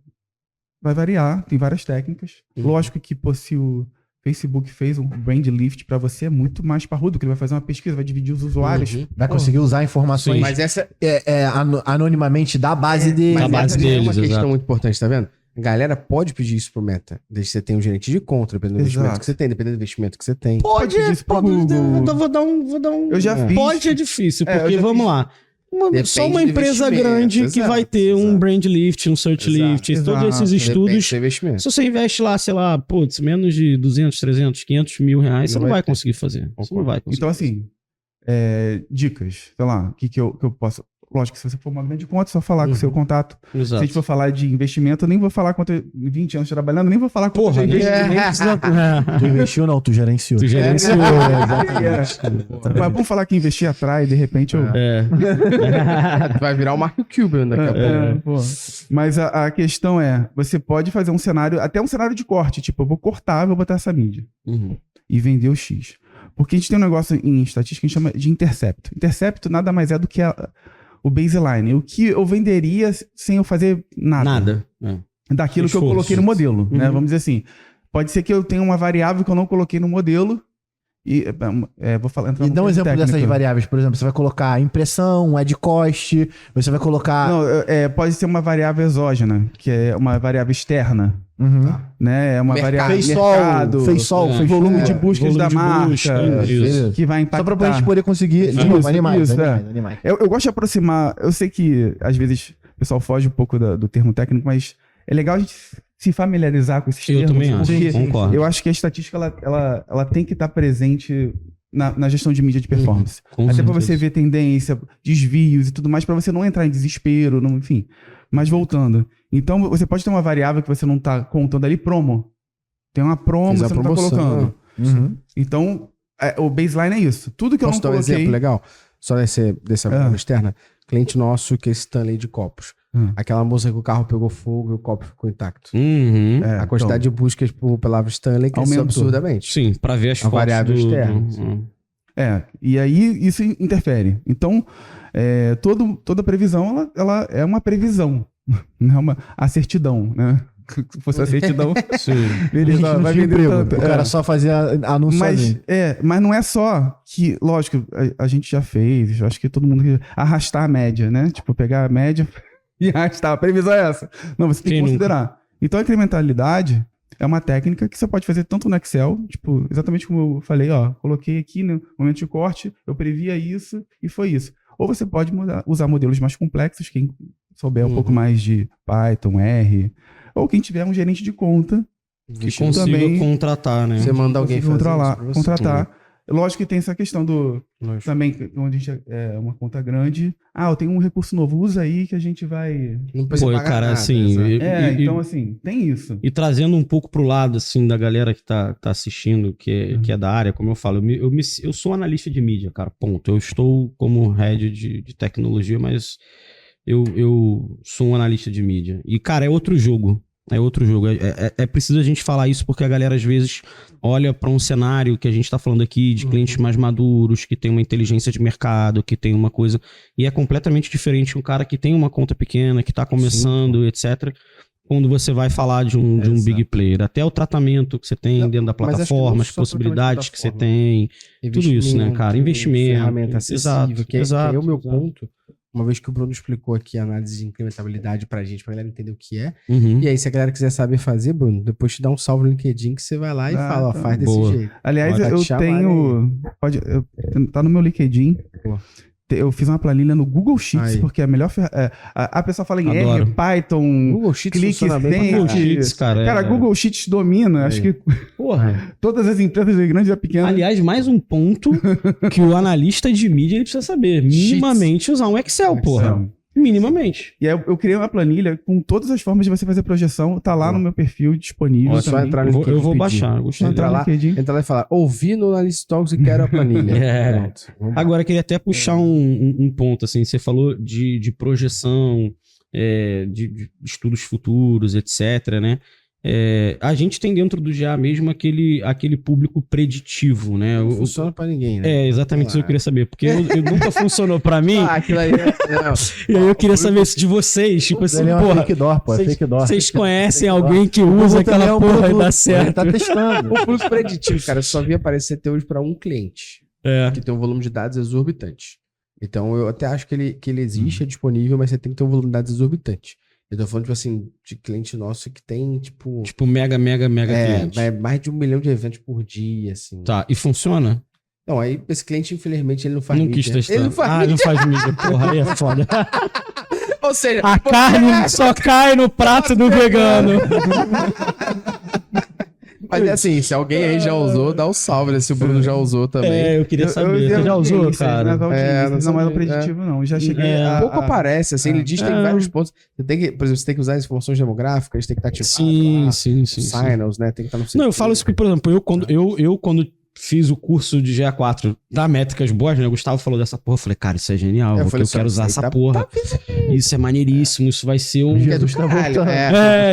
vai variar, tem várias técnicas. Lógico que, se o Facebook fez um brand lift pra você, é muito mais parrudo, que ele vai fazer uma pesquisa, vai dividir os usuários. Vai conseguir usar informações Sim. Mas essa anonimamente da base dele. mas Da base essa é uma deles, questão exato. muito importante, tá vendo? A galera pode pedir isso pro Meta, desde que você tenha um gerente de conta, dependendo do investimento Exato. que você tem, dependendo do investimento que você tem. Pode, pedir isso pro Google. Vou dar um. Eu já fiz. Pode é difícil, eu porque já vamos fiz. lá. Depende Só uma do empresa investimento, grande que exato, vai ter um exato. brand lift, um search Exato, lift, todos exato. esses Depende do estudos. seu investimento. Se você investe lá, sei lá, menos de 200, 300, 500 mil reais, você Não não vai vai ter. conseguir fazer. Você não vai conseguir. Então, assim, dicas. Sei lá, o que eu posso. Lógico, se você for uma grande conta, é só falar com o seu contato. Se a Exato. gente for falar de investimento, eu nem vou falar quanto. 20 anos trabalhando, nem vou falar quanto Porra, eu já nem, investi. nem precisa. Tu investiu não, tu gerenciou. Tu gerenciou. Mas vamos falar que investir atrai, de repente eu. Vai virar o Mark Cuban daqui a pouco. Pô. Mas a questão é: você pode fazer um cenário, até um cenário de corte, tipo, eu vou cortar, vou botar essa mídia Uhum. e vender o X. Porque a gente tem um negócio em estatística que a gente chama de intercepto. Intercepto nada mais é do que o baseline, o que eu venderia sem eu fazer nada. Daquilo que eu Esforço. coloquei no modelo, né? Uhum. Vamos dizer assim. Pode ser que eu tenha uma variável que eu não coloquei no modelo e vou falar. E dá um exemplo dessas variáveis, por exemplo, você vai colocar impressão, ad cost, você vai colocar... Não, pode ser uma variável exógena, que é uma variável externa, Uhum. né? É uma Mercado. variável Fez sol, fez sol, fez volume de chuva. buscas volume da de marca, busca, isso. que vai impactar. Só pra gente poder conseguir... De Isso, novo, animais. isso, animais. Eu gosto de aproximar. Eu sei que às vezes o pessoal foge um pouco do termo técnico, mas é legal a gente se familiarizar com esses Eu termos. também acho, porque concordo. eu acho que a estatística ela tem que estar presente na gestão de mídia de performance. Com Até para certeza. você ver tendência, desvios e tudo mais, para você não entrar em desespero, enfim. Mas voltando. Então, você pode ter uma variável que você não está contando ali, promo. Tem uma promo, Fiz a você não está promoção. colocando. Uhum. Então, o baseline é isso. Tudo que eu Posso dar não um coloquei... exemplo legal? Só dessa prova externa. Cliente nosso que é Stanley de copos. Aquela moça que o carro pegou fogo e o copo ficou intacto. Uhum. A quantidade de buscas por palavra Stanley cresceu Aumentou. absurdamente. Sim, pra ver as A fotos variável externa. E aí isso interfere. Então, toda previsão, ela é uma previsão, não é uma certidão, né? Se fosse a certidão, Sim. beleza, Não vai tinha vender emprego. tanto. O cara só fazia anúncio sozinho. Mas não é só que, lógico, a gente já fez, acho que todo mundo arrastar a média, né? Tipo, pegar a média e arrastar. A previsão é essa. Não, você tem que Quem considerar. Então, a incrementalidade é uma técnica que você pode fazer tanto no Excel, tipo, exatamente como eu falei, ó, coloquei aqui no momento de corte, eu previa isso e foi isso. Ou você pode usar modelos mais complexos, quem souber um pouco mais de Python, R, ou quem tiver um gerente de conta, Que consiga contratar, né? Você manda alguém fazer isso pra você. contratar. Lógico que tem essa questão do... Lógico. Também, onde a gente é uma conta grande. Ah, eu tenho um recurso novo, usa aí que a gente vai... Não precisa Pô, pagar cara, nada, assim... exato. Então, assim, tem isso. E trazendo um pouco pro lado, assim, da galera que tá assistindo, que é da área, como eu falo, eu sou analista de mídia, cara, ponto. Eu estou como head de tecnologia, mas eu sou um analista de mídia. E, cara, é outro jogo. É outro jogo. É preciso a gente falar isso porque a galera, às vezes, olha para um cenário que a gente tá falando aqui de clientes mais maduros, que tem uma inteligência de mercado, que tem uma coisa... E é completamente diferente um cara que tem uma conta pequena, que tá começando, etc., quando você vai falar de um big player. Até o tratamento que você tem dentro da plataforma, as possibilidades que você tem, tudo isso, né, cara? Investimento. Ferramenta acessível, que é o meu exato. ponto. Uma vez que o Bruno explicou aqui a análise de incrementabilidade pra galera entender o que é. Uhum. E aí, se a galera quiser saber fazer, Bruno, depois te dá um salve no LinkedIn que você vai lá e fala, ó, faz desse boa. jeito. Aliás, Pode eu chamar tenho... tá no meu LinkedIn. Boa. Eu fiz uma planilha no Google Sheets, Aí. porque é a melhor... A pessoa fala em Adoro. R, Python, Google Sheets Clique funciona bem pra Sense. Google caralho. Sheets, cara. Cara, Google Sheets domina. Acho que Porra. todas as empresas, de grande e pequena... Aliás, mais um ponto que o analista de mídia ele precisa saber. Minimamente usar um Excel, porra. Minimamente. E aí eu criei uma planilha com todas as formas de você fazer projeção. Tá lá no meu perfil disponível. Ó, só também. entrar no Eu LinkedIn. vou pedir. baixar. Gostei. Entra lá, LinkedIn. entra lá e falar, ouvi no Analytics Talks e quero a planilha. É. Pronto. Vamos lá. Agora, eu queria até puxar um ponto, assim, você falou de projeção, de estudos futuros, etc, né? A gente tem dentro do GA mesmo aquele público preditivo, né? Não funciona pra ninguém, né? É exatamente isso que eu queria saber, porque eu nunca funcionou pra mim, Aquilo aí não. e aí eu queria saber se de vocês, tipo assim, Ele é uma porra, fake door, pô. É fake door. vocês conhecem Fake door. alguém que O usa Google aquela também é um porra e produto, dá Ele certo? tá testando. O fluxo preditivo, cara, eu só vi aparecer até hoje para um cliente, que tem um volume de dados exorbitante. Então, eu até acho que ele existe, é disponível, mas você tem que ter um volume de dados exorbitante. Eu tô falando, tipo assim, de cliente nosso que tem, tipo... Tipo, mega cliente. vai mais de 1 milhão de eventos por dia, assim. Tá, e funciona? Não, aí esse cliente, infelizmente, ele não faz Não mídia. quis testar. Ele não faz Ele não faz mídia, porra, aí é foda. Ou seja, A carne só cai no prato do vegano. mas é assim, se alguém aí já usou, dá um salve, né? Se o Bruno já usou também. Eu queria saber. Você já usou, cara? Não é não mais sabia. um preditivo, não. Já cheguei a... Pouco aparece, assim, ele diz que tem vários pontos. Você tem que, por exemplo, você tem que usar as informações demográficas, tem que estar ativado lá, Sim. signals, né? Tem que estar no Não, eu falo isso porque, por exemplo, eu quando fiz o curso de GA4 da Métricas Boas, né? O Gustavo falou dessa porra, eu falei, cara, isso é genial, eu quero usar essa porra. Isso é maneiríssimo, isso vai ser um... Jesus tá voltando.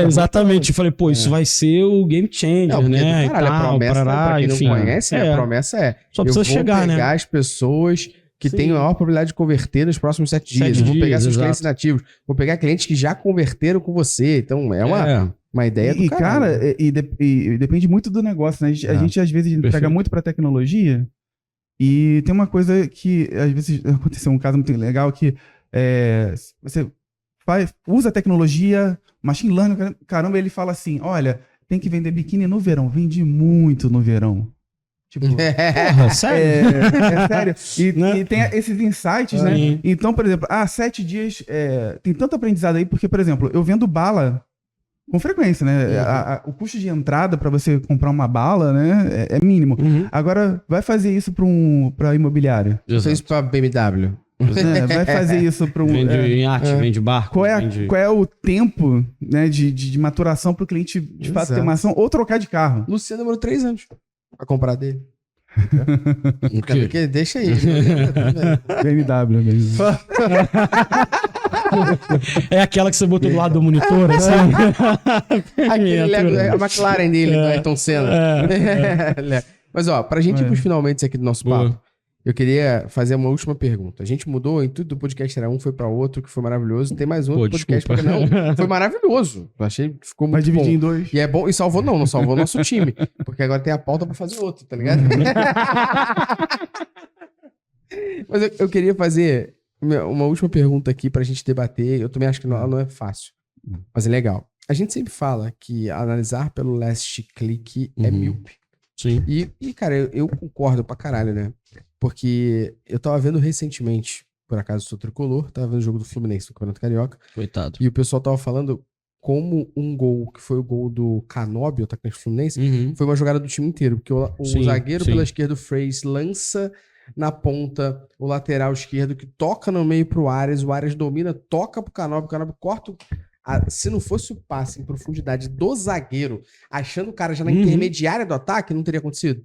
Exatamente. Eu falei, pô, isso vai ser o game changer, Não, porque né? do caralho, a promessa, pra quem enfim. não conhece, a promessa é... Só precisa eu vou chegar, né? pegar as pessoas que Sim. têm a maior probabilidade de converter nos próximos 7 dias. 7 Eu vou pegar dias, seus exato. clientes nativos. Vou pegar clientes que já converteram com você. Então, é uma ideia do E, caralho. cara, e depende muito do negócio, né? A gente às vezes entrega Perfeito. muito pra tecnologia e tem uma coisa que, às vezes, aconteceu um caso muito legal que você usa a tecnologia, machine learning, caramba, ele fala assim, olha, tem que vender biquíni no verão, vende muito no verão. Tipo, Porra, sério? é sério. Né? E tem esses insights, né? Sim. Então, por exemplo, 7 dias, tem tanto aprendizado aí, porque, por exemplo, eu vendo bala com frequência, né? O custo de entrada para você comprar uma bala, né, é mínimo. Uhum. Agora, vai fazer isso para imobiliária. Fez isso pra BMW. Vai fazer isso para um... Vende iate, vende barco. Qual é o tempo, né, de maturação para o cliente, de fato, ter uma ação ou trocar de carro? Luciano demorou 3 anos pra comprar dele. O quê? Porque deixa aí. BMW mesmo. É aquela que você botou do lado do monitor, assim? Aquele Lego, a McLaren dele, do Ayrton Senna. É. Mas ó, pra gente ir pros finalmente aqui do nosso Boa. papo, Eu queria fazer uma última pergunta. A gente mudou em tudo do podcast, era um, foi pra outro, que foi maravilhoso. Tem mais um Pô, podcast. desculpa. Não, foi maravilhoso. Eu achei que ficou Vai muito dividir bom. em dois. E é bom, e salvou não salvou o nosso time. Porque agora tem a pauta pra fazer outro, tá ligado? Mas eu queria fazer uma última pergunta aqui pra gente debater. Eu também acho que não é fácil, mas é legal. A gente sempre fala que analisar pelo last click é míope. Sim. E cara, eu concordo pra caralho, né? Porque eu tava vendo recentemente, por acaso sou tricolor, tava vendo o jogo do Fluminense no Campeonato Carioca, Coitado. e o pessoal tava falando como um gol, que foi o gol do Canóbio, o atacante do Fluminense, foi uma jogada do time inteiro, porque o Sim, zagueiro sim. pela esquerda, o Freis, lança na ponta o lateral esquerdo, que toca no meio pro Ares, o Ares domina, toca pro Canóbio, o Canóbio corta se não fosse o passe em profundidade do zagueiro, achando o cara já na intermediária do ataque, não teria acontecido.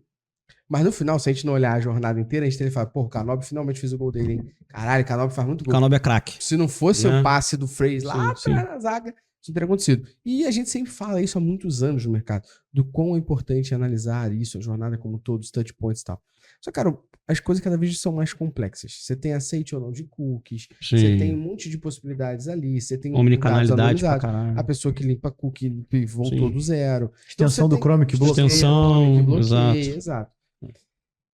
Mas no final, se a gente não olhar a jornada inteira, a gente teria falado, pô, o Canóbio finalmente fez o gol dele, hein? Caralho, o Canóbio faz muito O gol. Canóbio é craque. Se não fosse Né? o passe do Freis lá Sim, atrás na zaga, isso não teria acontecido. E a gente sempre fala isso há muitos anos no mercado, do quão é importante analisar isso, a jornada como um todo, os touch points e tal. Só, cara, as coisas cada vez são mais complexas. Você tem aceite ou não de cookies, você tem um monte de possibilidades ali, você tem Omnicanalidade pra dados caralho. analisados. A pessoa que limpa cookie voltou Sim. do zero. Extensão Então, do Chrome que bloqueia. Extensão, que bloqueia, exato. exato.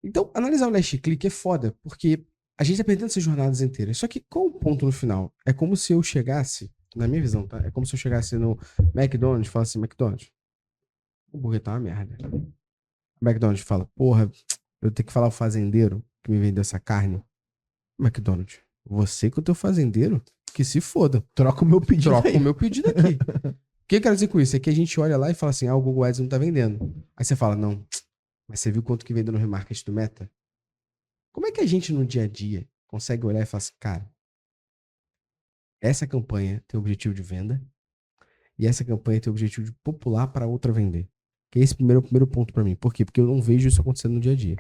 Então, analisar o last click é foda, porque a gente tá perdendo essas jornadas inteiras. Só que qual o ponto no final? É como se eu chegasse, na minha visão, tá? É como se eu chegasse no McDonald's e falasse assim, McDonald's, o hambúrguer tá uma merda. O McDonald's fala, porra, eu tenho que falar o fazendeiro que me vendeu essa carne. McDonald's, você que é o teu fazendeiro, que se foda. Troca o meu pedido Troca aí. o meu pedido aqui. O que eu quero dizer com isso? É que a gente olha lá e fala assim, o Google Ads não tá vendendo. Aí você fala, não, mas você viu quanto que vendeu no remarketing do Meta? Como é que a gente no dia a dia consegue olhar e falar assim, cara, essa campanha tem o objetivo de venda e essa campanha tem o objetivo de popular para outra vender? Que esse é o primeiro ponto pra mim. Por quê? Porque eu não vejo isso acontecendo no dia a dia.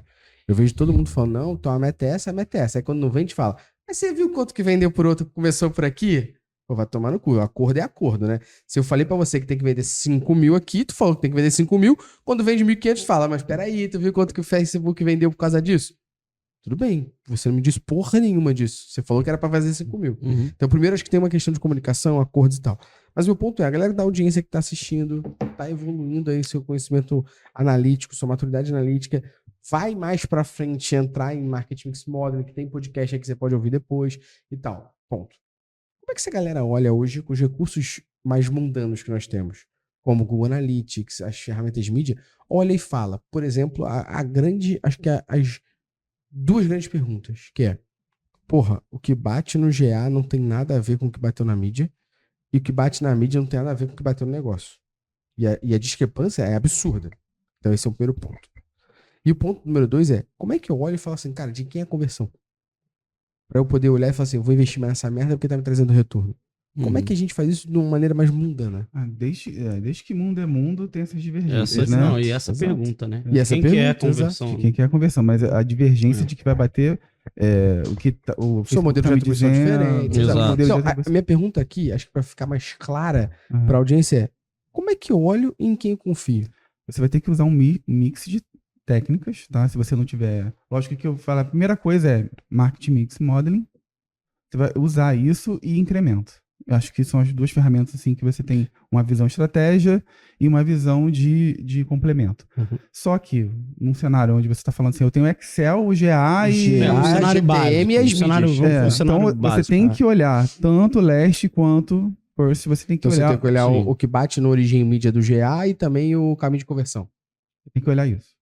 Eu vejo todo mundo falando, não, então a meta é essa, a meta é essa. Aí quando não vende, fala, mas você viu quanto que vendeu por outro que começou por aqui? Pô, vai tomar no cu. Acordo é acordo, né? Se eu falei pra você que tem que vender 5 mil aqui, tu falou que tem que vender 5 mil, quando vende 1.500, tu fala, mas peraí, tu viu quanto que o Facebook vendeu por causa disso? Tudo bem, você não me disse porra nenhuma disso. Você falou que era pra fazer 5 mil. Então, primeiro, acho que tem uma questão de comunicação, acordos e tal. Mas o meu ponto é, a galera da audiência que tá assistindo, tá evoluindo aí seu conhecimento analítico, sua maturidade analítica, vai mais pra frente entrar em Marketing Mix Modeling, que tem podcast aí que você pode ouvir depois e tal. Ponto. Como é que essa galera olha hoje com os recursos mais mundanos que nós temos? Como o Google Analytics, as ferramentas de mídia, olha e fala, por exemplo, acho que as duas grandes perguntas, que é, porra, o que bate no GA não tem nada a ver com o que bateu na mídia, e o que bate na mídia não tem nada a ver com o que bateu no negócio. E a discrepância é absurda. Então esse é o primeiro ponto. E o ponto número 2 é, como é que eu olho e falo assim, cara, de quem é a conversão? Pra eu poder olhar e falar assim, eu vou investir mais nessa merda porque tá me trazendo retorno. Como é que a gente faz isso de uma maneira mais mundana? Desde que mundo é mundo, tem essas divergências, né? Não, e essa Exato. pergunta, né? E essa Quem que é a pergunta, conversão? De quem quer a conversão, mas a divergência de que vai bater o que o Seu modelo de atribuição é diferente. Exato. Exato. modelo de Então, a atribuição. minha pergunta aqui, acho que pra ficar mais clara Aham. pra audiência é, como é que eu olho e em quem eu confio? Você vai ter que usar um mix de técnicas, tá? Se você não tiver... Lógico que eu falo, a primeira coisa é Marketing Mix Modeling. Você vai usar isso e incremento. Eu acho que são as duas ferramentas assim que você tem uma visão estratégia e uma visão de complemento. Só que num cenário onde você está falando assim, eu tenho Excel, o GA e... GA, um cenário GTM básico. e as Um cenário, mídias. vamos pro então cenário você básico. tem que olhar tanto last quanto first. Você tem que Então você olhar... tem que olhar sim. o que bate no origem mídia do GA e também o caminho de conversão. Tem que olhar isso.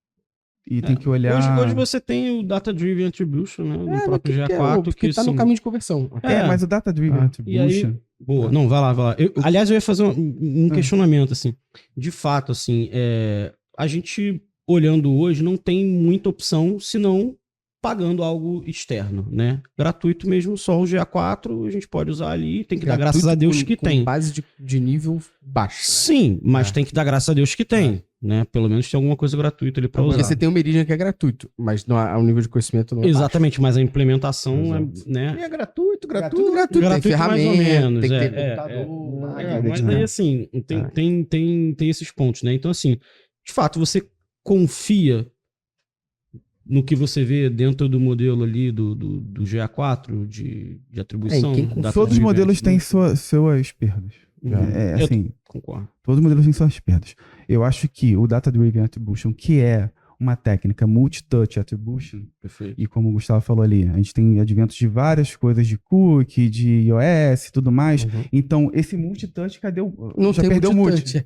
E tem que olhar... Hoje você tem o Data Driven Attribution, né? No próprio GA4. Porque tá no assim, caminho de conversão. mas o Data Driven Ah, Attribution... Boa, não, vai lá. Aliás, eu ia fazer um questionamento, assim. De fato, assim, a gente, olhando hoje, não tem muita opção, senão pagando algo externo, né? Gratuito mesmo, só o GA4, a gente pode usar ali, tem que dar graças a Deus que com tem. base de nível baixo. Né? Sim, mas tem que dar graças a Deus que tem, né? Pelo menos tem alguma coisa gratuita ali pra Porque usar. você tem o Meridian que é gratuito, mas não há, o nível de conhecimento não é Exatamente, mas a implementação é, né? É gratuito. Gratuito, Gratuito tem mais ou ferramenta, menos, tem que ter é, computador, máquina, Mas né? aí, assim, tem esses pontos, né? Então, assim, de fato, você confia no que você vê dentro do modelo ali do GA4 de atribuição. Todos os modelos têm suas perdas. Assim, concordo. Todos os modelos têm suas perdas. Eu acho que o Data Driven Attribution, que é uma técnica multi-touch attribution, Perfeito. E como o Gustavo falou ali, a gente tem adventos de várias coisas de cookie, de iOS e tudo mais. Então, esse multi-touch, cadê o... Não já tem perdeu multi-touch.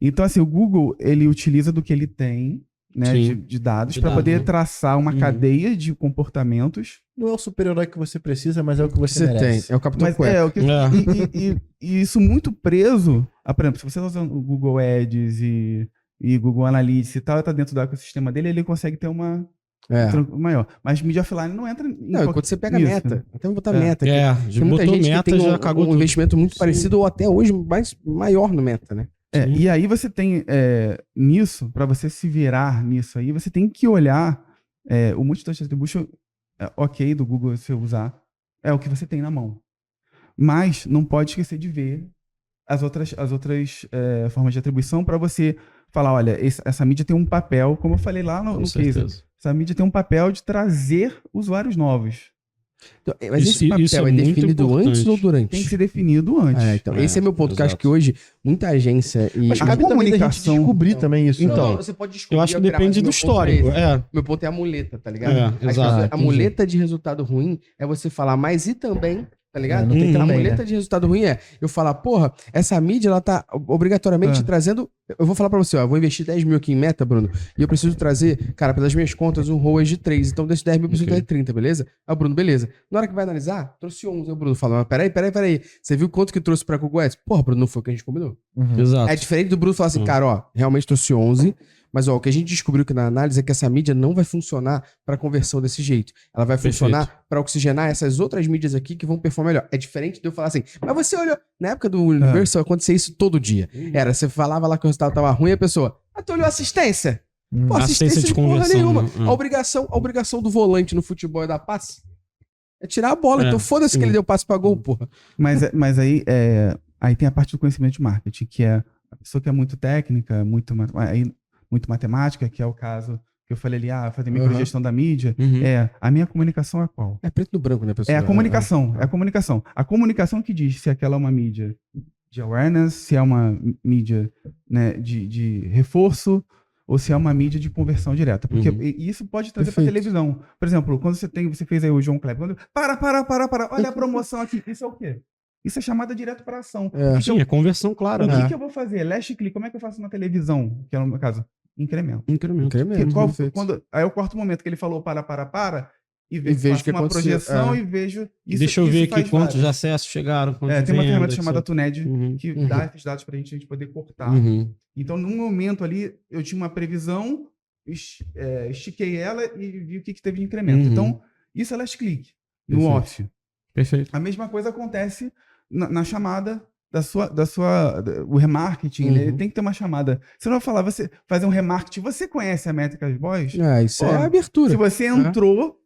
Então, assim, o Google, ele utiliza do que ele tem, né, de dados, para poder traçar uma cadeia de comportamentos. Não é o super-herói que você precisa, mas é o que você Você merece. tem. É o Capitão Mas Cueca. E isso muito preso. Por exemplo, se você está usando o Google Ads e Google Analytics e tal, está dentro do ecossistema dele, ele consegue ter uma maior. Mas mídia offline não entra Quando você pega a meta, até vou botar meta. Já botou meta, já cagou um investimento muito parecido ou até hoje maior no meta, né? E aí você tem nisso, para você se virar nisso aí, você tem que olhar o multi-touch attribution, ok, do Google você usar, é o que você tem na mão. Mas não pode esquecer de ver as outras formas de atribuição para você falar, olha, essa mídia tem um papel, como eu falei lá no case, essa mídia tem um papel de trazer usuários novos. Então, mas esse papel é definido antes ou durante? Tem que ser definido antes. Então, esse é meu ponto, que eu acho que hoje muita agência... Mas cabe também a gente descobrir também isso. Então, você pode descobrir. Eu acho que depende do histórico. Meu ponto é a muleta, tá ligado? Exato. A muleta de resultado ruim é você falar, mas e também... Tá ligado? Não tem também, a muleta de resultado ruim é eu falar, porra, essa mídia, ela tá obrigatoriamente trazendo. Eu vou falar pra você, ó, eu vou investir 10 mil aqui em meta, Bruno, e eu preciso trazer, cara, pelas minhas contas, um ROAS de 3. Então, desses 10 mil, eu preciso trazer 30, beleza? Aí o Bruno, beleza. Na hora que vai analisar, trouxe 11. Aí o Bruno fala, mas peraí. Você viu quanto que trouxe pra Google Ads? Porra, Bruno, não foi o que a gente combinou. Exato. É diferente do Bruno falar assim, cara, ó, realmente trouxe 11. Mas ó, o que a gente descobriu aqui na análise é que essa mídia não vai funcionar para conversão desse jeito. Ela vai funcionar para oxigenar essas outras mídias aqui que vão performar melhor. É diferente de eu falar assim, mas você olhou... Na época do Universal acontecia isso todo dia. Era, você falava lá que o resultado tava ruim e a pessoa, tu olhou assistência? Pô, assistência de conversão, nenhuma. A obrigação do volante no futebol é dar passe. É tirar a bola. Então foda-se que ele deu passe pra gol, porra. Mas aí tem a parte do conhecimento de marketing, que é a pessoa que é muito técnica, muito matemática, que é o caso que eu falei ali, fazer microgestão da mídia. A minha comunicação é qual? É preto no branco, né, pessoal? É a comunicação. É a comunicação. A comunicação que diz se aquela é uma mídia de awareness, se é uma mídia, né, de reforço, ou se é uma mídia de conversão direta. Porque isso pode trazer para televisão. Por exemplo, quando você fez aí o João Kleber, olha a promoção aqui. Isso é o quê? Isso é chamada direto para ação. Sim, é conversão, claro. O que eu vou fazer? Last click, como é que eu faço na televisão? Que é no meu caso. Incremento. Aí eu corto o momento que ele falou e vejo que uma projeção e vejo isso. Deixa eu ver aqui quantos acessos chegaram. Tem uma ferramenta chamada TuNed que dá esses dados pra gente poder cortar. Então, num momento ali, eu tinha uma previsão, estiquei ela e vi o que teve de incremento. Então, isso é last click no off. Perfeito. A mesma coisa acontece na chamada o remarketing, né? Ele tem que ter uma chamada. Você não vai falar, você fazer um remarketing, você conhece a Métricas Voz? Isso é abertura. Se você entrou,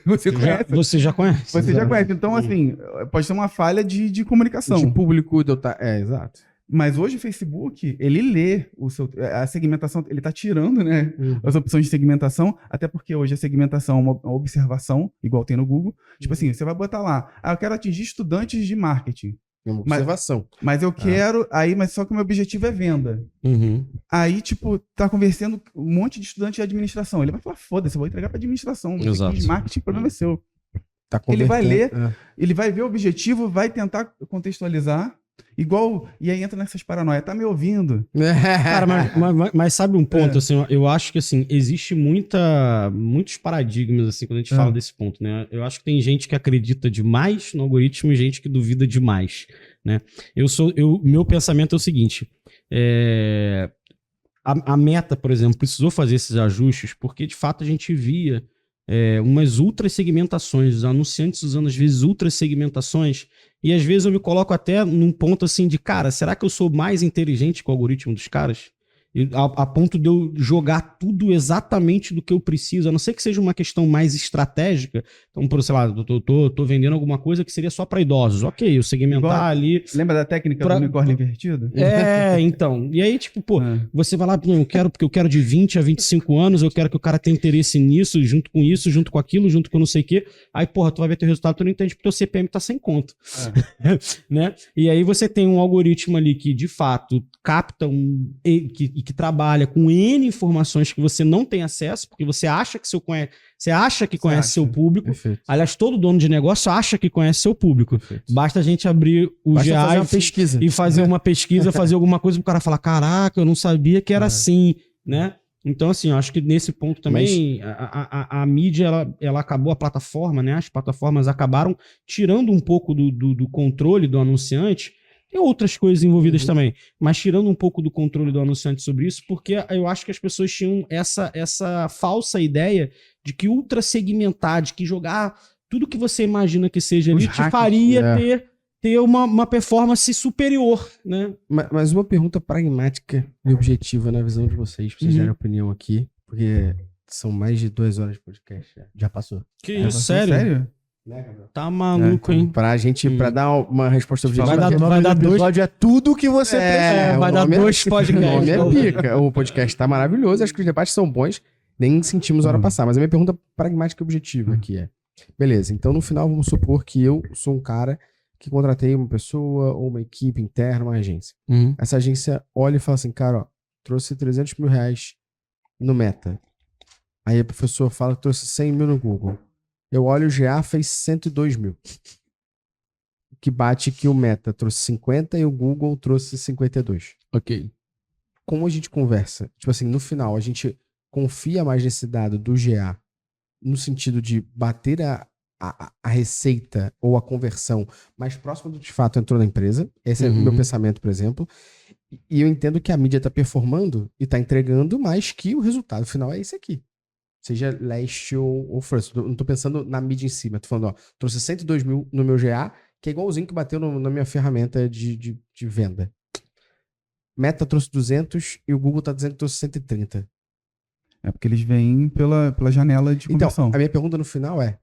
você conhece. Você já conhece. Você já conhece. Então, assim, pode ser uma falha de comunicação. De público, exato. Mas hoje o Facebook, ele lê a segmentação, ele tá tirando, né, as opções de segmentação, até porque hoje a segmentação é uma observação, igual tem no Google. Tipo assim, você vai botar lá, eu quero atingir estudantes de marketing. Uma observação. Mas eu quero, mas só que o meu objetivo é venda. Aí, tipo, tá conversando um monte de estudante de administração. Ele vai falar, foda-se, eu vou entregar pra administração. Exato. De marketing, o problema é seu. Ele vai ler, ele vai ver o objetivo, vai tentar contextualizar. E aí entra nessas paranoias, tá me ouvindo? Cara, mas sabe um ponto, assim, eu acho que, assim, existe muitos paradigmas, assim, quando a gente fala desse ponto, né? Eu acho que tem gente que acredita demais no algoritmo e gente que duvida demais, né? Meu pensamento é o seguinte, a Meta, por exemplo, precisou fazer esses ajustes porque, de fato, a gente via umas ultra segmentações, os anunciantes usando, às vezes, ultra segmentações. E às vezes eu me coloco até num ponto assim de, cara, será que eu sou mais inteligente que o algoritmo dos caras? A ponto de eu jogar tudo exatamente do que eu preciso, a não ser que seja uma questão mais estratégica. Então, por, sei lá, tô vendendo alguma coisa que seria só para idosos. Ok, eu segmentar Igual- ali. Lembra da técnica do unicórnio invertido? Então. E aí, tipo, pô, você vai lá, "Não, eu quero, porque eu quero de 20 a 25 anos, eu quero que o cara tenha interesse nisso, junto com isso, junto com aquilo, junto com não sei o quê. Aí, porra, tu vai ver teu resultado, tu não entende porque teu CPM tá sem conta. Né? E aí você tem um algoritmo ali que, de fato, capta que trabalha com N informações que você não tem acesso, porque você acha que conhece seu público. Perfeito. Aliás, todo dono de negócio acha que conhece seu público. Perfeito. Basta a gente abrir o Basta GA fazer uma pesquisa. e fazer uma pesquisa, fazer alguma coisa pro cara falar, caraca, eu não sabia que era assim, né? Então, assim, eu acho que nesse ponto também a mídia, ela acabou, a plataforma, né? As plataformas acabaram tirando um pouco do controle do anunciante. Tem outras coisas envolvidas também, mas tirando um pouco do controle do anunciante sobre isso, porque eu acho que as pessoas tinham essa falsa ideia de que ultra segmentar, de que jogar tudo que você imagina que seja ali te faria ter uma performance superior, né? Mas uma pergunta pragmática e objetiva na visão de vocês, pra vocês darem opinião aqui, porque são mais de 2 horas de podcast. Já passou. Que isso, sério? Tá maluco, hein? Pra gente, pra dar uma resposta objetiva. Vai dar dois. episódio é tudo que você precisa. Vai o dar nome 2 O podcasts. nome é pica. O podcast tá maravilhoso, acho que os debates são bons, nem sentimos a hora passar. Mas a minha pergunta pragmática e objetiva aqui é: beleza, então no final vamos supor que eu sou um cara que contratei uma pessoa ou uma equipe interna, uma agência. Essa agência olha e fala assim, cara, ó, trouxe 300 mil reais no Meta. Aí a professora fala que trouxe 100 mil no Google. Eu olho, o GA fez 102 mil. Que bate que o Meta trouxe 50 e o Google trouxe 52. Ok. Como a gente conversa? Tipo assim, no final, a gente confia mais nesse dado do GA no sentido de bater a receita ou a conversão mais próximo do que de fato entrou na empresa. Esse é o meu pensamento, por exemplo. E eu entendo que a mídia está performando e está entregando mais que o resultado final é esse aqui. Seja last ou first. Não tô pensando na mídia em cima. Tô falando, ó, trouxe 102 mil no meu GA, que é igualzinho que bateu na minha ferramenta de venda. Meta trouxe 200 e o Google tá dizendo que trouxe 130. É porque eles vêm pela janela de conversão. Então, a minha pergunta no final é,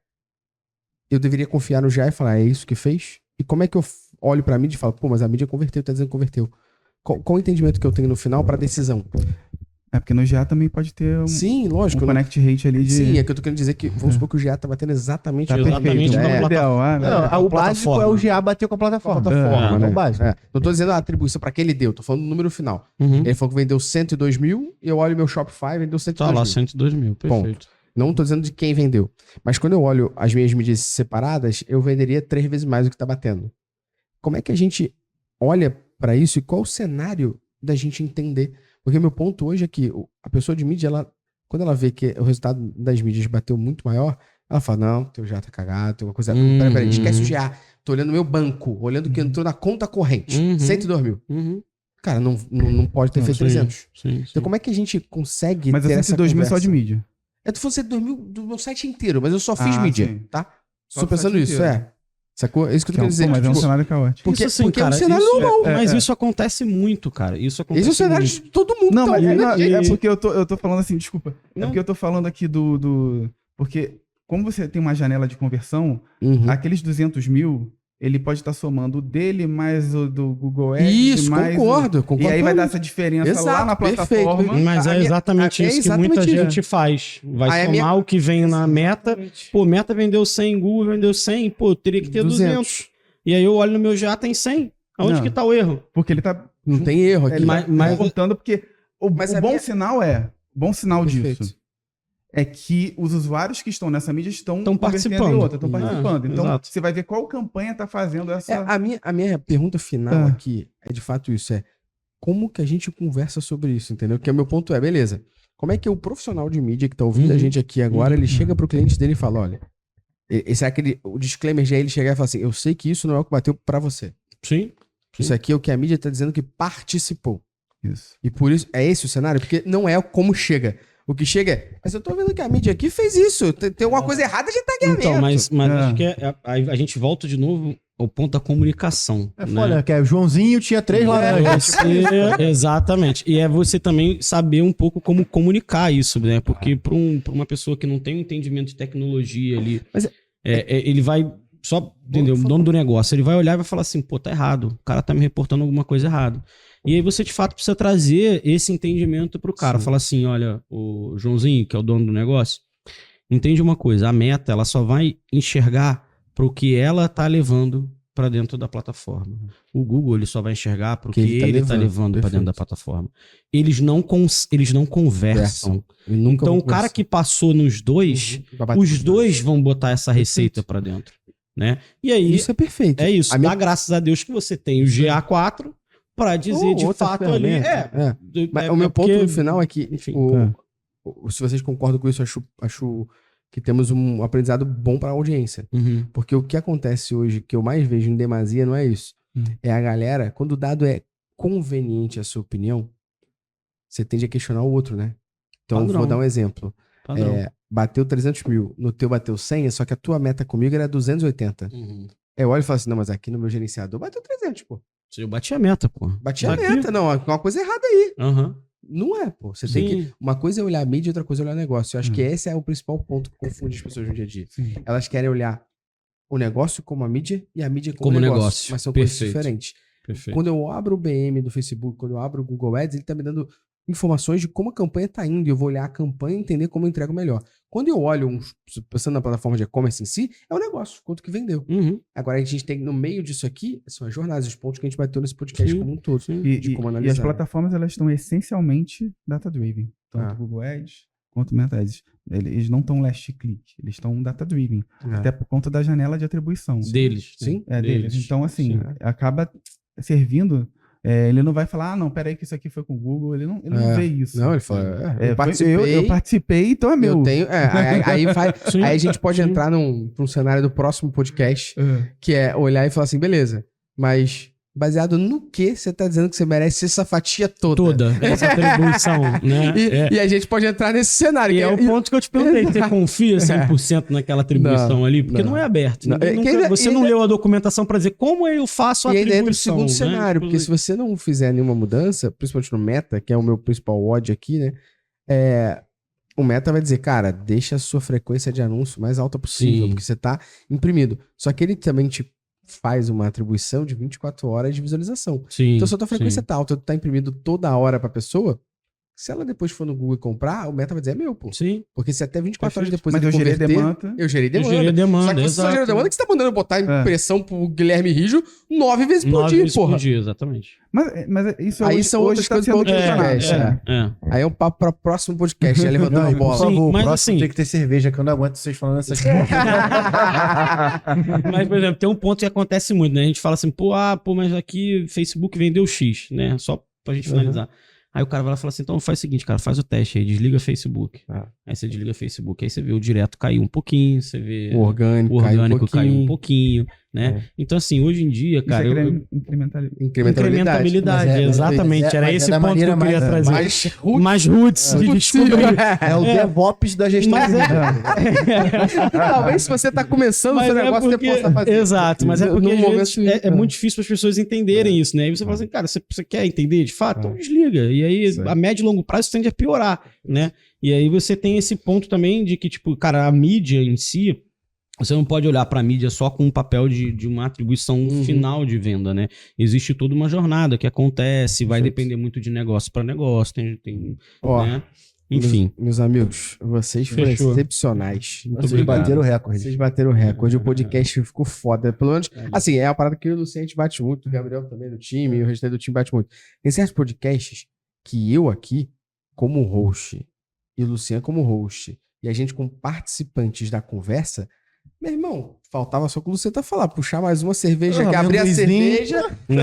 eu deveria confiar no GA e falar, é isso que fez? E como é que eu olho pra mídia e falo, pô, mas a mídia converteu, tá dizendo que converteu. Qual o entendimento que eu tenho no final pra decisão? É porque no GA também pode ter Sim, lógico. um connect rate ali de... Sim, é que eu tô querendo dizer que, vamos supor que o GA tá batendo exatamente Tá o Exatamente perfeito. na É ideal. Não, o básico é o GA bater com a plataforma. né? É o básico. É. Não tô dizendo a atribuição pra que ele deu, tô falando do número final. Uhum. Ele falou que vendeu 102 mil, eu olho meu Shopify, vendeu 102 Tá lá, mil. 102 mil, perfeito. Não tô dizendo de quem vendeu. Mas quando eu olho as minhas mídias separadas, eu venderia 3 vezes mais do que tá batendo. Como é que a gente olha pra isso e qual o cenário da gente entender? Porque o meu ponto hoje é que a pessoa de mídia, quando ela vê que o resultado das mídias bateu muito maior, ela fala, não, teu GA tá cagado, tem uma coisa... Peraí, esquece o GA. Tô olhando meu banco, olhando o que entrou na conta corrente. 102 mil. Cara, não pode ter feito 300. Sim. Então como é que a gente consegue Mas ter é essa 102 mil só de conversa? mídia. É, tu falou 102 mil do meu site inteiro, mas eu só fiz Ah, mídia, sim. tá? Só Tô do pensando site nisso, inteiro. Sacou? É isso que eu tô querendo dizer. Mas é um Tipo, cenário caótico. porque Isso, é um cenário isso normal. Mas isso acontece muito, cara. Isso acontece Esse é o cenário muito. de todo mundo. Não, tá mas ouvindo não, aqui. é porque eu tô falando assim, desculpa. É Não. porque eu tô falando aqui Porque como você tem uma janela de conversão, Uhum. aqueles 200 mil, ele pode estar somando o dele mais o do Google Ads. Isso, mais concordo. E aí vai dar essa diferença lá na plataforma. Mas é exatamente isso que muita gente faz. Vai Aí a somar minha- o que vem na meta. Pô, meta vendeu 100, Google vendeu 100. Pô, teria que ter 200. E aí eu olho no meu GA, tem 100. Aonde Não. que tá o erro? Porque ele tá Não tem erro aqui. ele Mas- tá mas- contando, porque o Mas a bom minha- sinal bom sinal Perfeito. disso é que os usuários que estão nessa mídia estão Tão convertendo participando. em outra, estão participando. Então, exato. você vai ver qual campanha tá fazendo essa... A minha pergunta final Ah. aqui é de fato isso, como que a gente conversa sobre isso, entendeu? Que o meu ponto é, beleza, como é que o profissional de mídia que tá ouvindo a gente aqui agora, ele chega pro cliente dele e fala, olha, esse é o disclaimer já ele chegar e falar assim, eu sei que isso não é o que bateu pra você. Sim. Isso aqui é o que a mídia tá dizendo que participou. Isso. E por isso, é esse o cenário? Porque não é como chega. O que chega é, mas eu tô vendo que a mídia aqui fez isso. Tem alguma coisa errada de tagueamento. Então, mas É. acho que a gente volta de novo o ponto da comunicação. É né? foda, que é o Joãozinho tinha 3 laranjas. Exatamente. E é você também saber um pouco como comunicar isso, né? Porque para uma pessoa que não tem um entendimento de tecnologia ali, Mas ele vai só, entendeu? O dono do negócio, ele vai olhar e vai falar assim, pô, tá errado. O cara tá me reportando alguma coisa errada. E aí você, de fato, precisa trazer esse entendimento pro cara. Falar assim, olha, o Joãozinho, que é o dono do negócio, entende uma coisa, a meta, ela só vai enxergar pro que ela tá levando para dentro da plataforma. O Google, ele só vai enxergar pro que ele tá levando para dentro da plataforma. Eles não conversam. Então, o cara que passou nos dois, os dois vão botar essa receita para dentro, né? E aí, isso é perfeito. é isso. Dá graças a Deus que você tem o GA4 para dizer de fato ali. Mas o meu ponto no final é que, enfim, se vocês concordam com isso, acho que temos um aprendizado bom para a audiência. Uhum. Porque o que acontece hoje, que eu mais vejo em demasia, não é isso. É a galera, quando o dado é conveniente à sua opinião, você tende a questionar o outro, né? Então, Padrão. vou dar um exemplo. Bateu 300 mil, no teu bateu 100, só que a tua meta comigo era 280. Uhum. Eu olho e falo assim, não, mas aqui no meu gerenciador bateu 300, pô. Eu bati a meta, pô. Bati a meta, não, é uma coisa errada aí. Uhum. Não é, pô. Você tem que. Uma coisa é olhar a mídia, outra coisa é olhar o negócio. Eu acho que esse é o principal ponto que confunde as pessoas no dia a dia. Sim. Elas querem olhar o negócio como a mídia e a mídia como negócio. Mas são coisas diferentes. Perfeito. Quando eu abro o BM do Facebook, quando eu abro o Google Ads, ele tá me dando informações de como a campanha tá indo. E eu vou olhar a campanha e entender como eu entrego melhor. Quando eu olho, pensando na plataforma de e-commerce em si, é o negócio, quanto que vendeu. Uhum. Agora a gente tem, no meio disso aqui, são as jornadas, os pontos que a gente bateu nesse podcast como um todo. De como E analisar. as plataformas, elas estão essencialmente data-driven. Tanto Google Ads quanto Meta Ads. Eles não estão last click, eles estão data-driven. Até por conta da janela de atribuição. Deles. Sim. É deles. Então, assim, acaba servindo... ele não vai falar, não, peraí que isso aqui foi com o Google. Ele não vê isso. Não, ele fala, eu participei, então é meu. Eu tenho, aí a gente pode entrar num cenário do próximo podcast, que é olhar e falar assim, beleza, mas baseado no que você tá dizendo que você merece essa fatia toda? Essa atribuição, né? E a gente pode entrar nesse cenário. E é o ponto que eu te perguntei, você confia 100% naquela atribuição ali? Porque não é aberto. Você não leu a documentação para dizer como eu faço a atribuição. E ainda entra o segundo cenário, porque Inclusive. se você não fizer nenhuma mudança, principalmente no Meta, que é o meu principal ódio aqui, né? O Meta vai dizer, cara, deixa a sua frequência de anúncio mais alta possível, porque você tá imprimido. Só que ele também te faz uma atribuição de 24 horas de visualização. Então, se a tua frequência tá alta, tu tá imprimindo toda hora pra pessoa, se ela depois for no Google e comprar, o Meta vai dizer, é meu, pô. Sim. Porque se até 24 horas depois mas ele eu gerei converter, demanda. eu gerei demanda. Só que você só gerou demanda que você tá mandando botar impressão pro Guilherme Rijo 9 vezes por dia, porra. Exatamente. Mas isso aí hoje, são outras coisas para outro podcast. Aí é um papo para o próximo podcast, já levantando a bola. Por favor, mas próximo assim, tem que ter cerveja, que eu não aguento vocês falando essas coisas. Mas, por exemplo, tem um ponto que acontece muito, né? A gente fala assim, mas aqui Facebook vendeu X, né? Só pra gente finalizar. Aí o cara vai lá e fala assim, então faz o seguinte, cara, faz o teste aí, desliga Facebook. Aí você desliga Facebook, aí você vê o direto cair um pouquinho, você vê o orgânico caiu um pouquinho, né? Então assim, hoje em dia, cara... Incrementabilidade, exatamente. Era esse ponto que eu queria trazer. Mais roots de descobrir. É o DevOps da gestão. Talvez se você tá começando o seu negócio, você possa fazer. Exato, mas é porque às vezes é muito difícil para as pessoas entenderem isso, né? Aí você fala assim, cara, você quer entender de fato? Então desliga. E aí, a médio e longo prazo, tende a piorar, né? E aí você tem esse ponto também de que, tipo, cara, a mídia em si, você não pode olhar para a mídia só com um papel de uma atribuição final de venda, né? Existe toda uma jornada que acontece, vai depender muito de negócio para negócio, né? Enfim. Meus amigos, vocês foram excepcionais. Vocês bateram o recorde. Vocês bateram o recorde. O podcast ficou foda. Pelo menos, assim, é uma parada que eu e o Luciano a gente bate muito, o Gabriel também do time, e o restante do time bate muito. Tem certos podcasts que eu aqui, como host, e o Luciano como host, e a gente como participantes da conversa, meu irmão, faltava só que o Luciano falar, puxar mais uma cerveja, que abrir a cerveja, e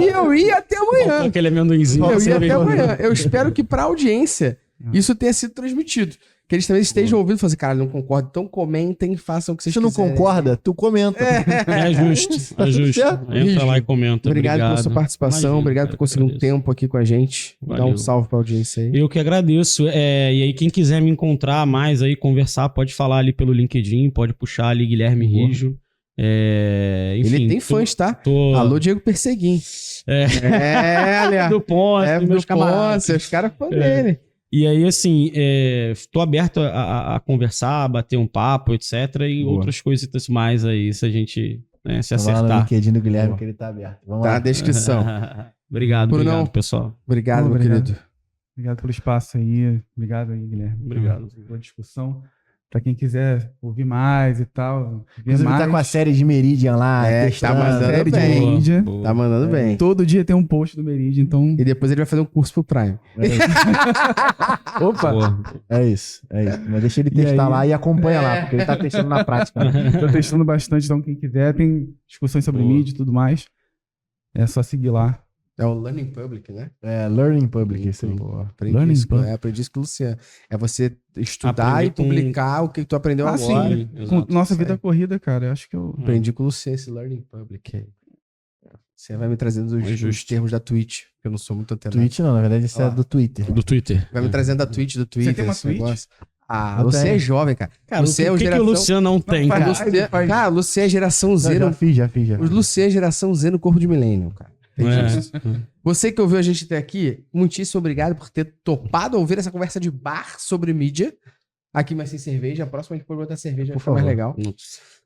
eu ia até amanhã. Aquele amendoinzinho. Eu ia até amanhã. Eu espero que pra audiência isso tenha sido transmitido. Que eles também estejam ouvindo e falando assim, cara, não concordo, então comentem, façam o que vocês quiserem. Se não concorda, tu comenta. É justo, é justo. Entra lá e comenta. Obrigado pela sua participação, Imagina, obrigado por conseguir um tempo aqui com a gente. Dá um salve pra audiência aí. Eu que agradeço. E aí, quem quiser me encontrar mais aí, conversar, pode falar ali pelo LinkedIn, pode puxar ali Guilherme Rijo. Enfim, Ele tem fãs, tá? tô... Alô, Diego Perseguim. Aliás. do Ponce, É, dos meus do camaradas. Ponce, os caras fãs dele. E aí, assim, tô aberto a conversar, a bater um papo, etc. E Boa. outras coisitas mais aí, se a gente se Vamos lá no acertar. LinkedIn do Guilherme, Boa. que ele tá aberto. Vamos Tá lá. na descrição. Obrigado, Brunão. obrigado, pessoal. Obrigado, meu Obrigado. querido. Obrigado pelo espaço aí. Obrigado aí, Guilherme. Obrigado. Boa discussão. Pra quem quiser ouvir mais e tal, ver Inclusive mais. tá com a série de Meridian lá. É, testando. tá mandando série de bem. Meridian. Boa. Tá mandando bem. Todo dia tem um post do Meridian, então... E depois ele vai fazer um curso pro Prime. Opa! Boa. É isso. Mas deixa ele E testar aí? lá e acompanha lá, porque ele tá testando na prática. Né? Tô testando bastante, então quem quiser, tem discussões sobre Boa. mídia e tudo mais. É só seguir lá. É o Learning Public, né? Learning Public, isso aí. Aprendi Learning isso, Public. aprendi isso com o Luciano. É você estudar Aprendi e com- publicar o que tu aprendeu agora. sim. Com Exato. nossa Isso vida aí. corrida, cara, eu acho que eu... Aprendi com o Luciano esse Learning Public aí. Você vai me trazendo É os justo. termos da Twitch, que eu não sou muito antenado. Twitch não, na verdade isso é Olha lá. do Twitter. Do Twitter. Vai me trazendo da Twitch, do Twitter, tem uma esse Twitch? negócio. Ah, Eu você tenho. é jovem, cara. Cara, Você é o o que, que o geração- Luciano não tem, faz- cara? Luciano- faz- Cara, você é geração Z. Não, no- já fiz. O Luciano é geração Z no corpo de milênio, cara. Entendi isso. É. Você que ouviu a gente até aqui, muitíssimo obrigado por ter topado ouvir essa conversa de bar sobre mídia. Aqui, mas sem cerveja. A próxima a gente pode botar cerveja, vai Por ficar mais favor. legal.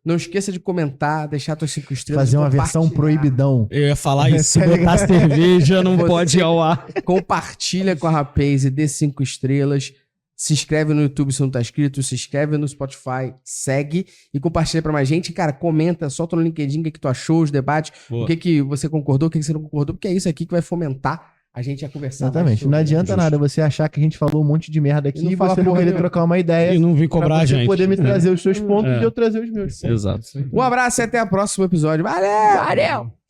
Não esqueça de comentar, deixar suas 5 estrelas. Fazer uma compartilhar. versão proibidão. Eu ia falar isso, se botar cerveja não Você- pode ir ao ar. Compartilha com a Rapaz e dê 5 estrelas. Se inscreve no YouTube se não tá inscrito. Se inscreve no Spotify, segue e compartilha pra mais gente. Cara, comenta, solta no LinkedIn o que tu achou, os debates, Boa. o que você concordou, o que você não concordou, porque é isso aqui que vai fomentar a gente a conversar. mais Exatamente. sobre, Não adianta justo. nada você achar que a gente falou um monte de merda E aqui não e fala você não porra querer nenhuma. trocar uma ideia E não vim pra cobrar a você gente. poder me trazer os seus pontos É. e eu trazer os meus. Exato. Um abraço e até o próximo episódio. Valeu!